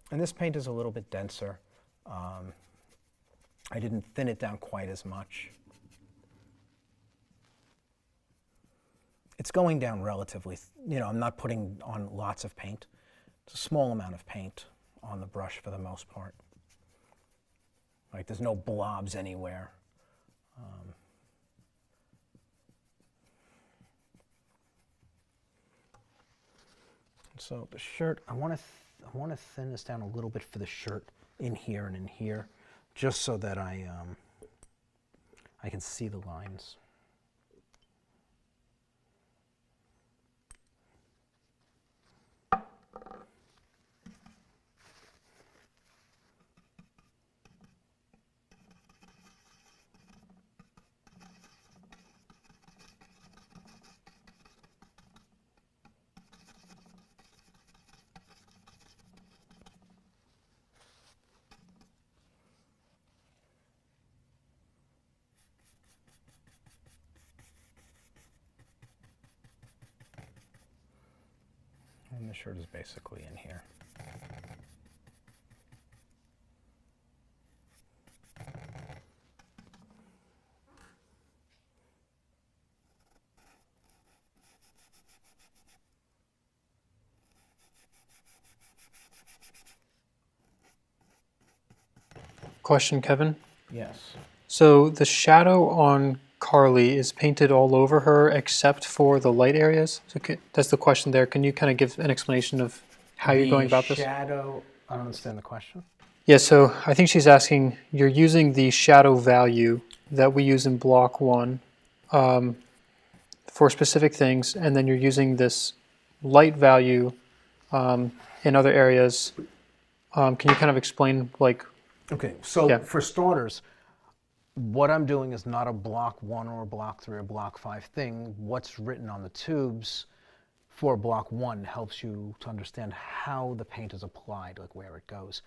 And this paint is a little bit denser. I didn't thin it down quite as much. It's going down relatively, I'm not putting on lots of paint. It's a small amount of paint on the brush for the most part. Like there's no blobs anywhere. So the shirt, I want to thin this down a little bit for the shirt in here and in here, just so that I can see the lines. the shirt is basically in here. Question, Kevin. Yes. So the shadow on Carly is painted all over her except for the light areas? So that's the question there. Can you kind of give an explanation of how you're going about this? Shadow, I don't understand the question. Yeah, so I think she's asking, you're using the shadow value that we use in block 1 for specific things, and then you're using this light value in other areas. Can you kind of explain, like... Okay, so Yeah. for starters, what I'm doing is not a block 1 or a block 3 or block 5 thing. What's written on the tubes for block 1 helps you to understand how the paint is applied, like where it goes.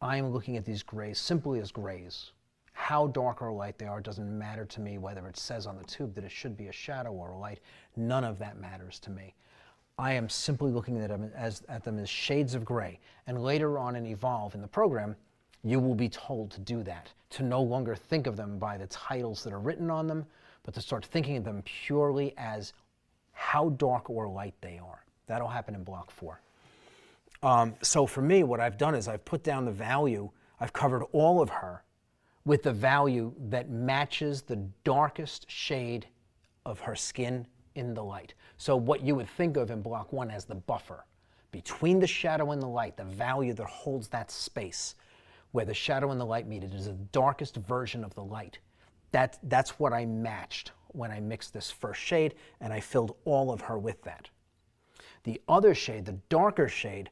I'm looking at these grays simply as grays. How dark or light they are doesn't matter to me, whether it says on the tube that it should be a shadow or a light. None of that matters to me. I am simply looking at them as shades of gray. And later on in Evolve in the program, you will be told to do that, to no longer think of them by the titles that are written on them, but to start thinking of them purely as how dark or light they are. That'll happen in block 4. So for me, what I've done is I've put down the value, I've covered all of her with the value that matches the darkest shade of her skin in the light. So what you would think of in block 1 as the buffer between the shadow and the light, the value that holds that space where the shadow and the light meet, it is the darkest version of the light. That's what I matched when I mixed this first shade, and I filled all of her with that. The other shade, the darker shade,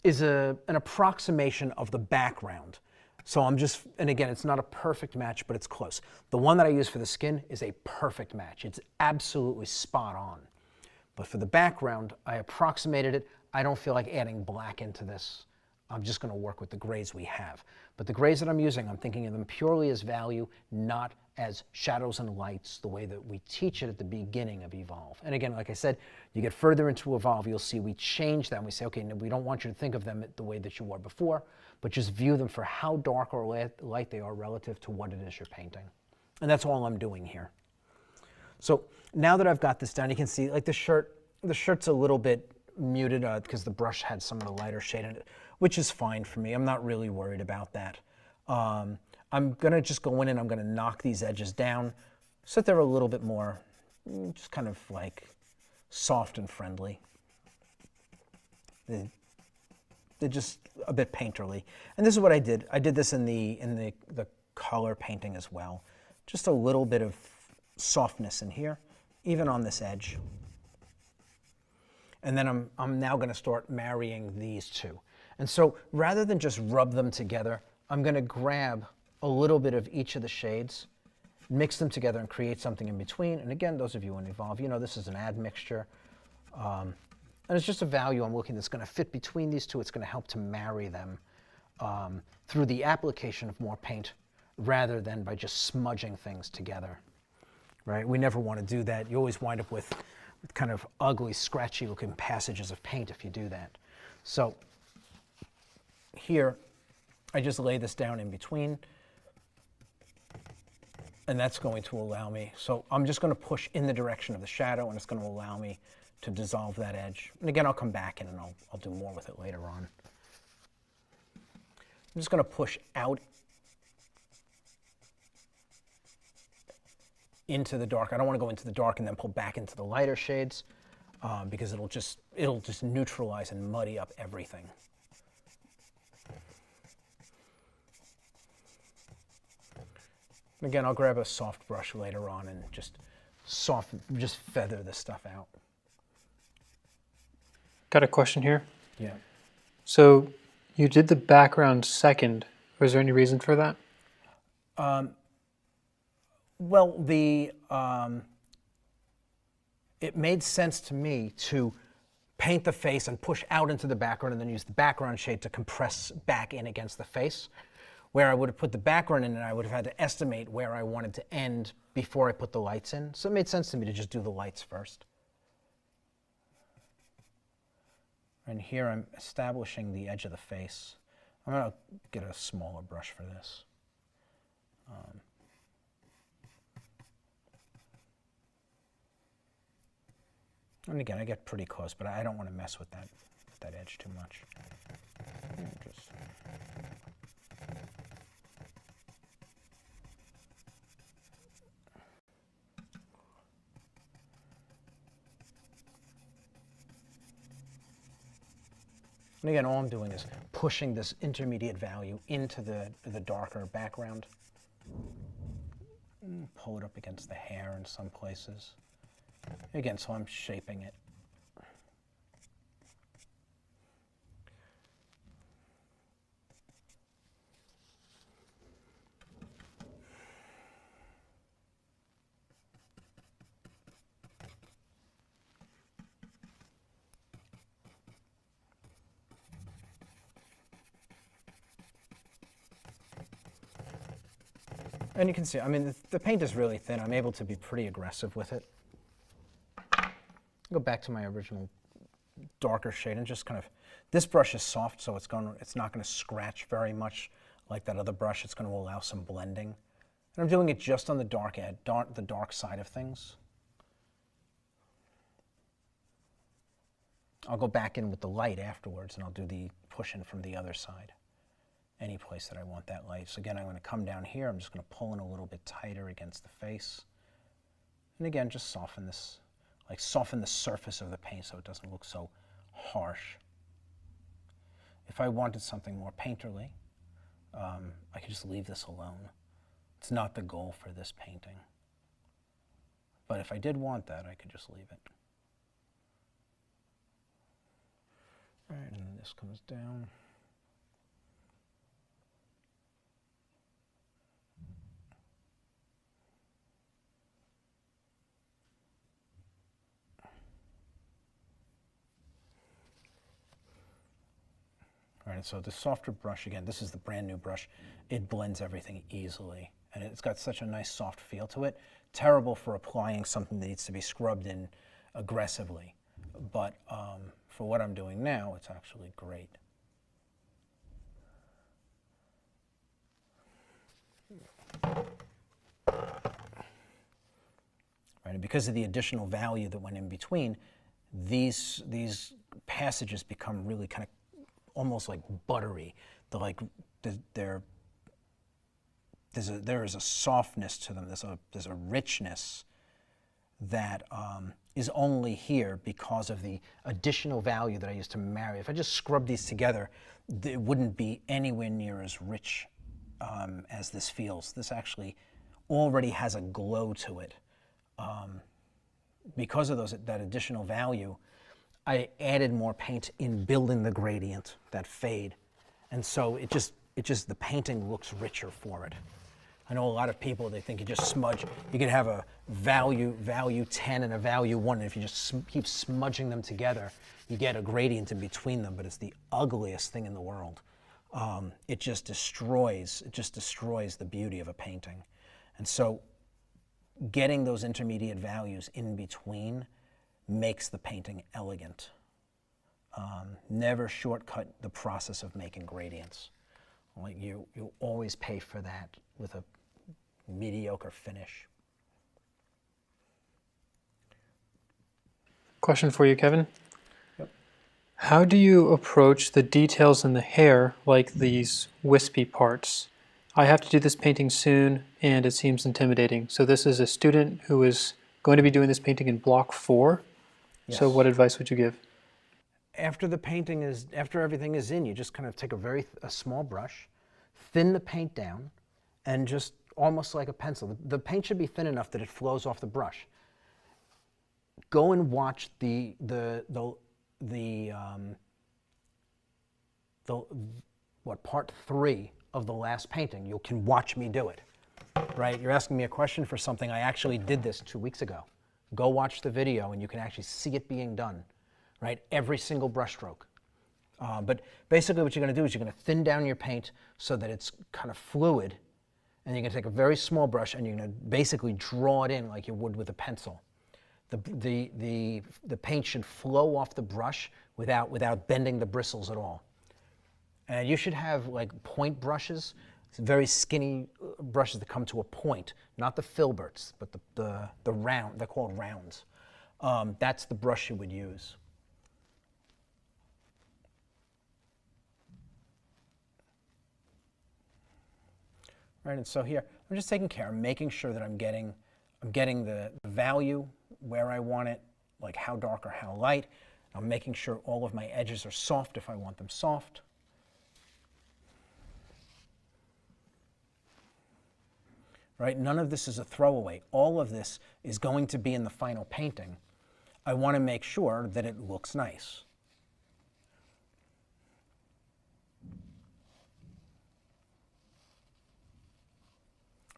is an approximation of the background. So I'm just, and again, it's not a perfect match, but it's close. The one that I use for the skin is a perfect match. It's absolutely spot on. But for the background, I approximated it. I don't feel like adding black into this. I'm just going to work with the grays we have. But the grays that I'm using, I'm thinking of them purely as value, not as shadows and lights, the way that we teach it at the beginning of Evolve. And again, like I said, you get further into Evolve, you'll see we change that. And we say, okay, no, we don't want you to think of them the way that you were before, but just view them for how dark or light they are relative to what it is you're painting. And that's all I'm doing here. So now that I've got this down, you can see like the shirt's a little bit muted because the brush had some of the lighter shade in it, which is fine for me. I'm not really worried about that. I'm gonna just go in and I'm gonna knock these edges down so that they're a little bit more just kind of like soft and friendly. They're just a bit painterly. And this is what I did. I did this in the color painting as well. Just a little bit of softness in here, even on this edge. And then I'm now going to start marrying these two. And so rather than just rub them together, I'm going to grab a little bit of each of the shades, mix them together and create something in between. And again, those of you in Evolve, you know this is an admixture. And it's just a value I'm looking that's going to fit between these two. It's going to help to marry them through the application of more paint rather than by just smudging things together, right? We never want to do that. You always wind up with kind of ugly, scratchy looking passages of paint if you do that. So here, I just lay this down in between, and that's going to allow me, so I'm just going to push in the direction of the shadow, and it's going to allow me to dissolve that edge. And again, I'll come back in and I'll do more with it later on. I'm just going to push out into the dark. I don't want to go into the dark and then pull back into the lighter shades because it'll just neutralize and muddy up everything. Again, I'll grab a soft brush later on and just feather this stuff out. Got a question here. Yeah. So you did the background second. Was there any reason for that? Well, it made sense to me to paint the face and push out into the background and then use the background shade to compress back in against the face. Where I would have put the background in and I would have had to estimate where I wanted to end before I put the lights in. So it made sense to me to just do the lights first. And here I'm establishing the edge of the face. I'm going to get a smaller brush for this. And again, I get pretty close, but I don't want to mess with that edge too much. Just and again, all I'm doing is pushing this intermediate value into the darker background. Pull it up against the hair in some places. Again, so I'm shaping it. And you can see, I mean, the paint is really thin. I'm able to be pretty aggressive with it. Go back to my original darker shade and just kind of, this brush is soft, so it's not going to scratch very much like that other brush. It's going to allow some blending. And I'm doing it just on the dark edge, the dark side of things. I'll go back in with the light afterwards, and I'll do the push in from the other side. Any place that I want that light. So again, I'm going to come down here. I'm just going to pull in a little bit tighter against the face. And again, just soften this, like soften the surface of the paint so it doesn't look so harsh. If I wanted something more painterly, I could just leave this alone. It's not the goal for this painting. But if I did want that, I could just leave it. All right, and then this comes down. All right, so the softer brush, again, this is the brand new brush. It blends everything easily, and it's got such a nice soft feel to it. Terrible for applying something that needs to be scrubbed in aggressively, but for what I'm doing now, it's actually great. Right, and because of the additional value that went in between, these passages become really kind of almost like buttery. There is a softness to them. There's a richness that is only here because of the additional value that I used to marry. If I just scrub these together, it wouldn't be anywhere near as rich as this feels. This actually already has a glow to it. Because of that additional value, I added more paint in building the gradient, that fade. And so the painting looks richer for it. I know a lot of people, they think you just smudge. You could have a value 10 and a value 1, and if you just keep smudging them together, you get a gradient in between them, but it's the ugliest thing in the world. It just destroys the beauty of a painting. And so getting those intermediate values in between makes the painting elegant. Never shortcut the process of making gradients. Like you always pay for that with a mediocre finish. Question for you, Kevin. Yep. How do you approach the details in the hair, like these wispy parts? I have to do this painting soon, and it seems intimidating. So this is a student who is going to be doing this painting in block 4. Yes. So what advice would you give? After everything is in, you just kind of take a small brush, thin the paint down, and just almost like a pencil. The paint should be thin enough that it flows off the brush. Go and watch part 3 of the last painting. You can watch me do it, right? You're asking me a question for something. I actually did this 2 weeks ago. Go watch the video and you can actually see it being done, right? Every single brush stroke. But basically what you're going to do is you're going to thin down your paint so that it's kind of fluid, and you're going to take a very small brush and you're going to basically draw it in like you would with a pencil. The paint should flow off the brush without bending the bristles at all. And you should have like point brushes, very skinny brushes that come to a point, not the filberts, but the round, they're called rounds. That's the brush you would use. Right, and so here, I'm just taking care, I'm making sure that I'm getting the value where I want it, like how dark or how light. I'm making sure all of my edges are soft if I want them soft. Right, none of this is a throwaway. All of this is going to be in the final painting. I want to make sure that it looks nice.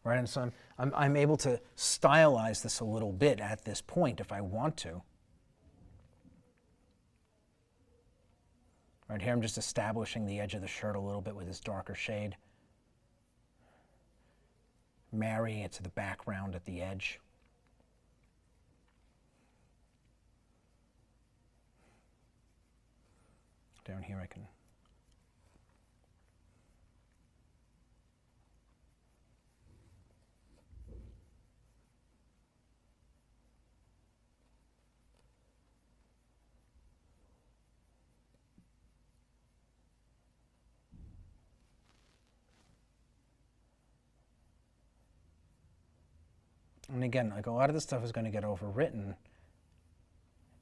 Right, and so I'm able to stylize this a little bit at this point if I want to. Right here I'm just establishing the edge of the shirt a little bit with this darker shade. Marrying it to the background at the edge. Down here I can and again, like a lot of this stuff is going to get overwritten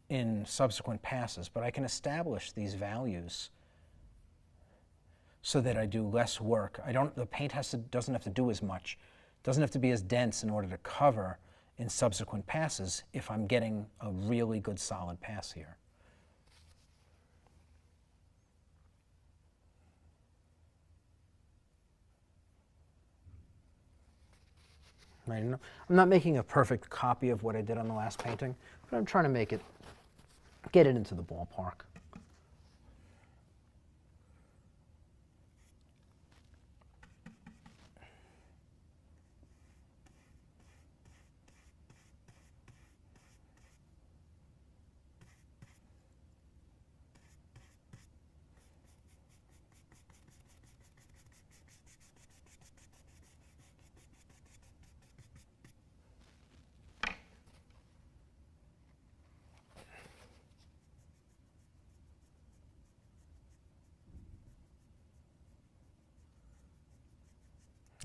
in subsequent passes, but I can establish these values so that I do less work. The paint doesn't have to do as much, doesn't have to be as dense in order to cover in subsequent passes if I'm getting a really good solid pass here. Right? I'm not making a perfect copy of what I did on the last painting, but I'm trying to get it into the ballpark.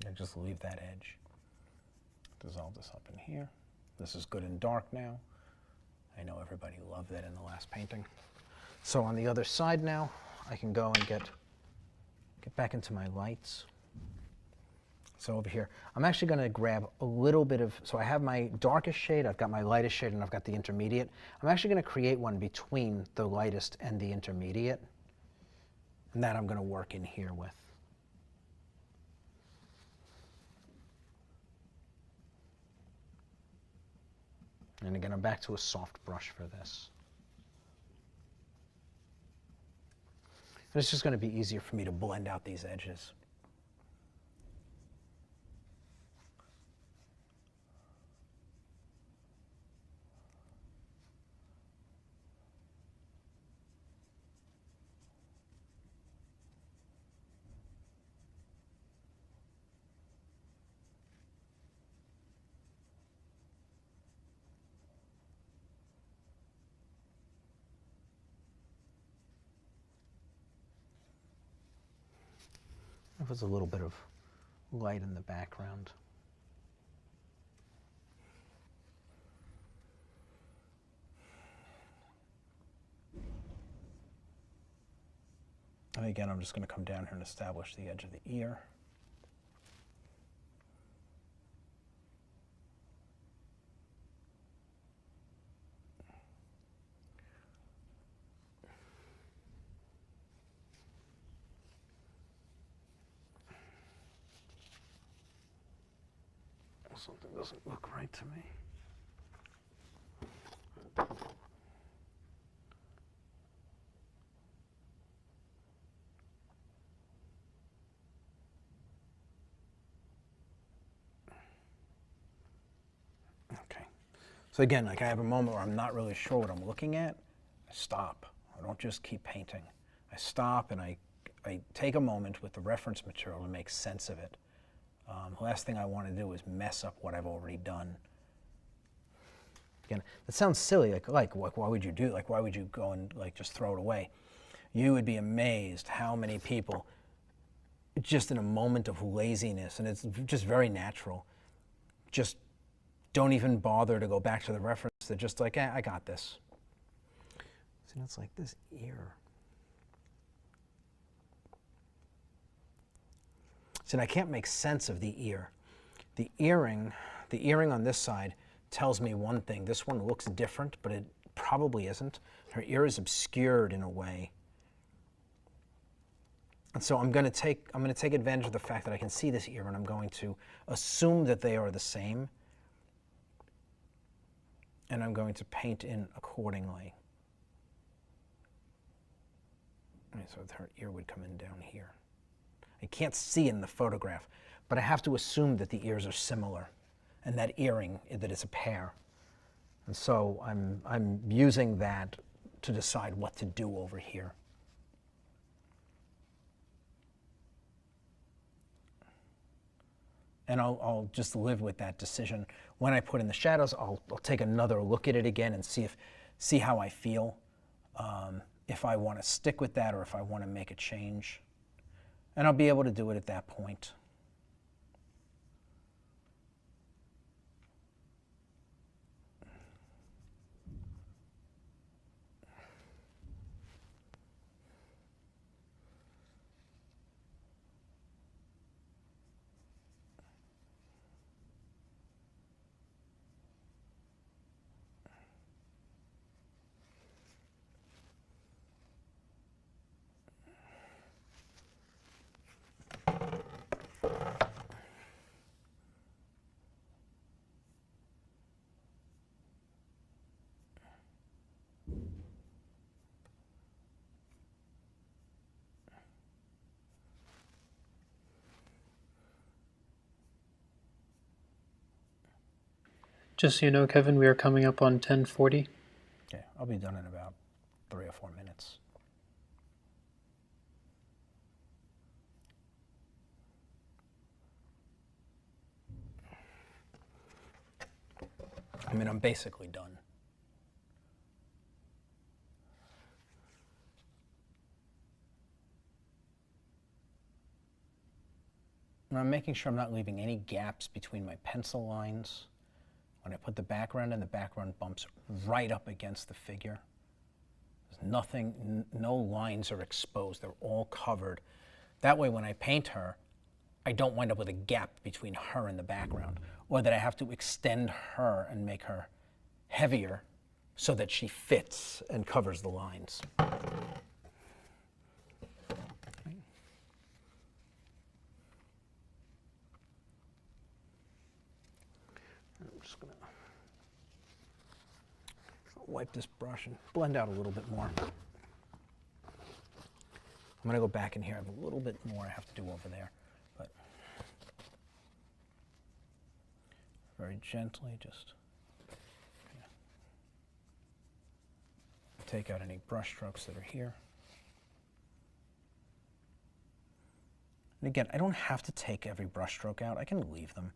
And just leave that edge. Dissolve this up in here. This is good and dark now. I know everybody loved that in the last painting. So on the other side now, I can go and get back into my lights. So over here, I'm actually going to grab a little bit of, so I have my darkest shade, I've got my lightest shade, and I've got the intermediate. I'm actually going to create one between the lightest and the intermediate. And that I'm going to work in here with. And again, I'm back to a soft brush for this. And it's just going to be easier for me to blend out these edges. There was a little bit of light in the background. And again, I'm just going to come down here and establish the edge of the ear. Something doesn't look right to me. So So again, like I have a moment where I'm not really sure what I'm looking at, I stop. I don't just keep painting. I stop and I take a moment with the reference material to make sense of it. The last thing I want to do is mess up what I've already done. Again, that sounds silly, like why would you do, like why would you go and like just throw it away? You would be amazed how many people, just in a moment of laziness, and it's just very natural, just don't even bother to go back to the reference. They're just like, I got this. So it's like this ear. So I can't make sense of the ear. The earring on this side tells me one thing. This one looks different, but it probably isn't. Her ear is obscured in a way. And so I'm going to take advantage of the fact that I can see this ear, and I'm going to assume that they are the same, and I'm going to paint in accordingly. So her ear would come in down here. I can't see in the photograph, but I have to assume that the ears are similar, and that earring, that it's a pair. And so I'm using that to decide what to do over here. And I'll just live with that decision. When I put in the shadows, I'll take another look at it again and see how I feel, if I want to stick with that or if I want to make a change. And I'll be able to do it at that point. Just so you know, Kevin, we are coming up on 10:40. Okay, I'll be done in about 3 or 4 minutes. I mean, I'm basically done. And I'm making sure I'm not leaving any gaps between my pencil lines. When I put the background in, the background bumps right up against the figure. There's nothing, no lines are exposed. They're all covered. That way, when I paint her, I don't wind up with a gap between her and the background, or that I have to extend her and make her heavier so that she fits and covers the lines. Wipe this brush and blend out a little bit more. I'm going to go back in here. I have a little bit more I have to do over there, but very gently just take out any brush strokes that are here. And again, I don't have to take every brush stroke out. I can leave them.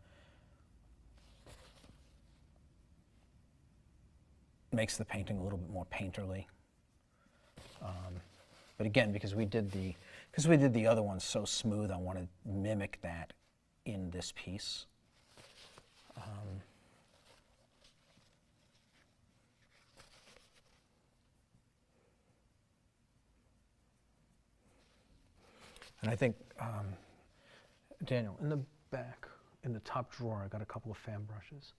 Makes the painting a little bit more painterly. But again, because we did the other one so smooth, I want to mimic that in this piece. And I think, Daniel, in the back, in the top drawer, I got a couple of fan brushes.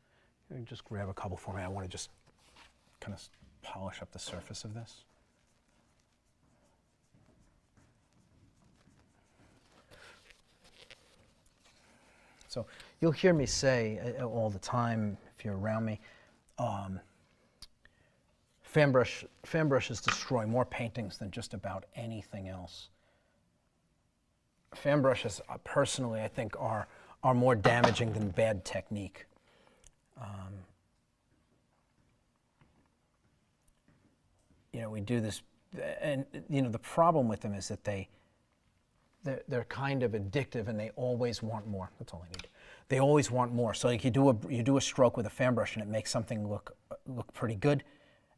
You can just grab a couple for me. I want to just kind of polish up the surface of this. So you'll hear me say all the time, if you're around me, fan brushes destroy more paintings than just about anything else. Fan brushes, personally, I think are more damaging than bad technique. we do this, and you know, the problem with them is that they're kind of addictive and they always want more. That's all I need. They always want more. So like you do a stroke with a fan brush and it makes something look pretty good.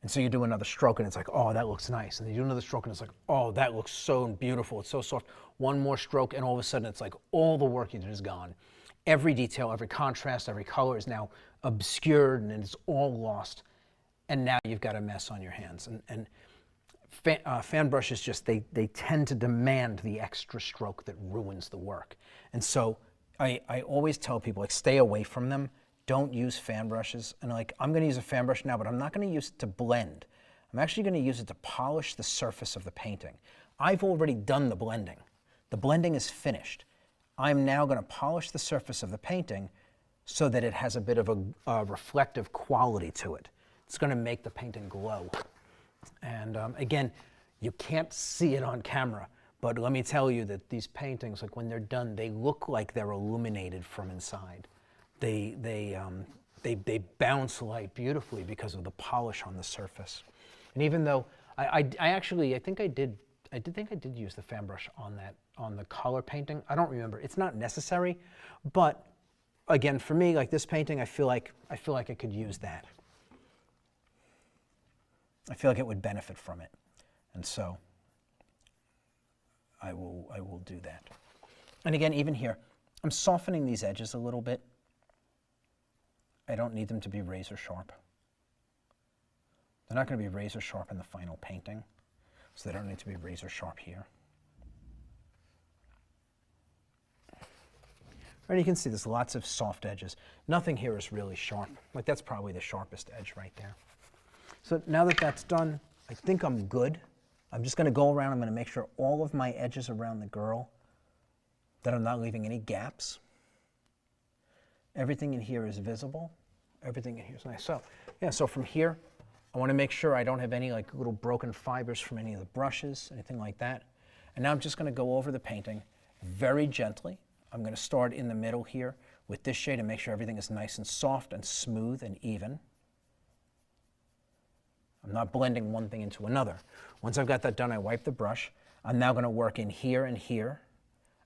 And so you do another stroke and it's like, oh, that looks nice. And you do another stroke and it's like, oh, that looks so beautiful. It's so soft. One more stroke and all of a sudden it's like all the work you did is gone. Every detail, every contrast, every color is now obscured and it's all lost. And now you've got a mess on your hands. And fan brushes just, they tend to demand the extra stroke that ruins the work. And so I always tell people, like, stay away from them. Don't use fan brushes. And like, I'm going to use a fan brush now, but I'm not going to use it to blend. I'm actually going to use it to polish the surface of the painting. I've already done the blending. The blending is finished. I'm now going to polish the surface of the painting so that it has a bit of a reflective quality to it. It's going to make the painting glow. And again, you can't see it on camera, but let me tell you that these paintings, like when they're done, they look like they're illuminated from inside. They bounce light beautifully because of the polish on the surface. And even though I think I did use the fan brush on the color painting. I don't remember. It's not necessary, but again, for me, like this painting, I feel like I could use that. I feel like it would benefit from it, and so I will do that. And again, even here, I'm softening these edges a little bit. I don't need them to be razor sharp. They're not going to be razor sharp in the final painting, so they don't need to be razor sharp here. And you can see there's lots of soft edges. Nothing here is really sharp. Like that's probably the sharpest edge right there. So now that that's done, I think I'm good. I'm just going to go around. I'm going to make sure all of my edges around the girl, that I'm not leaving any gaps. Everything in here is visible. Everything in here is nice. So yeah, so from here, I want to make sure I don't have any like little broken fibers from any of the brushes, anything like that. And now I'm just going to go over the painting very gently. I'm going to start in the middle here with this shade and make sure everything is nice and soft and smooth and even. I'm not blending one thing into another. Once I've got that done, I wipe the brush. I'm now going to work in here and here,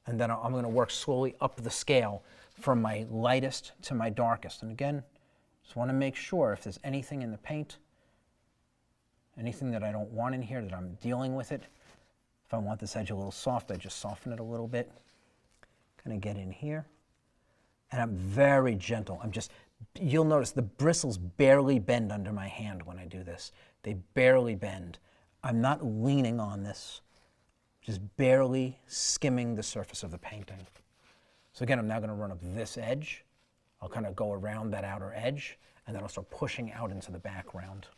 and then I'm going to work slowly up the scale from my lightest to my darkest. And again, just want to make sure if there's anything in the paint, anything that I don't want in here, that I'm dealing with it. If I want this edge a little soft, I just soften it a little bit. Kind of get in here. And I'm very gentle. You'll notice the bristles barely bend under my hand when I do this. They barely bend. I'm not leaning on this, just barely skimming the surface of the painting. So again, I'm now going to run up this edge. I'll kind of go around that outer edge, and then I'll start pushing out into the background.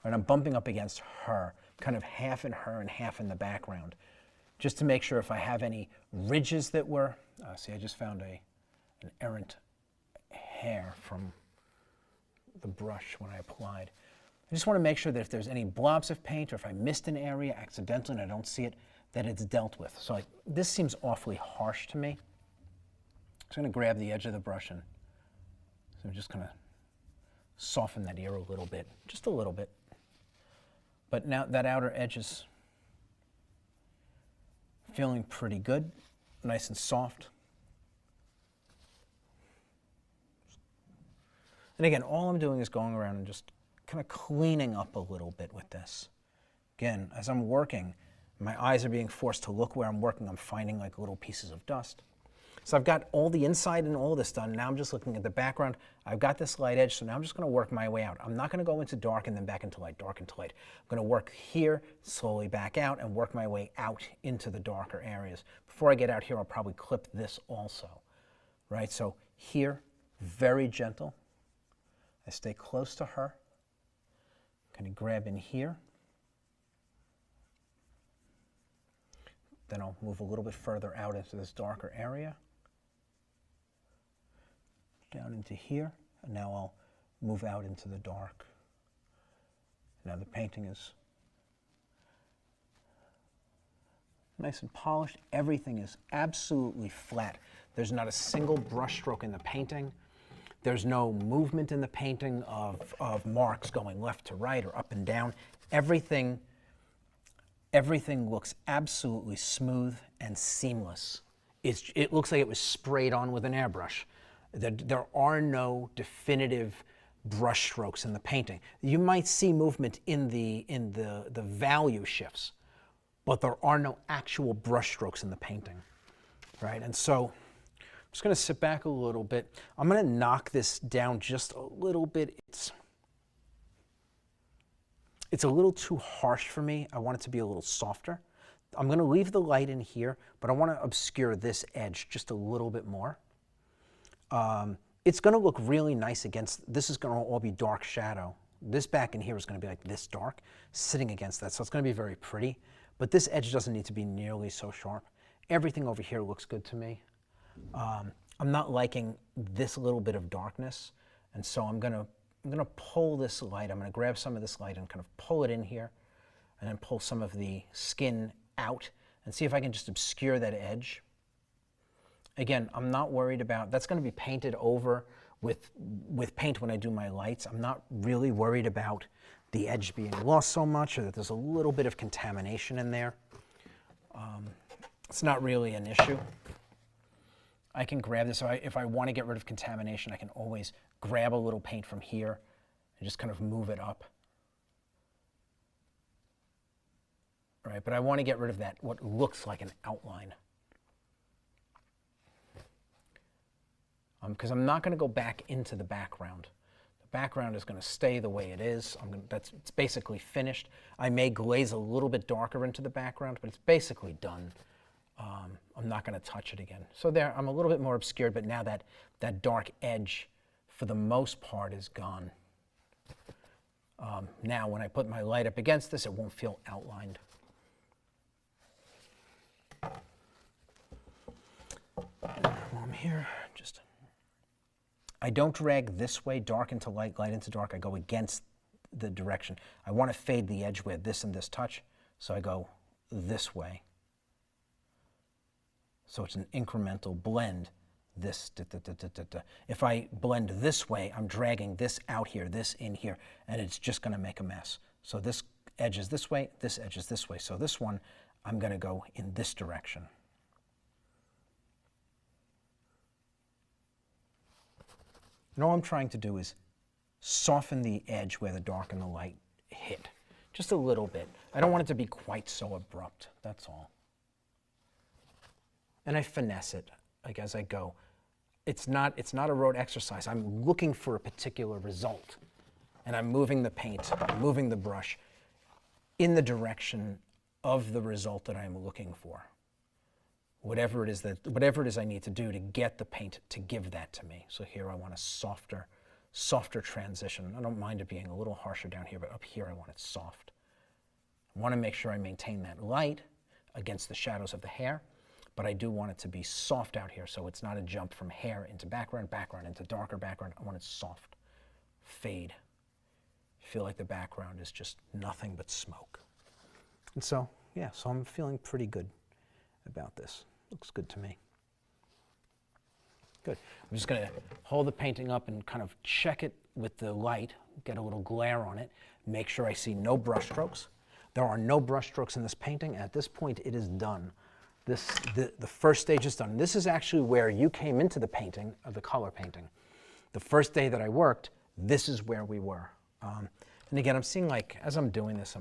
And I'm bumping up against her, kind of half in her and half in the background, just to make sure if I have any ridges that were, see, I just found an errant hair from the brush when I applied. I just want to make sure that if there's any blobs of paint or if I missed an area accidentally and I don't see it, that it's dealt with. So like, this seems awfully harsh to me. So I'm going to grab the edge of the brush and so I'm just going to soften that ear a little bit, just a little bit. But now that outer edge is feeling pretty good, nice and soft. And again, all I'm doing is going around and just kind of cleaning up a little bit with this. Again, as I'm working, my eyes are being forced to look where I'm working. I'm finding like little pieces of dust. So I've got all the inside and all of this done. Now I'm just looking at the background. I've got this light edge, so now I'm just going to work my way out. I'm not going to go into dark and then back into light, dark into light. I'm going to work here, slowly back out, and work my way out into the darker areas. Before I get out here, I'll probably clip this also, right? So here, very gentle. I stay close to her. Kind of grab in here. Then I'll move a little bit further out into this darker area. Down into here, and now I'll move out into the dark. Now the painting is nice and polished. Everything is absolutely flat. There's not a single brush stroke in the painting. There's no movement in the painting of marks going left to right or up and down. Everything looks absolutely smooth and seamless. It looks like it was sprayed on with an airbrush. There are no definitive brush strokes in the painting. You might see movement in the value shifts, but there are no actual brush strokes in the painting, right? And so I'm just going to sit back a little bit. I'm going to knock this down just a little bit. It's a little too harsh for me. I want it to be a little softer. I'm going to leave the light in here, but I want to obscure this edge just a little bit more. It's going to look really nice against, this is going to all be dark shadow. This back in here is going to be like this dark, sitting against that, so it's going to be very pretty. But this edge doesn't need to be nearly so sharp. Everything over here looks good to me. I'm not liking this little bit of darkness, and so I'm gonna pull this light. I'm gonna grab some of this light and kind of pull it in here, and then pull some of the skin out and see if I can just obscure that edge. Again, I'm not worried about, that's going to be painted over with paint when I do my lights. I'm not really worried about the edge being lost so much or that there's a little bit of contamination in there. It's not really an issue. I can grab this. So if I want to get rid of contamination, I can always grab a little paint from here and just kind of move it up. Right, but I want to get rid of that, what looks like an outline. Because I'm not going to go back into the background. The background is going to stay the way it is. It's basically finished. I may glaze a little bit darker into the background, but it's basically done. I'm not going to touch it again. So there, I'm a little bit more obscured, but now that dark edge, for the most part, is gone. Now, when I put my light up against this, it won't feel outlined. While I'm here, I don't drag this way, dark into light, light into dark. I go against the direction. I want to fade the edge where this and this touch, so I go this way. So it's an incremental blend. This, If I blend this way, I'm dragging this out here, this in here, and it's just going to make a mess. So this edge is this way, this edge is this way. So this one, I'm going to go in this direction. And all I'm trying to do is soften the edge where the dark and the light hit, just a little bit. I don't want it to be quite so abrupt, that's all. And I finesse it, like as I go. It's not a rote exercise. I'm looking for a particular result. And I'm moving the paint, I'm moving the brush in the direction of the result that I'm looking for. Whatever it is I need to do to get the paint to give that to me. So here I want a softer transition. I don't mind it being a little harsher down here, but up here I want it soft. I want to make sure I maintain that light against the shadows of the hair, but I do want it to be soft out here, so it's not a jump from hair into background, background into darker background. I want it soft, fade. Feel like the background is just nothing but smoke. And so, yeah, so I'm feeling pretty good about this. Looks good to me. Good. I'm just going to hold the painting up and kind of check it with the light, get a little glare on it, make sure I see no brush strokes. There are no brush strokes in this painting. At this point, it is done. The first stage is done. This is actually where you came into the painting, of the color painting. The first day that I worked, this is where we were. And again, I'm seeing, like, as I'm doing this,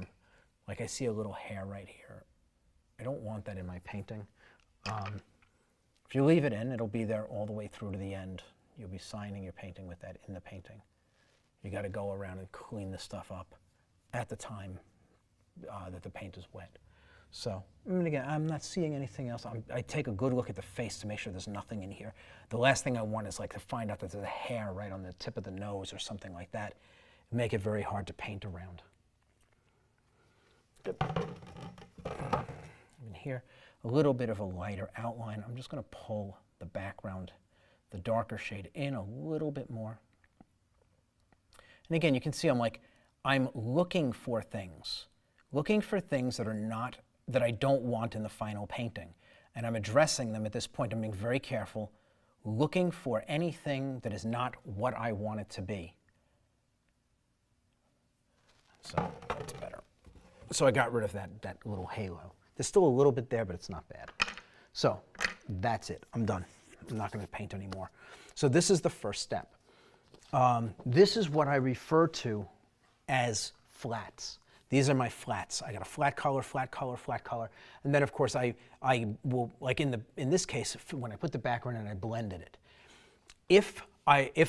I see a little hair right here. I don't want that in my painting. If you leave it in, it'll be there all the way through to the end. You'll be signing your painting with that in the painting. You got to go around and clean this stuff up at the time that the paint is wet. So, and again, I'm not seeing anything else. I take a good look at the face to make sure there's nothing in here. The last thing I want is to find out that there's a hair right on the tip of the nose or something like that. Make it very hard to paint around. Good. In here, a little bit of a lighter outline. I'm just going to pull the background, the darker shade in a little bit more. And again, you can see I'm looking for things that I don't want in the final painting. And I'm addressing them at this point. I'm being very careful looking for anything that is not what I want it to be. So that's better. So I got rid of that little halo. There's still a little bit there, but it's not bad. So that's it. I'm done. I'm not going to paint anymore. So this is the first step. This is what I refer to as flats. These are my flats. I got a flat color, flat color, flat color. And then of course I will, like in this case, when I put the background in, I blended it. If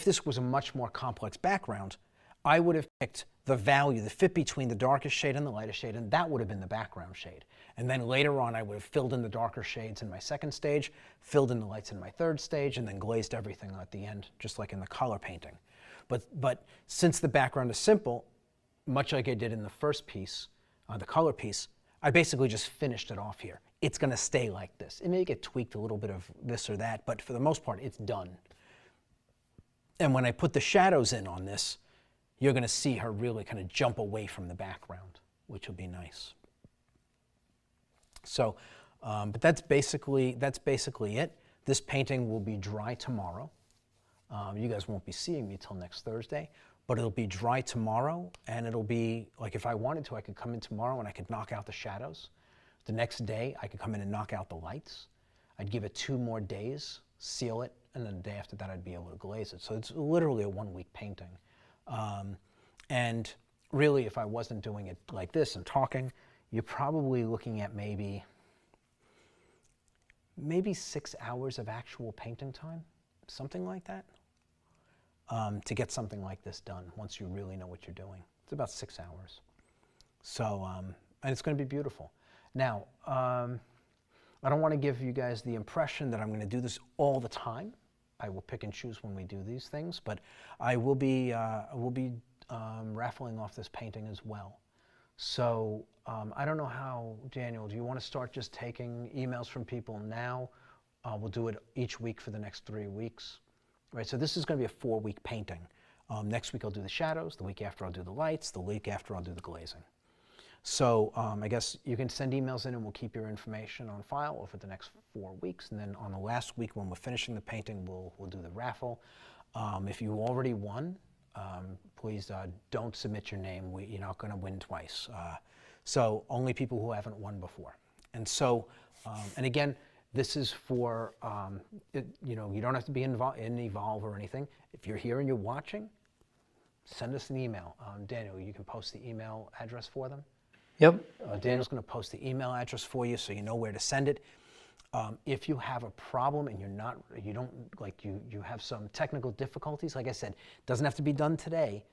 this was a much more complex background, I would have picked the value, the fit between the darkest shade and the lightest shade, and that would have been the background shade. And then later on, I would have filled in the darker shades in my second stage, filled in the lights in my third stage, and then glazed everything at the end, just like in the color painting. But since the background is simple, much like I did in the first piece, the color piece, I basically just finished it off here. It's going to stay like this. It may get tweaked a little bit of this or that, but for the most part, it's done. And when I put the shadows in on this, you're going to see her really kind of jump away from the background, which will be nice. So, but that's basically it. This painting will be dry tomorrow. You guys won't be seeing me till next Thursday, but it'll be dry tomorrow, and it'll be, like, if I wanted to, I could come in tomorrow and I could knock out the shadows. The next day, I could come in and knock out the lights. I'd give it 2 more days, seal it, and then the day after that, I'd be able to glaze it. So it's literally a 1-week painting. And really, if I wasn't doing it like this and talking, you're probably looking at maybe 6 hours of actual painting time, something like that, to get something like this done once you really know what you're doing. It's about 6 hours. So, and it's going to be beautiful. Now, I don't want to give you guys the impression that I'm going to do this all the time. I will pick and choose when we do these things, but I will be raffling off this painting as well. So I don't know how, Daniel, do you want to start just taking emails from people now? We'll do it each week for the next 3 weeks. Right, so this is going to be a 4-week painting. Next week I'll do the shadows, the week after I'll do the lights, the week after I'll do the glazing. So I guess you can send emails in and we'll keep your information on file over the next 4 weeks. And then on the last week when we're finishing the painting, we'll do the raffle. If you already won, please don't submit your name. You're not going to win twice. So only people who haven't won before. And so, and again, this is for, you know, you don't have to be in Evolve or anything. If you're here and you're watching, send us an email. Daniel, you can post the email address for them. Yep. Daniel's going to post the email address for you so you know where to send it. If you have a problem and you have some technical difficulties, like I said, it doesn't have to be done today.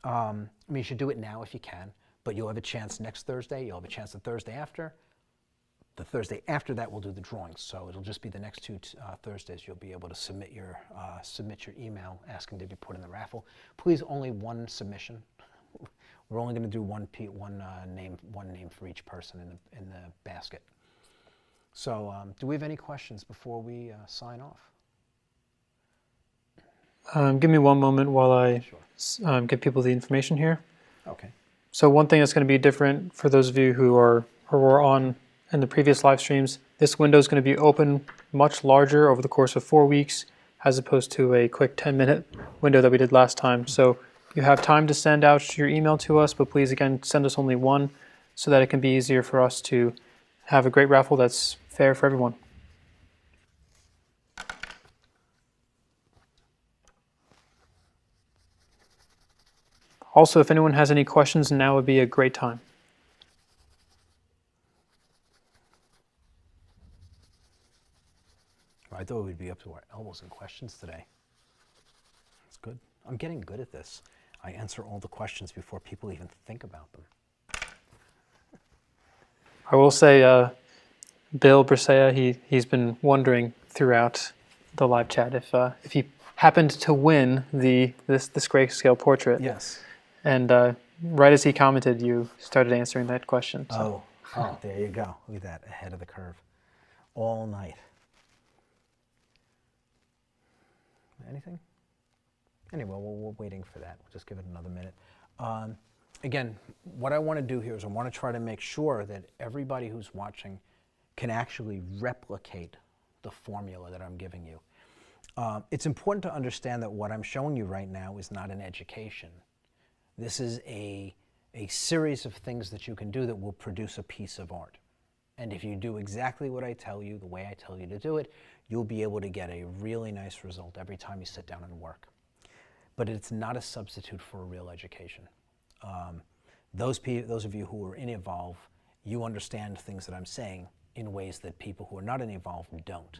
I mean, you should do it now if you can, but you'll have a chance next Thursday. You'll have a chance the Thursday after. The Thursday after that, we'll do the drawings. So it'll just be the next 2 Thursdays you'll be able to submit your email asking to be put in the raffle. Please, only 1 submission. We're only going to do one name for each person in the basket. So, do we have any questions before we sign off? Give me one moment while I give people the information here. Okay. So one thing that's going to be different for those of you who were on in the previous live streams, this window is going to be open much larger over the course of 4 weeks, as opposed to a quick 10-minute window that we did last time. So you have time to send out your email to us, but please, again, send us only 1 so that it can be easier for us to have a great raffle that's fair for everyone. Also, if anyone has any questions, now would be a great time. I thought we'd be up to our elbows in questions today. That's good. I'm getting good at this. I answer all the questions before people even think about them. I will say, Bill Brisea, he's been wondering throughout the live chat if he happened to win this Grayscale portrait. Yes. And right as he commented, you started answering that question. So. Oh, there you go. Look at that, ahead of the curve. All night. Anything? Anyway, we're waiting for that. We'll just give it another minute. Again, what I want to do here is I want to try to make sure that everybody who's watching can actually replicate the formula that I'm giving you. It's important to understand that what I'm showing you right now is not an education. This is a series of things that you can do that will produce a piece of art. And if you do exactly what I tell you, the way I tell you to do it, you'll be able to get a really nice result every time you sit down and work. But it's not a substitute for a real education. Those of you who are in Evolve, you understand things that I'm saying in ways that people who are not in Evolve don't.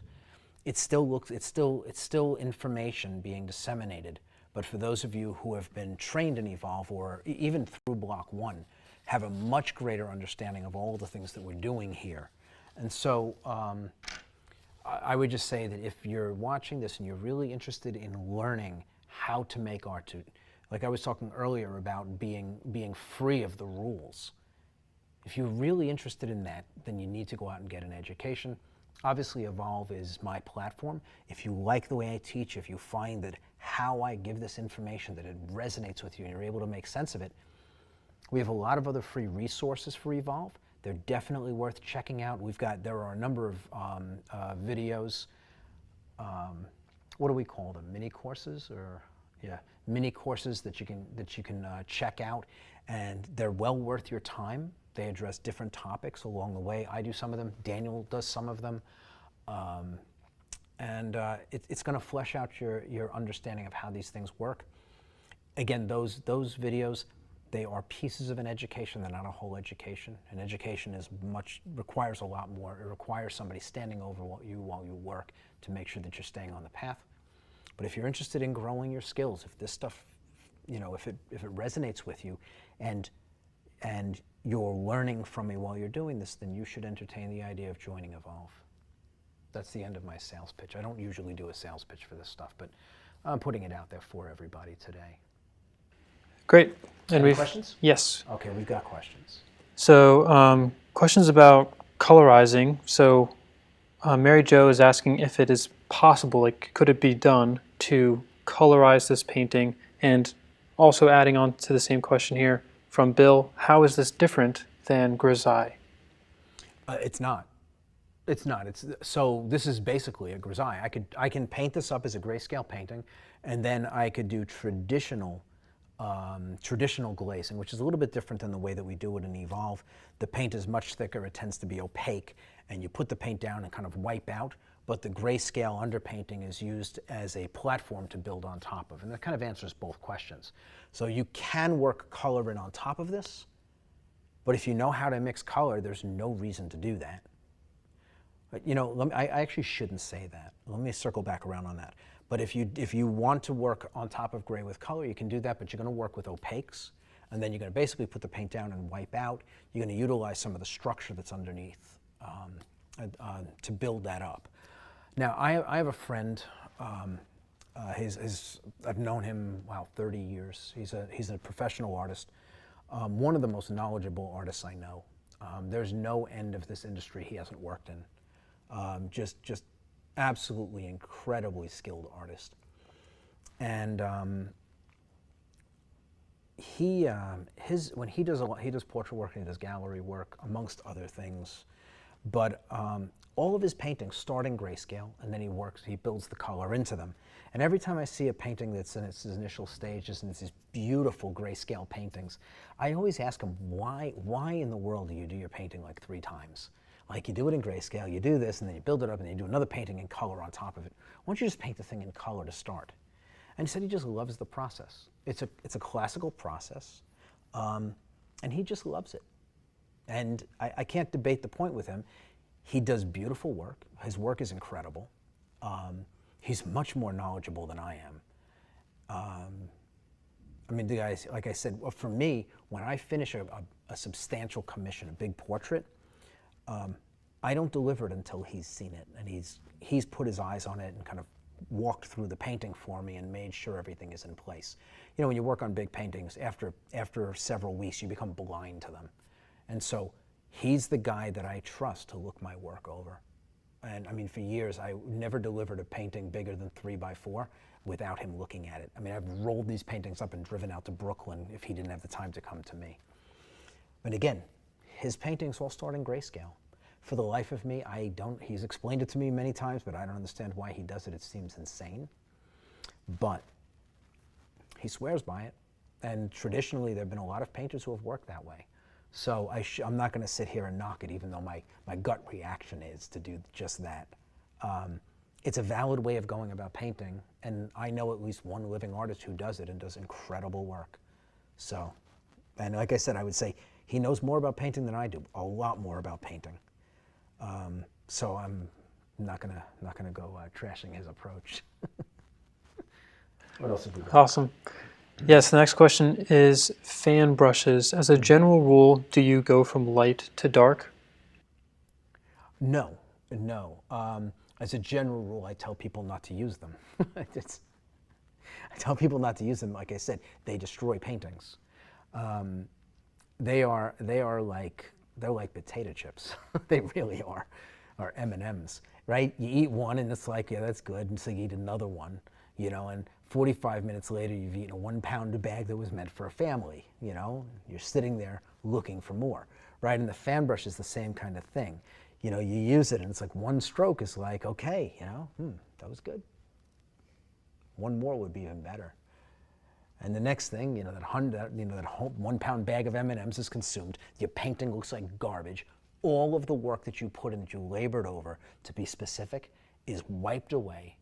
It's still information being disseminated, but for those of you who have been trained in Evolve, or even through Block 1, have a much greater understanding of all the things that we're doing here. And so I would just say that if you're watching this and you're really interested in learning how to make art, like I was talking earlier about being free of the rules, if you're really interested in that, then you need to go out and get an education. Obviously, Evolve is my platform. If you like the way I teach, if you find that how I give this information, that it resonates with you and you're able to make sense of it, we have a lot of other free resources for Evolve. They're definitely worth checking out. There are a number of videos. What do we call them? Mini courses, or yeah, mini courses that you can check out, and they're well worth your time. They address different topics along the way. I do some of them. Daniel does some of them. It's going to flesh out your understanding of how these things work. Again, those videos, they are pieces of an education. They're not a whole education. An education requires a lot more. It requires somebody standing over you while you work to make sure that you're staying on the path. But if you're interested in growing your skills, if this stuff, if it resonates with you, and you're learning from me while you're doing this, then you should entertain the idea of joining Evolve. That's the end of my sales pitch. I don't usually do a sales pitch for this stuff, but I'm putting it out there for everybody today. Great. And Any questions? Yes. Okay, we've got questions. So questions about colorizing. So Mary Jo is asking if it is possible, like could it be done to colorize this painting? And also adding on to the same question here from Bill, how is this different than grisaille? It's not. It's not. So this is basically a grisaille. I can paint this up as a grayscale painting, and then I could do traditional glazing, which is a little bit different than the way that we do it in Evolve. The paint is much thicker. It tends to be opaque, and you put the paint down and kind of wipe out. But the grayscale underpainting is used as a platform to build on top of, and that kind of answers both questions. So you can work color in on top of this, but if you know how to mix color, there's no reason to do that. But, I actually shouldn't say that. Let me circle back around on that. But if you want to work on top of gray with color, you can do that, but you're going to work with opaques, and then you're going to basically put the paint down and wipe out. You're going to utilize some of the structure that's underneath to build that up. Now, I have a friend. I've known him, 30 years. He's a professional artist, one of the most knowledgeable artists I know. There's no end of this industry he hasn't worked in. Just absolutely incredibly skilled artist. And when he does portrait work and he does gallery work, amongst other things. But all of his paintings start in grayscale, and then he builds the color into them. And every time I see a painting that's in its initial stages and it's these beautiful grayscale paintings, I always ask him, why in the world do you do your painting like 3 times? Like, you do it in grayscale, you do this, and then you build it up, and then you do another painting in color on top of it. Why don't you just paint the thing in color to start? And he said he just loves the process. It's a classical process, and he just loves it. And I can't debate the point with him. He does beautiful work. His work is incredible. He's much more knowledgeable than I am. The guys, like I said, for me, when I finish a substantial commission, a big portrait, I don't deliver it until he's seen it, and he's put his eyes on it and kind of walked through the painting for me and made sure everything is in place. When you work on big paintings, after several weeks, you become blind to them. And so he's the guy that I trust to look my work over. And for years, I never delivered a painting bigger than 3x4 without him looking at it. I've rolled these paintings up and driven out to Brooklyn if he didn't have the time to come to me. But again, his paintings all start in grayscale. For the life of me, I don't, he's explained it to me many times, but I don't understand why he does it. It seems insane. But he swears by it. And traditionally, there have been a lot of painters who have worked that way. So I'm not going to sit here and knock it, even though my gut reaction is to do just that. It's a valid way of going about painting, and I know at least one living artist who does it and does incredible work. So, and like I said, I would say he knows more about painting than I do, a lot more about painting. So I'm not gonna go trashing his approach. What else have we got? Awesome. Yes, the next question is fan brushes. As a general rule, do you go from light to dark? No. As a general rule, I tell people not to use them. I tell people not to use them. Like I said, they destroy paintings. They're like potato chips. They really are, or M&Ms, right? You eat one and it's like, yeah, that's good, and so you eat another one, you know, and 45 minutes later you've eaten a 1 pound bag that was meant for a family, you know? You're sitting there looking for more, right? And the fan brush is the same kind of thing. You know, you use it and it's like one stroke is like, okay, you know, that was good. One more would be even better. And the next thing, that 1 pound bag of M&Ms is consumed. Your painting looks like garbage. All of the work that you put in, that you labored over to be specific, is wiped away.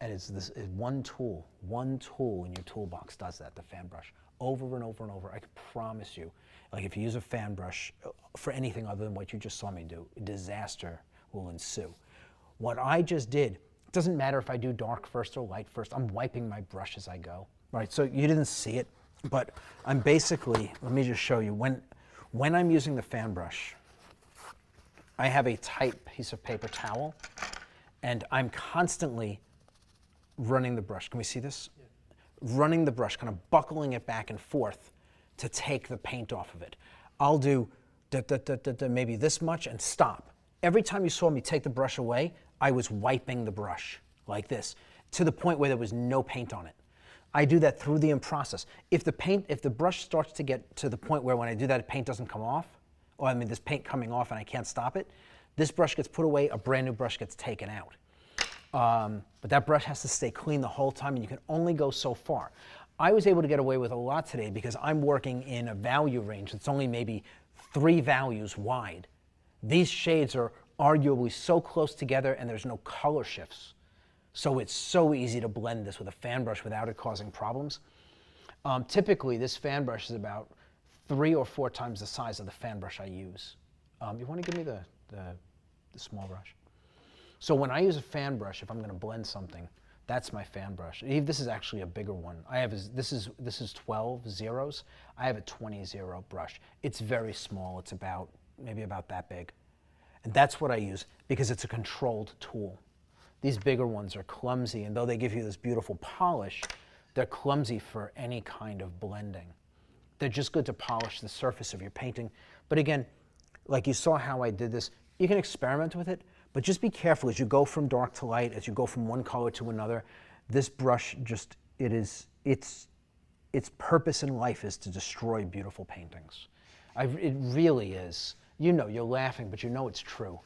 And it's this one tool in your toolbox does that, the fan brush, over and over and over. I can promise you, like if you use a fan brush for anything other than what you just saw me do, disaster will ensue. What I just did, it doesn't matter if I do dark first or light first, I'm wiping my brush as I go. Right, so you didn't see it, but I'm basically, let me just show you, when I'm using the fan brush, I have a tight piece of paper towel, and I'm constantly running the brush. Can we see this? Yeah. Running the brush, kind of buckling it back and forth to take the paint off of it. I'll do maybe this much and stop. Every time you saw me take the brush away, I was wiping the brush like this, to the point where there was no paint on it. I do that through the process. If the brush starts to get to the point where when I do that, paint doesn't come off, or there's paint coming off and I can't stop it, this brush gets put away, a brand new brush gets taken out. But that brush has to stay clean the whole time, and you can only go so far. I was able to get away with a lot today because I'm working in a value range that's only maybe 3 values wide. These shades are arguably so close together and there's no color shifts. So it's so easy to blend this with a fan brush without it causing problems. Typically, this fan brush is about 3 or 4 times the size of the fan brush I use. You want to give me the small brush? So when I use a fan brush, if I'm going to blend something, that's my fan brush. This is actually a bigger one. This is 12 zeros. I have a 20 zero brush. It's very small. It's maybe about that big. And that's what I use because it's a controlled tool. These bigger ones are clumsy, and though they give you this beautiful polish, they're clumsy for any kind of blending. They're just good to polish the surface of your painting. But again, like you saw how I did this, you can experiment with it, but just be careful as you go from dark to light, as you go from one color to another. This brush its purpose in life is to destroy beautiful paintings. It really is. You're laughing, but you know it's true.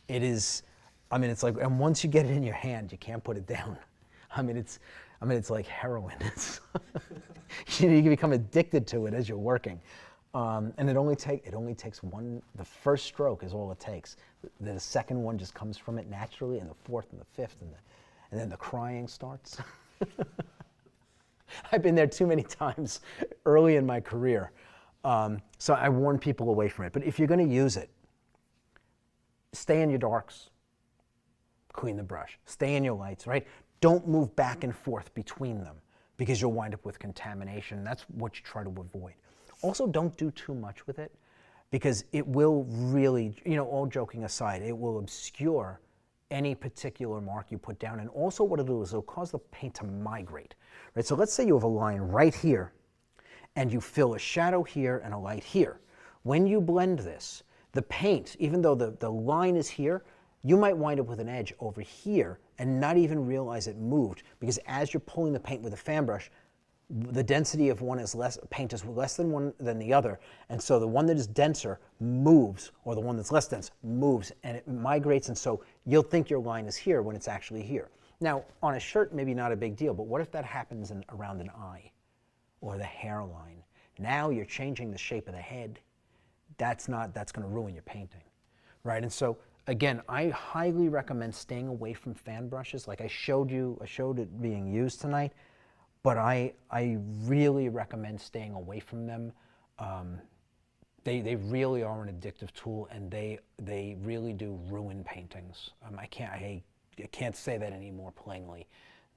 It is. It's like, and once you get it in your hand, you can't put it down. It's like heroin. You become addicted to it as you're working. And it only takes one, the first stroke is all it takes. The second one just comes from it naturally, and the fourth and the fifth, and then the crying starts. I've been there too many times early in my career. So I warn people away from it. But if you're going to use it, stay in your darks. Clean the brush. Stay in your lights, right? Don't move back and forth between them because you'll wind up with contamination. That's what you try to avoid. Also, don't do too much with it because it will really, all joking aside, it will obscure any particular mark you put down. And also what it'll do is it'll cause the paint to migrate, right? So let's say you have a line right here and you fill a shadow here and a light here. When you blend this, the paint, even though the line is here, you might wind up with an edge over here and not even realize it moved because as you're pulling the paint with a fan brush, the density of one is less, paint is less than one than the other, and so the one that is denser moves, or the one that's less dense moves, and it migrates, and so you'll think your line is here when it's actually here. Now, on a shirt, maybe not a big deal, but what if that happens around an eye or the hairline? Now you're changing the shape of the head. That's going to ruin your painting, right? And so, again, I highly recommend staying away from fan brushes. Like I showed it being used tonight, but I really recommend staying away from them. They really are an addictive tool, and they really do ruin paintings. I can't say that any more plainly.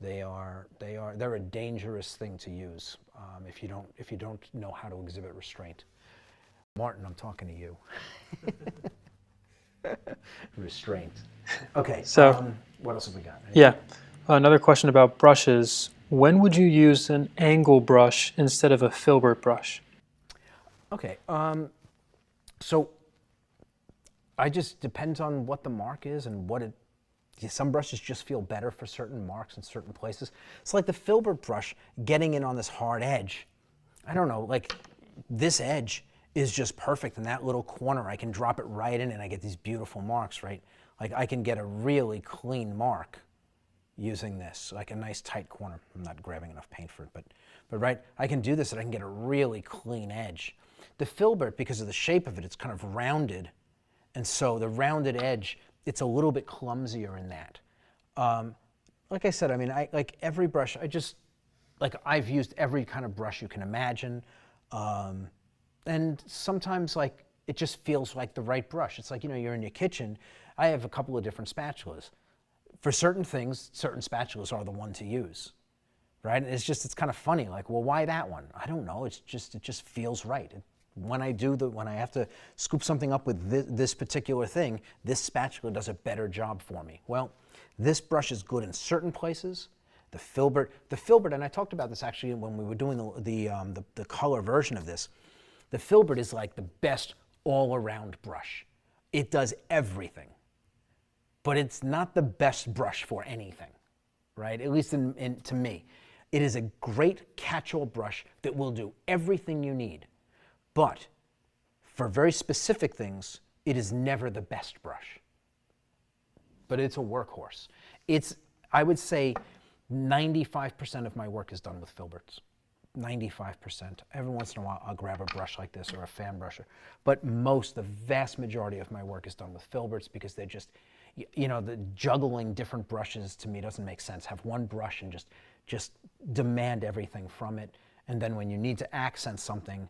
They're a dangerous thing to use if you don't know how to exhibit restraint. Martin, I'm talking to you. Restraint. Okay. So what else have we got? yeah, another question about brushes. When would you use an angle brush instead of a filbert brush? Okay. So I just depends on what the mark is and what it. Some brushes just feel better for certain marks in certain places. It's like the filbert brush getting in on this hard edge. I don't know, like this edge is just perfect in that little corner. I can drop it right in and I get these beautiful marks, right? Like I can get a really clean mark using this, like a nice tight corner. I'm not grabbing enough paint for it, but right, I can do this and I can get a really clean edge. The filbert, because of the shape of it, it's kind of rounded. And so the rounded edge, it's a little bit clumsier in that. Like I said, I mean, like every brush, I've used every kind of brush you can imagine. And sometimes like it just feels like the right brush. It's like, you're in your kitchen. I have a couple of different spatulas. For certain things, certain spatulas are the one to use, right? And it's kind of funny, like, well, why that one? I don't know, it just feels right. When I have to scoop something up with this particular thing, this spatula does a better job for me. Well, this brush is good in certain places. The filbert, and I talked about this actually when we were doing the color version of this. The filbert is like the best all-around brush. It does everything, but it's not the best brush for anything, right? At least to me. It is a great catch-all brush that will do everything you need, but for very specific things, it is never the best brush. But it's a workhorse. I would say 95% of my work is done with filberts. 95%. Every once in a while, I'll grab a brush like this or a fan brusher. But the vast majority of my work is done with filberts because they're just, the juggling different brushes to me doesn't make sense. Have one brush and just demand everything from it. And then when you need to accent something,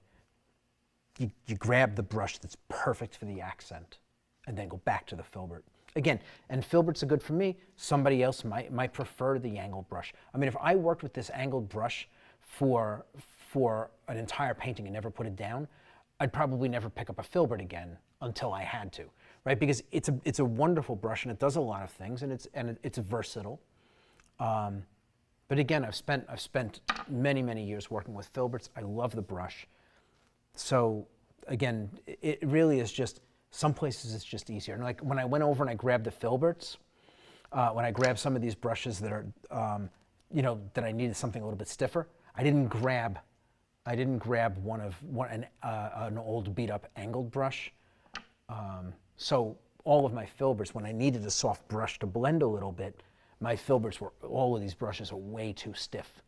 you grab the brush that's perfect for the accent and then go back to the filbert. Again, and filberts are good for me. Somebody else might prefer the angled brush. I mean, if I worked with this angled brush for an entire painting and never put it down, I'd probably never pick up a filbert again until I had to, right? Because it's a wonderful brush and it does a lot of things and it's versatile. But again, I've spent many years working with filberts. I love the brush. So again, it really is just, some places it's just easier. And like when I went over and I grabbed the filberts, when I grabbed some of these brushes that are, that I needed something a little bit stiffer, I didn't grab an old beat up angled brush. So all of my filberts, when I needed a soft brush to blend a little bit, all of these brushes are way too stiff.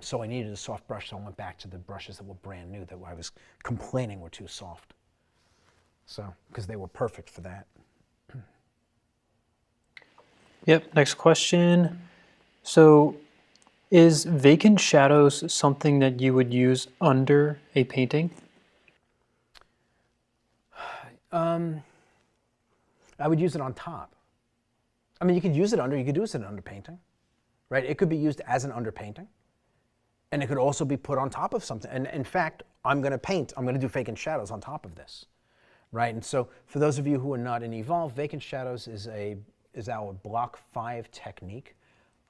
So I needed a soft brush, so I went back to the brushes that were brand new that I was complaining were too soft. So, because they were perfect for that. Yep, next question. So, is vacant shadows something that you would use under a painting? I would use it on top. I mean, you could use it under painting, right? It could be used as an underpainting. And it could also be put on top of something. And in fact, I'm going to do vacant shadows on top of this, right? And so for those of you who are not in Evolve, vacant shadows is our block 5 technique.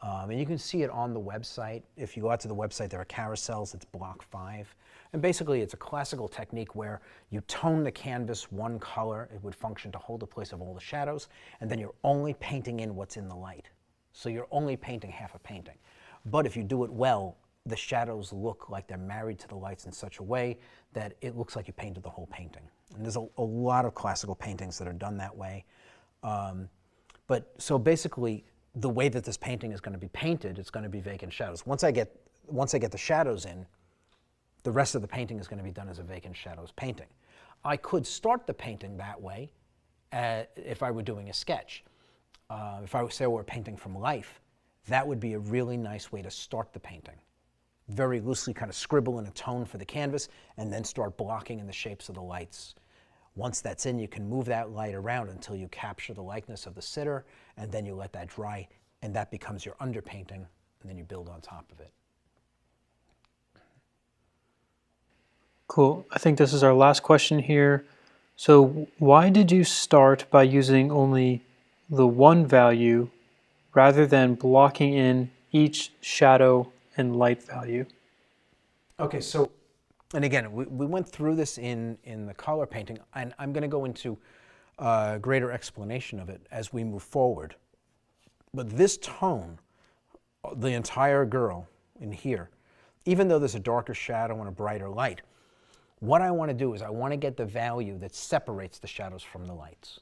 And you can see it on the website. If you go out to the website, there are carousels, it's block 5. And basically it's a classical technique where you tone the canvas one color. It would function to hold the place of all the shadows. And then you're only painting in what's in the light. So you're only painting half a painting. But if you do it well, the shadows look like they're married to the lights in such a way that it looks like you painted the whole painting. And there's a lot of classical paintings that are done that way. But so basically, the way that this painting is going to be painted, it's going to be vacant shadows. Once I get the shadows in, the rest of the painting is going to be done as a vacant shadows painting. I could start the painting that way if I were doing a sketch. If I were painting from life, that would be a really nice way to start the painting. Very loosely kind of scribble in a tone for the canvas and then start blocking in the shapes of the lights. Once that's in, you can move that light around until you capture the likeness of the sitter, and then you let that dry, and that becomes your underpainting, and then you build on top of it. Cool. I think this is our last question here. So why did you start by using only the one value rather than blocking in each shadow and light value? Okay, so, and again, we went through this in the color painting, and I'm going to go into greater explanation of it as we move forward. But this tone, the entire girl in here, even though there's a darker shadow and a brighter light, what I want to do is I want to get the value that separates the shadows from the lights.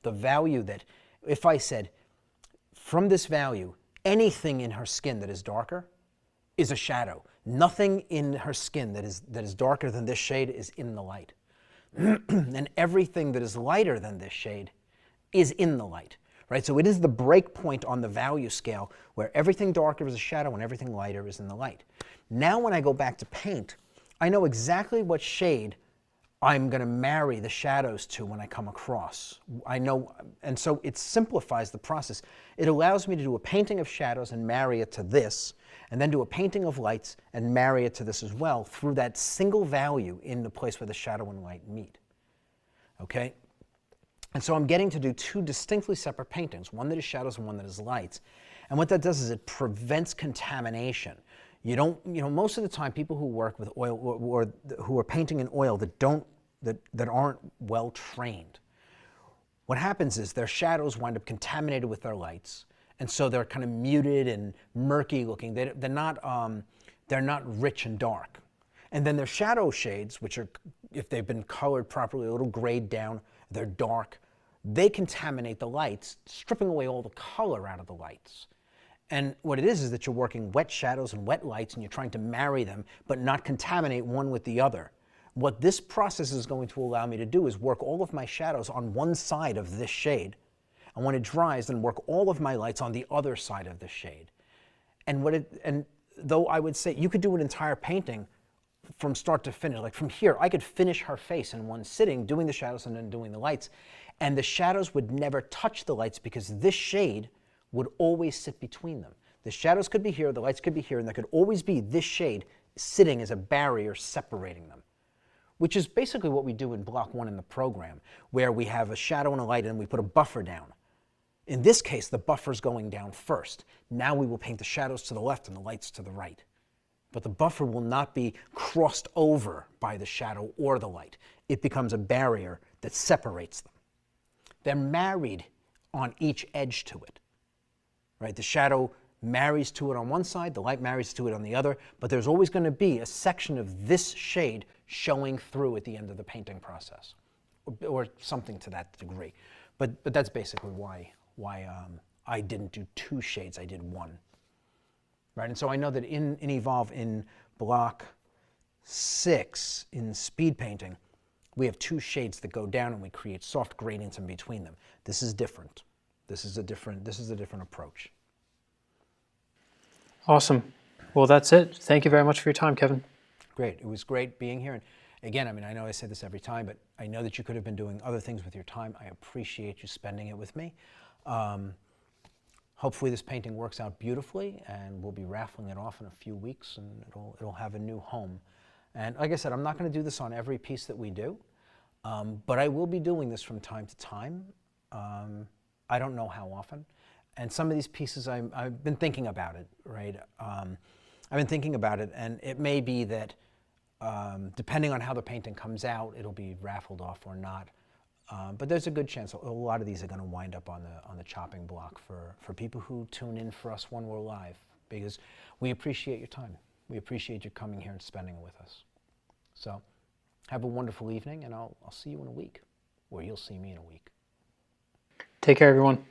The value that, if I said, from this value, anything in her skin that is darker is a shadow. Nothing in her skin that is darker than this shade is in the light. And everything that is lighter than this shade is in the light, right? So it is the break point on the value scale where everything darker is a shadow and everything lighter is in the light. Now when I go back to paint, I know exactly what shade I'm going to marry the shadows to when I come across. I know, and so it simplifies the process. It allows me to do a painting of shadows and marry it to this, and then do a painting of lights and marry it to this as well through that single value in the place where the shadow and light meet. Okay? And so I'm getting to do two distinctly separate paintings, one that is shadows and one that is lights. And what that does is it prevents contamination. You don't, most of the time people who work with oil or who are painting in oil that aren't well trained, what happens is their shadows wind up contaminated with their lights, and so they're kind of muted and murky looking. They're not rich and dark. And then their shadow shades, which are, if they've been colored properly, a little grayed down, they're dark. They contaminate the lights, stripping away all the color out of the lights. And what it is that you're working wet shadows and wet lights, and you're trying to marry them, but not contaminate one with the other. What this process is going to allow me to do is work all of my shadows on one side of this shade. And when it dries, then work all of my lights on the other side of the shade. And though I would say you could do an entire painting from start to finish, like from here, I could finish her face in one sitting, doing the shadows and then doing the lights. And the shadows would never touch the lights because this shade would always sit between them. The shadows could be here, the lights could be here, and there could always be this shade sitting as a barrier separating them, which is basically what we do in block 1 in the program, where we have a shadow and a light and we put a buffer down. In this case, the buffer's going down first. Now we will paint the shadows to the left and the lights to the right. But the buffer will not be crossed over by the shadow or the light. It becomes a barrier that separates them. They're married on each edge to it. Right? The shadow marries to it on one side, the light marries to it on the other, but there's always going to be a section of this shade showing through at the end of the painting process, or something to that degree. But that's basically why I didn't do two shades, I did one. Right? And so I know that in Evolve, in block 6, in speed painting, we have two shades that go down and we create soft gradients in between them. This is different. This is a different approach. Awesome. Well, that's it. Thank you very much for your time, Kevin. Great. It was great being here. And again, I mean, I know I say this every time, but I know that you could have been doing other things with your time. I appreciate you spending it with me. Hopefully this painting works out beautifully, and we'll be raffling it off in a few weeks, and it'll have a new home. And like I said, I'm not going to do this on every piece that we do, but I will be doing this from time to time. I don't know how often. And some of these pieces, I've been thinking about it, right? I've been thinking about it, and it may be that depending on how the painting comes out, it'll be raffled off or not. But there's a good chance a lot of these are going to wind up on the chopping block for people who tune in for us when we're live, because we appreciate your time. We appreciate you coming here and spending it with us. So have a wonderful evening, and I'll see you in a week, or you'll see me in a week. Take care, everyone.